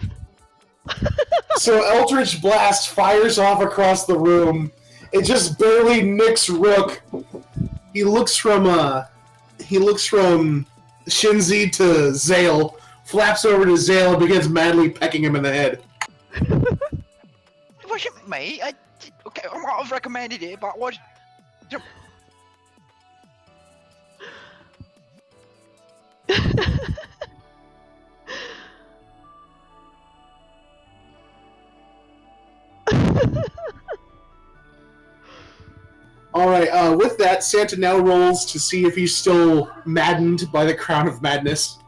So Eldritch Blast fires off across the room. It just barely nicks Rook. He looks from Shinzi to Zale, flaps over to Zale, and begins madly pecking him in the head. It wasn't me. Okay, I might have recommended it, but what? Alright, with that, Santa now rolls to see if he's still maddened by the Crown of Madness.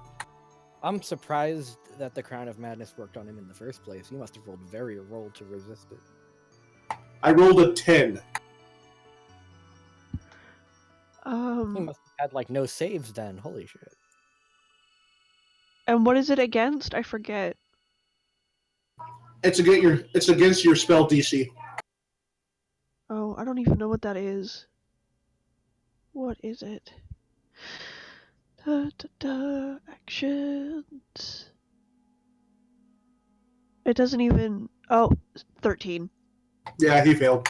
I'm surprised that the Crown of Madness worked on him in the first place. He must have rolled very roll to resist it. I rolled a 10. He must have had like no saves then. Holy shit. And what is it against? I forget. It's against your spell DC. Oh, I don't even know what that is. What is it? Actions. It doesn't even. Oh, 13. Yeah, he failed.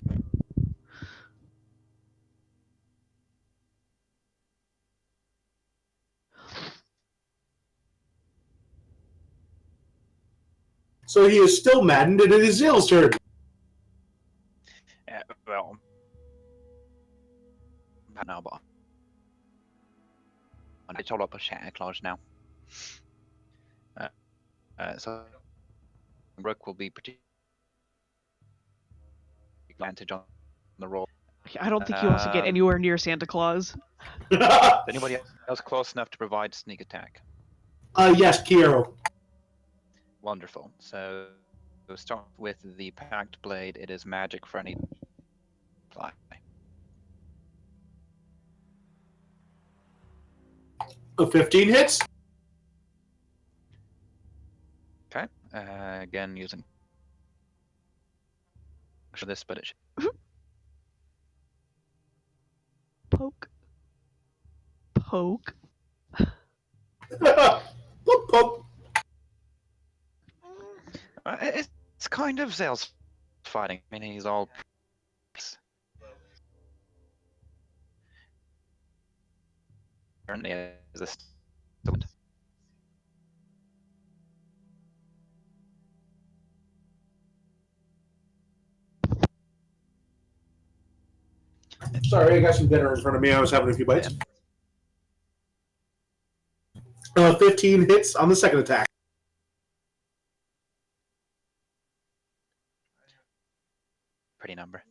So he is still maddened, and it is Zale's turn. Well, no, but it's all up a shatter clause now. So Rook will be pretty advantage on the roll. I don't think he wants to get anywhere near Santa Claus. Is anybody else close enough to provide sneak attack? Yes, Keiro. Wonderful. So we'll start with the Packed Blade. It is magic for any apply. A 15 hits. Okay. Again, using for this, but it should Poke. Poke. Poop, poop. It's kind of Zale's fighting. I mean, he's all. Currently, as a student. Sorry, I got some dinner in front of me. I was having a few bites. 15 hits on the second attack. Pretty number.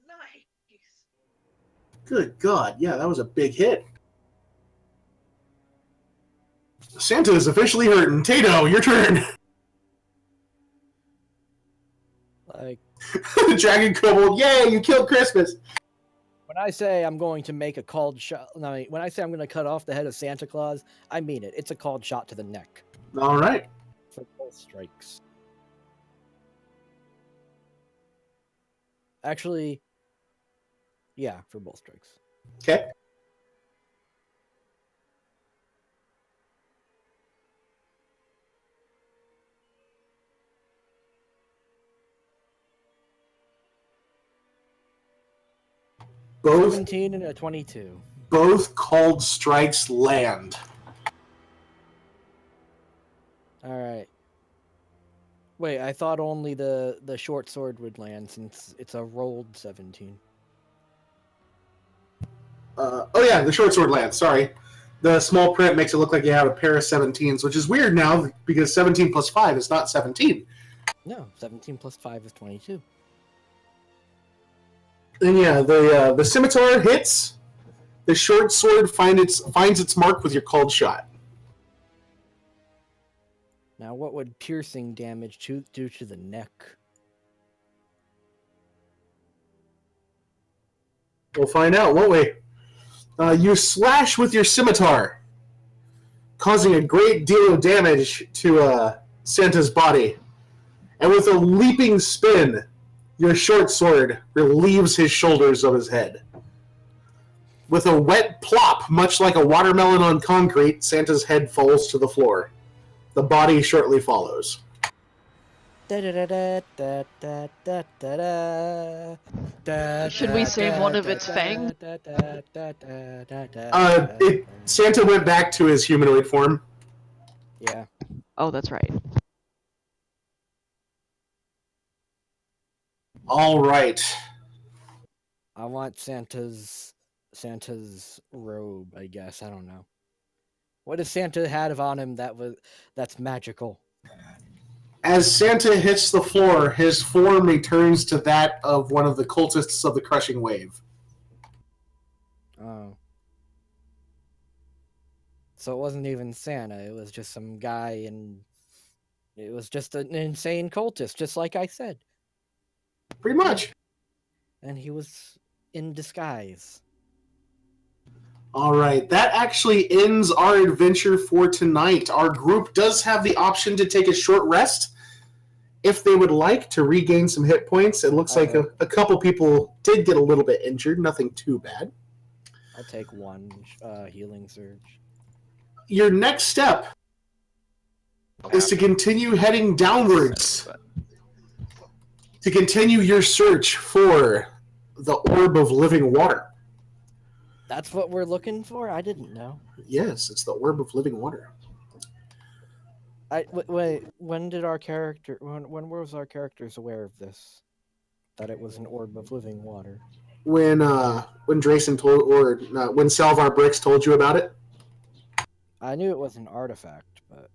Good God, yeah, that was a big hit. Santa is officially hurting. Tayto, your turn. Like, Dragon Kobold, yay, you killed Christmas. when I say I'm going to make a called shot, no, when I say I'm going to cut off the head of Santa Claus, I mean it. It's a called shot to the neck All right. for both strikes. Actually, yeah, for both strikes. Okay. Both 17 and a 22. called strikes land. All right. Wait, I thought only the short sword would land since it's a rolled 17. Oh yeah, the short sword lands. Sorry. The small print makes it look like you have a pair of 17s, which is weird now because 17 plus 5 is not 17. No, 17 plus 5 is 22. And yeah, the scimitar hits. The short sword finds its mark with your called shot. Now, what would piercing damage do to the neck? We'll find out, won't we? You slash with your scimitar, causing a great deal of damage to Santa's body. And with a leaping spin, your short sword relieves his shoulders of his head. With a wet plop, much like a watermelon on concrete, Santa's head falls to the floor. The body shortly follows. Should we save one of its fangs? Santa went back to his humanoid form. Yeah. Oh, that's right. All right. I want Santa's robe, I guess. I don't know. What does Santa have on him that's magical? As Santa hits the floor, his form returns to that of one of the cultists of the Crushing Wave. Oh. So it wasn't even Santa, it was just some guy, and it was just an insane cultist, just like I said. Pretty much. And he was in disguise. All right, that actually ends our adventure for tonight. Our group does have the option to take a short rest if they would like to regain some hit points. It looks like a couple people did get a little bit injured, nothing too bad. I'll take one healing surge. Your next step is to continue heading downwards, to continue your search for the Orb of Living Water. That's what we're looking for? I didn't know. Yes, it's the Orb of Living Water. Wait, when was our characters aware of this? That it was an orb of living water? When Drayson when Salvar Bricks told you about it? I knew it was an artifact, but...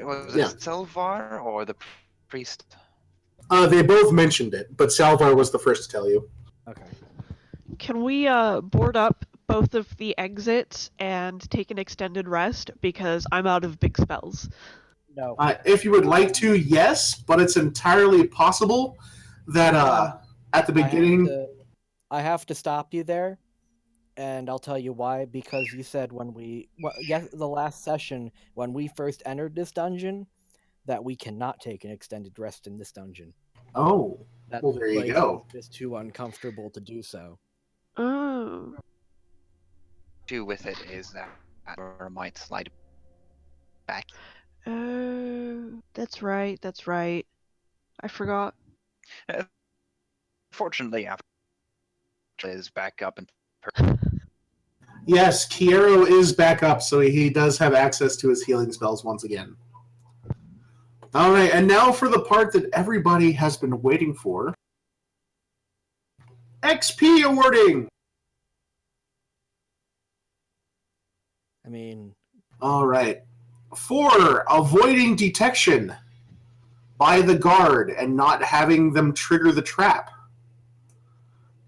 Was it Salvar or the priest? They both mentioned it, but Salvar was the first to tell you. Okay. Can we board up both of the exits and take an extended rest, because I'm out of big spells? No. If you would like to, yes, but it's entirely possible that at the beginning... I have to stop you there. And I'll tell you why. Because you said the last session when we first entered this dungeon, that we cannot take an extended rest in this dungeon. Oh, That well, the there you place go. is just too uncomfortable to do so. Oh. issue with it is that I might slide back. Oh, that's right. That's right. I forgot. Fortunately, after is back up and Yes, Keiro is back up, so he does have access to his healing spells once again. All right, and now for the part that everybody has been waiting for. XP awarding! I mean, All right. For avoiding detection by the guard and not having them trigger the trap.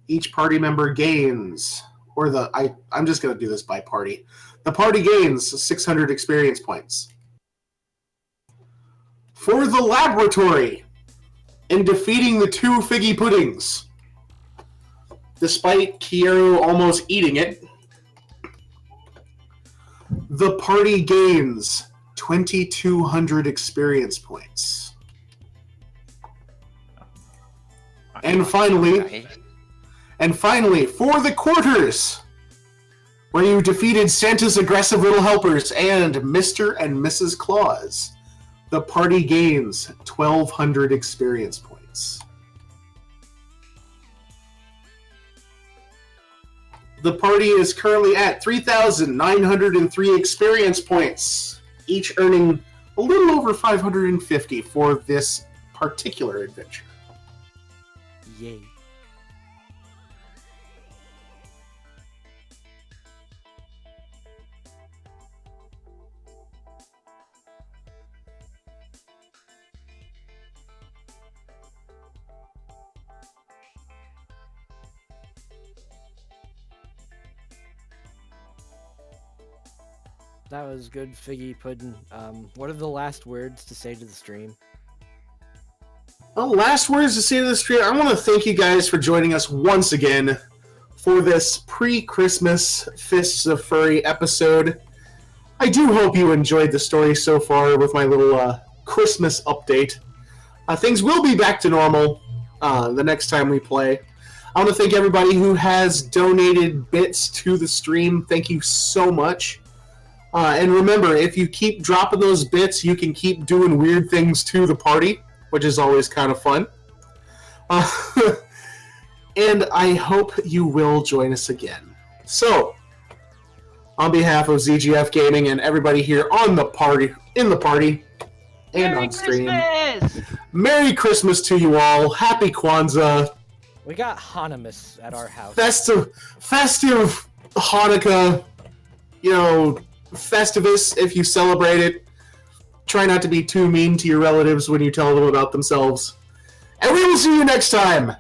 Each party member gains, I'm just going to do this by party. The party gains 600 experience points. For the laboratory, in defeating the 2 figgy puddings, despite Keiro almost eating it, the party gains 2,200 experience points. And finally, for the quarters, where you defeated Santa's aggressive little helpers and Mr. and Mrs. Claus, the party gains 1,200 experience points. The party is currently at 3,903 experience points, each earning a little over 550 for this particular adventure. yay. That was good, Figgy Puddin'. What are the last words to say to the stream? Well, last words to say to the stream. I want to thank you guys for joining us once again for this pre-Christmas Fists of Furry episode. I do hope you enjoyed the story so far with my little Christmas update. Things will be back to normal the next time we play. I want to thank everybody who has donated bits to the stream. Thank you so much. And remember, if you keep dropping those bits, you can keep doing weird things to the party, which is always kind of fun. And I hope you will join us again. So, on behalf of ZGF Gaming and everybody here on the party, and Merry on stream, Christmas! Merry Christmas to you all. Happy Kwanzaa. We got Hanamus at our house. Festive Hanukkah, Festivus if you celebrate it. Try not to be too mean to your relatives when you tell them about themselves. And we will see you next time.